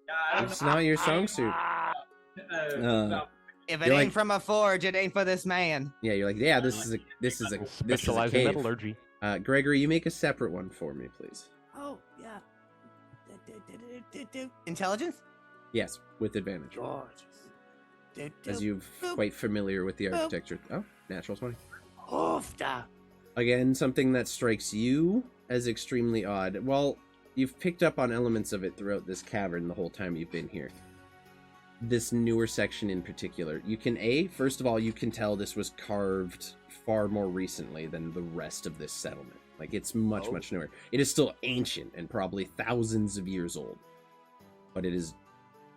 Yeah, It's not your song suit. no. If it You're ain't like- from a forge, it ain't for this man. Yeah, you're like, yeah, this is a Specialize in cave. metallurgy. Gregory, you make a separate one for me, please. Oh, yeah. Intelligence? Yes, with advantage, Gorgeous. as you're quite familiar with the architecture. Oh, natural 20. Oofda. Again, something that strikes you as extremely odd. Well, you've picked up on elements of it throughout this cavern the whole time you've been here. This newer section in particular. First of all, you can tell this was carved far more recently than the rest of this settlement. Like, it's much newer. It is still ancient and probably thousands of years old. But it is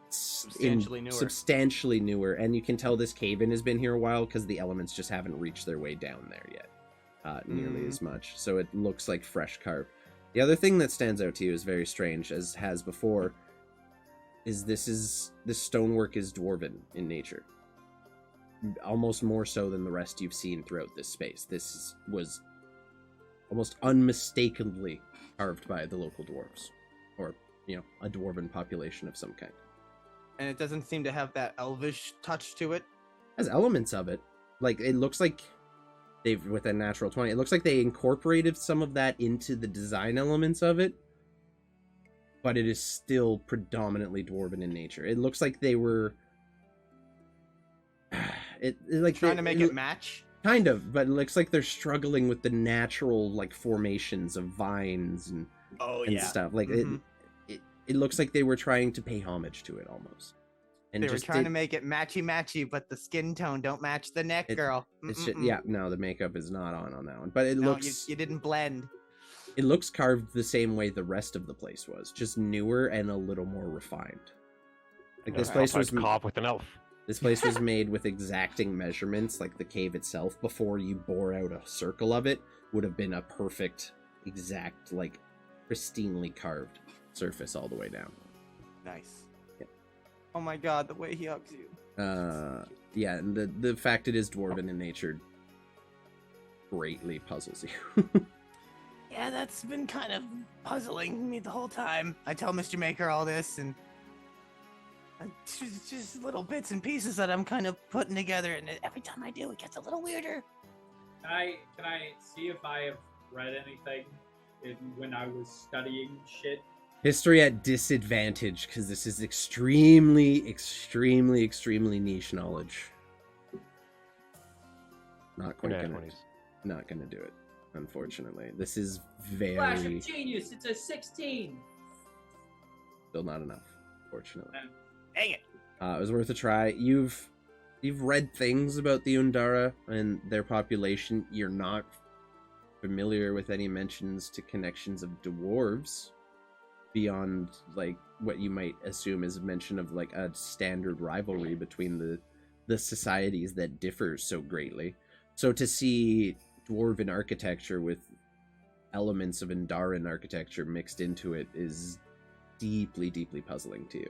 substantially newer, and you can tell this cave-in has been here a while because the elements just haven't reached their way down there yet. Nearly as much. So it looks like fresh carved. The other thing that stands out to you is very strange, as has before, is this stonework is dwarven in nature. Almost more so than the rest you've seen throughout this space. This was almost unmistakably carved by the local dwarves. Or, a dwarven population of some kind. And it doesn't seem to have that elvish touch to it. It has elements of it. Like, it looks like with a natural 20, it looks like they incorporated some of that into the design elements of it. But it is still predominantly dwarven in nature. It looks like they were Trying to make it match? Kind of, but it looks like they're struggling with the natural formations of vines and stuff. Like it looks like they were trying to pay homage to it almost. And they were trying to make it matchy, but the skin tone don't match the neck, girl. It's just, no, the makeup is not on that one. But it No, looks you didn't blend. It looks carved the same way the rest of the place was, just newer and a little more refined. Like this place was cob with an elf. This place was made with exacting measurements, like the cave itself. Before you bore out a circle of it, would have been a perfect, exact, pristinely carved surface all the way down. Nice. Yeah. Oh my god, the way he hugs you. Yeah, and the fact it is dwarven in nature greatly puzzles you. Yeah, that's been kind of puzzling me the whole time. I tell Mr. Maker all this, and it's just little bits and pieces that I'm kind of putting together, and every time I do, it gets a little weirder. Can I see if I have read anything when I was studying shit? History at disadvantage, because this is extremely niche knowledge. Not quite gonna do it. Unfortunately, this is Flash very of genius. It's a 16. still not enough. Fortunately, Dang it. it was worth a try. You've read things about the Undara and their population. You're not familiar with any mentions to connections of dwarves beyond like what you might assume is a mention of like a standard rivalry between the societies that differ so greatly. So to see dwarven architecture with elements of Undaran architecture mixed into it is deeply, deeply puzzling to you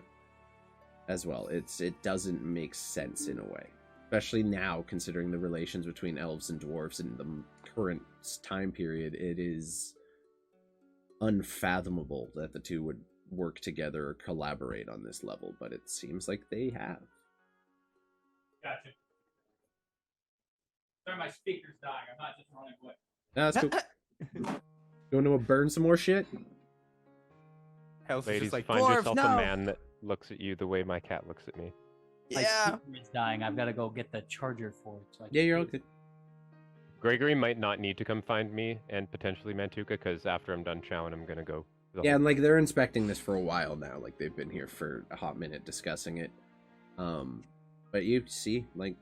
as well. It doesn't make sense in a way, especially now considering the relations between elves and dwarves in the current time period. It is unfathomable that the two would work together or collaborate on this level, but it seems like they have. Gotcha. Sorry, my speaker's dying. I'm not just running away. That's cool. You want to burn some more shit? Hell's Ladies, just like, find dwarves, yourself no. a man that looks at you the way my cat looks at me. My Yeah. speaker is dying. I've got to go get the charger for it. So I Yeah, can you're all use good. Gregory might not need to come find me, and potentially Mantuka, because after I'm done chowing, I'm gonna go. Yeah, and like they're inspecting this for a while now. Like they've been here for a hot minute discussing it. But you see, like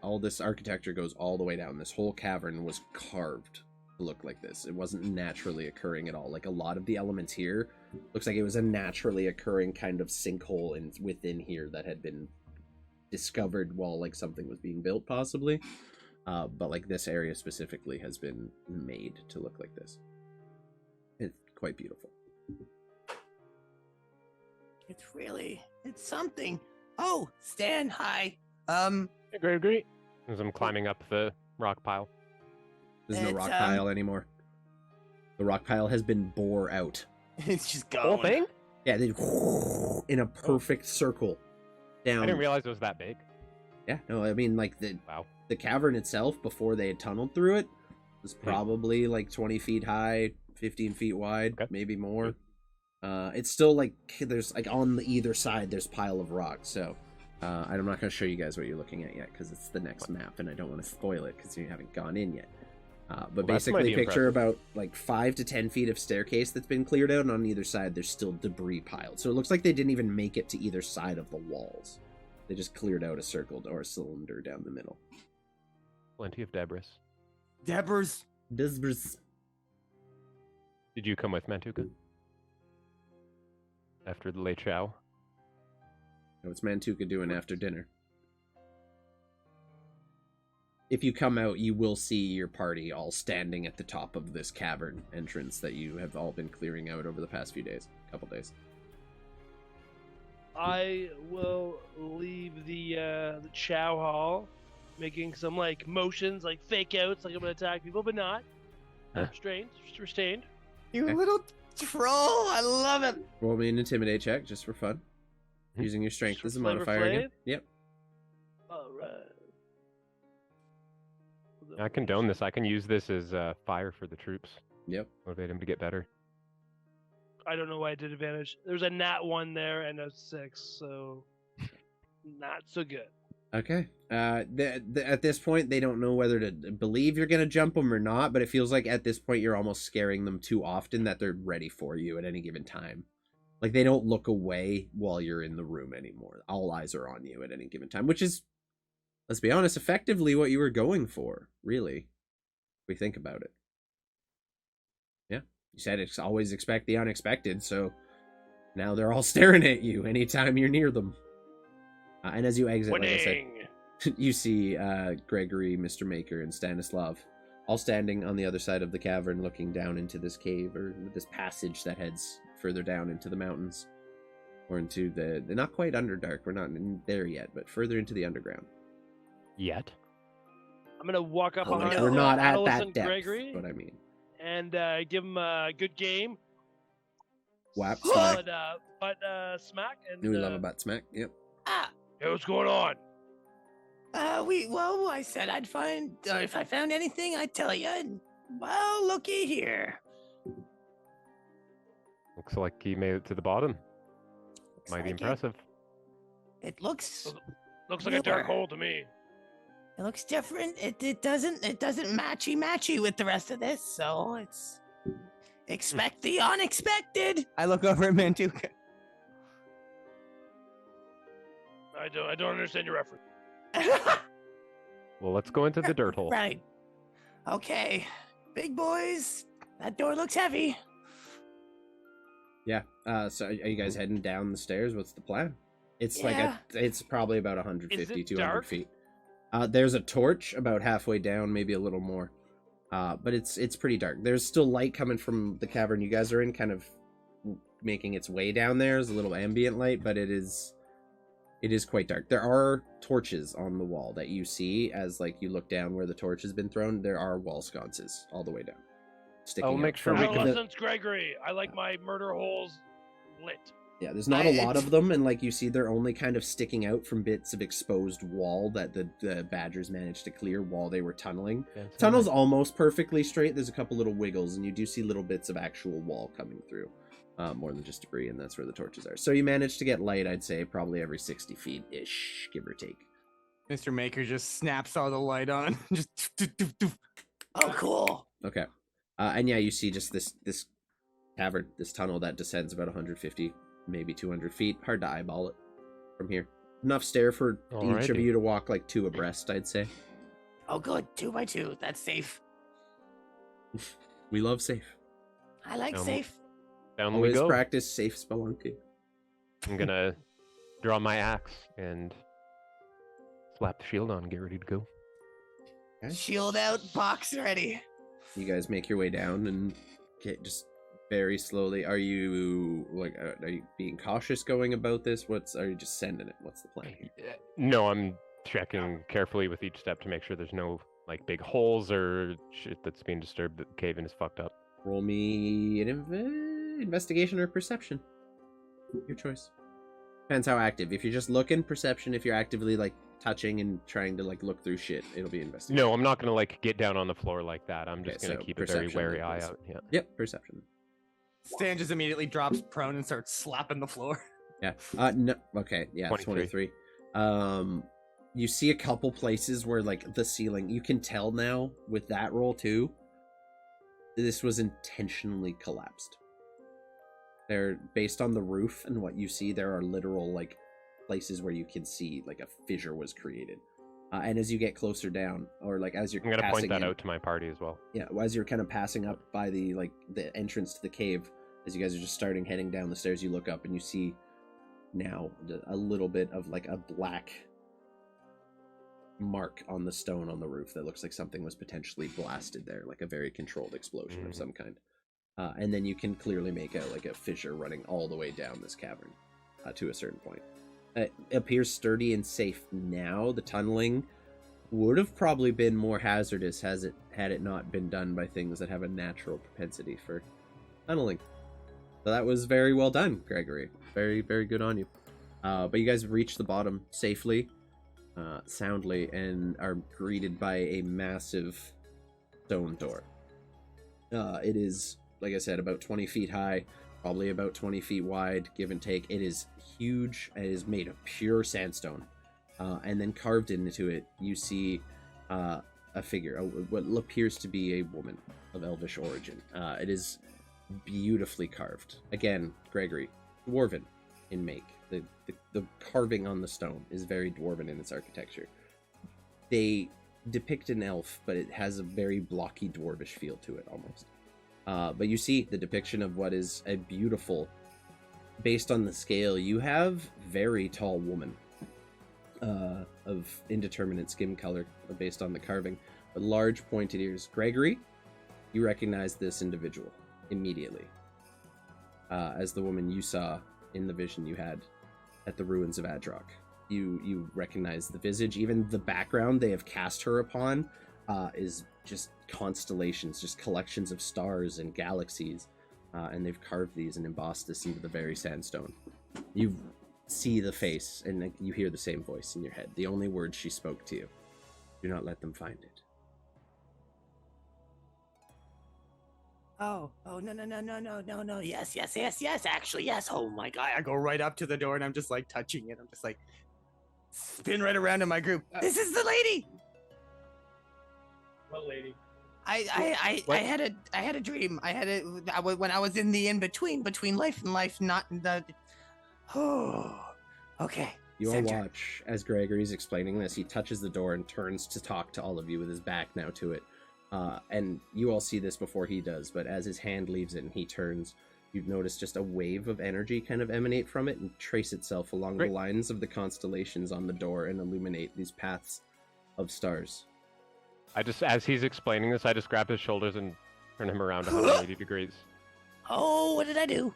all this architecture goes all the way down. This whole cavern was carved to look like this. It wasn't naturally occurring at all. Like a lot of the elements here looks like it was a naturally occurring kind of sinkhole within here that had been discovered while like something was being built, possibly. But like this area specifically has been made to look like this. It's quite beautiful. It's something. Oh, Stan, hi. Hey, Gregory. As I'm climbing up the rock pile. There's no It's, rock pile anymore. The rock pile has been bore out. It's just going. Whole thing? Yeah, they in a perfect circle down. I didn't realize it was that big. Yeah, no, I mean like Wow. the cavern itself before they had tunneled through it was probably like 20 feet high, 15 feet wide, Okay. maybe more. It's still like there's like on the either side there's pile of rocks. So I'm not going to show you guys what you're looking at yet because it's the next map and I don't want to spoil it because you haven't gone in yet. But Well, that's basically, mighty picture impressive. about like 5 to 10 feet of staircase that's been cleared out, and on either side there's still debris piled. So it looks like they didn't even make it to either side of the walls. They just cleared out a circle or a cylinder down the middle. Plenty of debris. Deborah's. Debris. Did you come with Mantuka? After the late chow? What's Mantuka doing after dinner? If you come out, you will see your party all standing at the top of this cavern entrance that you have all been clearing out over the past few days, couple days. I will leave the chow hall, making some like motions, like fake outs, like I'm gonna attack people, but not. Huh. Restrained. You Okay. little troll. I love it. Roll me an intimidate check just for fun, using your strength as a Flavor modifier again. Flav? Yep. All right. I condone this. I can use this as fire for the troops. Yep. Motivate them to get better. I don't know why I did advantage. There's a nat 1 there and a 6, so not so good. Okay. At this point, they don't know whether to believe you're going to jump them or not, but it feels like at this point you're almost scaring them too often that they're ready for you at any given time. Like, they don't look away while you're in the room anymore. All eyes are on you at any given time, which is, let's be honest, effectively what you were going for, really, if we think about it. Yeah. You said it's always expect the unexpected, so now they're all staring at you anytime you're near them. And as you exit, like I said, you see Gregory, Mr. Maker, and Stanislav all standing on the other side of the cavern looking down into this cave or this passage that heads further down into the mountains or into the not quite Underdark. We're not in there yet, but further into the underground. Yet? I'm gonna walk up Oh, behind no. We're not at Atlas that and depth, Gregory what I mean. and give him a good game. Whap, Solid smack. butt smack and We love a butt smack. Yep. Ah. hey, what's going on? Well, I said I'd find, if I found anything, I'd tell you. And, well, looky here. Looks like he made it to the bottom. Looks Mighty like impressive. It looks. Looks like a dark Newer. hole to me. It looks different. It doesn't matchy with the rest of this, so it's expect the unexpected. I look over at Mantuka. I don't understand your reference. Well, let's go into the dirt hole. Right. Okay. Big boys. That door looks heavy. Yeah. So are you guys heading down the stairs? What's the plan? It's Yeah. it's probably about 150, Is it 200 dark? feet. There's a torch about halfway down, maybe a little more. But it's pretty dark. There's still light coming from the cavern you guys are in, kind of making its way down there. There's a little ambient light, but it is quite dark. There are torches on the wall that you see as like you look down where the torch has been thrown. There are wall sconces all the way down. Sticking I'll up make sure from we the- can- Adolescence Gregory. I like my murder holes lit. Yeah, there's not a lot of them, and like you see, they're only kind of sticking out from bits of exposed wall that the badgers managed to clear while they were tunneling. Tunnel's almost perfectly straight. There's a couple little wiggles, and you do see little bits of actual wall coming through, more than just debris, and that's where the torches are. So you managed to get light, I'd say, probably every 60 feet ish, give or take. Mr. Maker just snaps all the light on. Just Oh, cool. Okay, and yeah, you see just this cavern, this tunnel that descends about 150, maybe 200 feet. Hard to eyeball it from here. Enough stair for each of Alrighty. you to walk like two abreast, I'd say. Oh, good. 2 by 2. That's safe. We love safe. I like Um, safe. Down we Always go. practice safe spelunking. I'm gonna draw my axe and slap the shield on. Get ready to go. Okay. Shield out, box ready. You guys make your way down and get just very slowly. Are you like are you being cautious going about this? Are you just sending it? What's the plan here? No, I'm checking carefully with each step to make sure there's no like big holes or shit that's being disturbed. That the cave-in is fucked up. Roll me an investigation or perception. Your choice. Depends how active. If you're just looking, perception. If you're actively like touching and trying to like look through shit, it'll be investigation. No, I'm not gonna like get down on the floor like that. I'm just Okay, gonna so keep a very perception wary then, eye please. out. Yeah. Yep, perception. Stan just immediately drops prone and starts slapping the floor. Yeah. No. Okay. Yeah. 23. 23. You see a couple places where like the ceiling. You can tell now with that roll too. This was intentionally collapsed. They're based on the roof and what you see. There are literal like places where you can see like a fissure was created. And as you get closer down, or like as you're I'm gonna point passing that in- out to my party as well. yeah, as you're kind of passing up by the entrance to the cave, as you guys are just starting heading down the stairs, you look up and you see now a little bit of like a black mark on the stone on the roof that looks like something was potentially blasted there, like a very controlled explosion of some kind. And then you can clearly make out like a fissure running all the way down this cavern to a certain point. It appears sturdy and safe now. The tunneling would have probably been more hazardous had it not been done by things that have a natural propensity for tunneling. So that was very well done, Gregory. Very, very good on you. But you guys reach the bottom safely, soundly, and are greeted by a massive stone door. It is, like I said, about 20 feet high, probably about 20 feet wide, give and take. It is huge. It is made of pure sandstone. And then carved into it, you see a figure, what appears to be a woman of elvish origin. It is beautifully carved. Again, Gregory, dwarven in make. The carving on the stone is very dwarven in its architecture. They depict an elf, but it has a very blocky dwarvish feel to it almost. But you see the depiction of what is a beautiful, based on the scale, you have very tall woman of indeterminate skin color based on the carving, but large pointed ears. Gregory, you recognize this individual immediately as the woman you saw in the vision you had at the ruins of Adrock. You recognize the visage, even the background they have cast her upon is just constellations, just collections of stars and galaxies, and they've carved these and embossed this into the very sandstone. You see the face, and you hear the same voice in your head. The only words she spoke to you: "Do not let them find it." Oh, no. Yes, actually, yes. Oh my god, I go right up to the door and I'm just like touching it. I'm just like spin right around in my group. This is the lady. What lady? I had a dream. When I was in the between life and life, not in the. Oh, okay. You all Center. watch as Gregory's explaining this. He touches the door and turns to talk to all of you with his back now to it. And you all see this before he does, but as his hand leaves it and he turns, you've noticed just a wave of energy kind of emanate from it and trace itself along the lines of the constellations on the door and illuminate these paths of stars. As he's explaining this, I just grab his shoulders and turn him around 180 degrees. Oh, what did I do?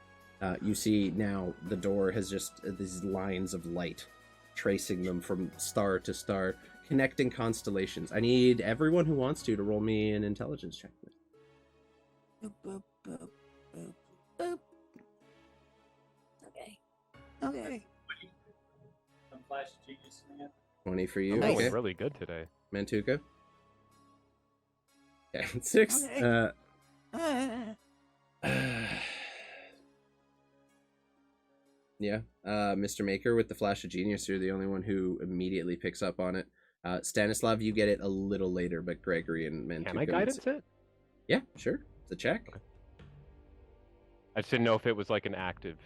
You see now the door has just these lines of light, tracing them from star to star, connecting constellations. I need everyone who wants to roll me an intelligence check. Boop, boop, boop, boop, boop. Okay. Some flash genius man. 20 for you. I'm Nice. doing Okay. really good today. Mantuka. Okay, 6. Okay. Yeah, Mr. Maker with the Flash of Genius, you're the only one who immediately picks up on it. Stanislav, you get it a little later, but Gregory and Mantuka... Can I guidance it? Yeah, sure. It's a check. Okay. I just didn't know if it was like an active...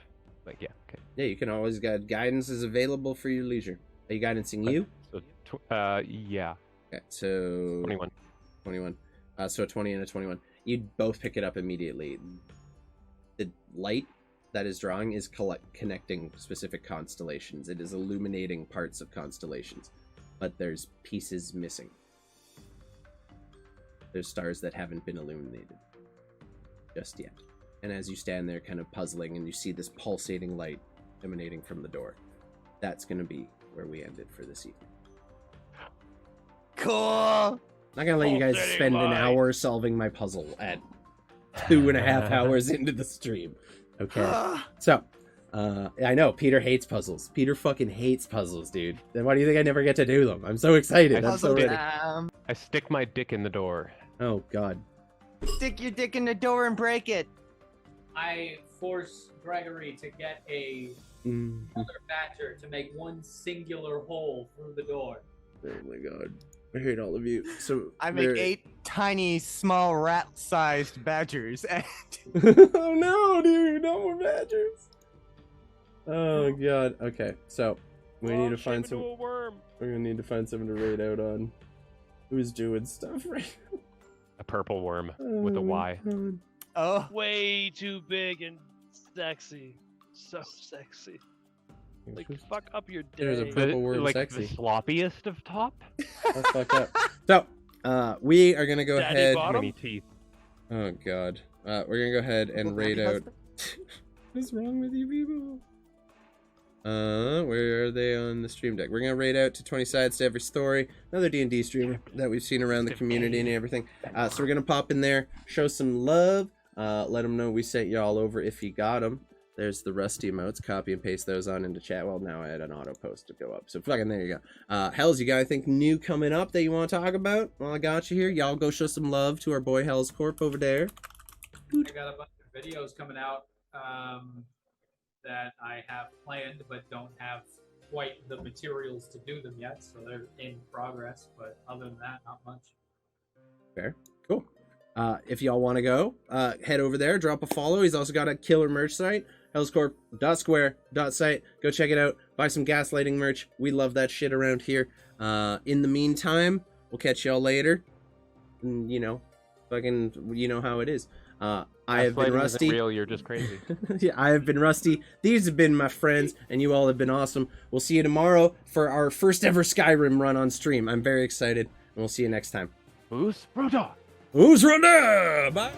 Like, yeah, okay. Yeah, you can always get... Guidance is available for your leisure. Are you guidancing you? So, yeah. Okay, so... 21. 21. So a 20 and a 21. You'd both pick it up immediately. The light that is drawing is connecting specific constellations. It is illuminating parts of constellations, but there's pieces missing. There's stars that haven't been illuminated just yet. And as you stand there kind of puzzling and you see this pulsating light emanating from the door, that's going to be where we ended for this evening. Cool. Not gonna let you guys Pulsating spend an light. hour solving my puzzle at 2.5 hours into the stream. Okay. So, I know Peter hates puzzles. Peter fucking hates puzzles, dude. Then why do you think I never get to do them? I'm so excited. I'm so Puzzle ready. time. I stick my dick in the door. Oh god. Stick your dick in the door and break it. I force Gregory to get Mm. another badger to make one singular hole through the door. Oh my god. I hate all of you. So I make there- 8 tiny, small, rat-sized badgers, and Oh no, dude! No more badgers. Oh god. Okay. So we need to find some. A worm. We're gonna need to find someone to raid out on. Who's doing stuff right A purple worm with a Y. God. oh, Way too big and sexy. So sexy. Like, fuck up your day. There's a purple worm Like sexy. the sloppiest of top? That's fucked up. So, we are gonna go Daddy ahead. bottom? Many teeth. Oh god. We're gonna go ahead and raid out. What's wrong with you people? Where are they on the stream deck? We're gonna raid out to 20 sides to every story. Another D&D streamer that we've seen around the community and everything. So we're gonna pop in there, show some love, let them know we sent y'all over if you got them. There's the rusty emotes. Copy and paste those on into chat. Well, now I had an auto post to go up. So fucking there you go. Hells, you got anything new coming up that you want to talk about? Well, I got you here. Y'all go show some love to our boy Hell's Corp over there. I got a bunch of videos coming out that I have planned but don't have quite the materials to do them yet, so they're in progress. But other than that, not much. Fair. Cool. If y'all want to go, head over there, drop a follow. He's also got a killer merch site, hellscorp.square.site. Go check it out. Buy some gaslighting merch. We love that shit around here. In the meantime, we'll catch y'all later. And, you know, fucking, you know how it is. I have been Gaslighting isn't Rusty. real, you're just crazy. Yeah, I have been Rusty. These have been my friends, and you all have been awesome. We'll see you tomorrow for our first ever Skyrim run on stream. I'm very excited, and we'll see you next time. Who's Bruta? Who's running? Bye.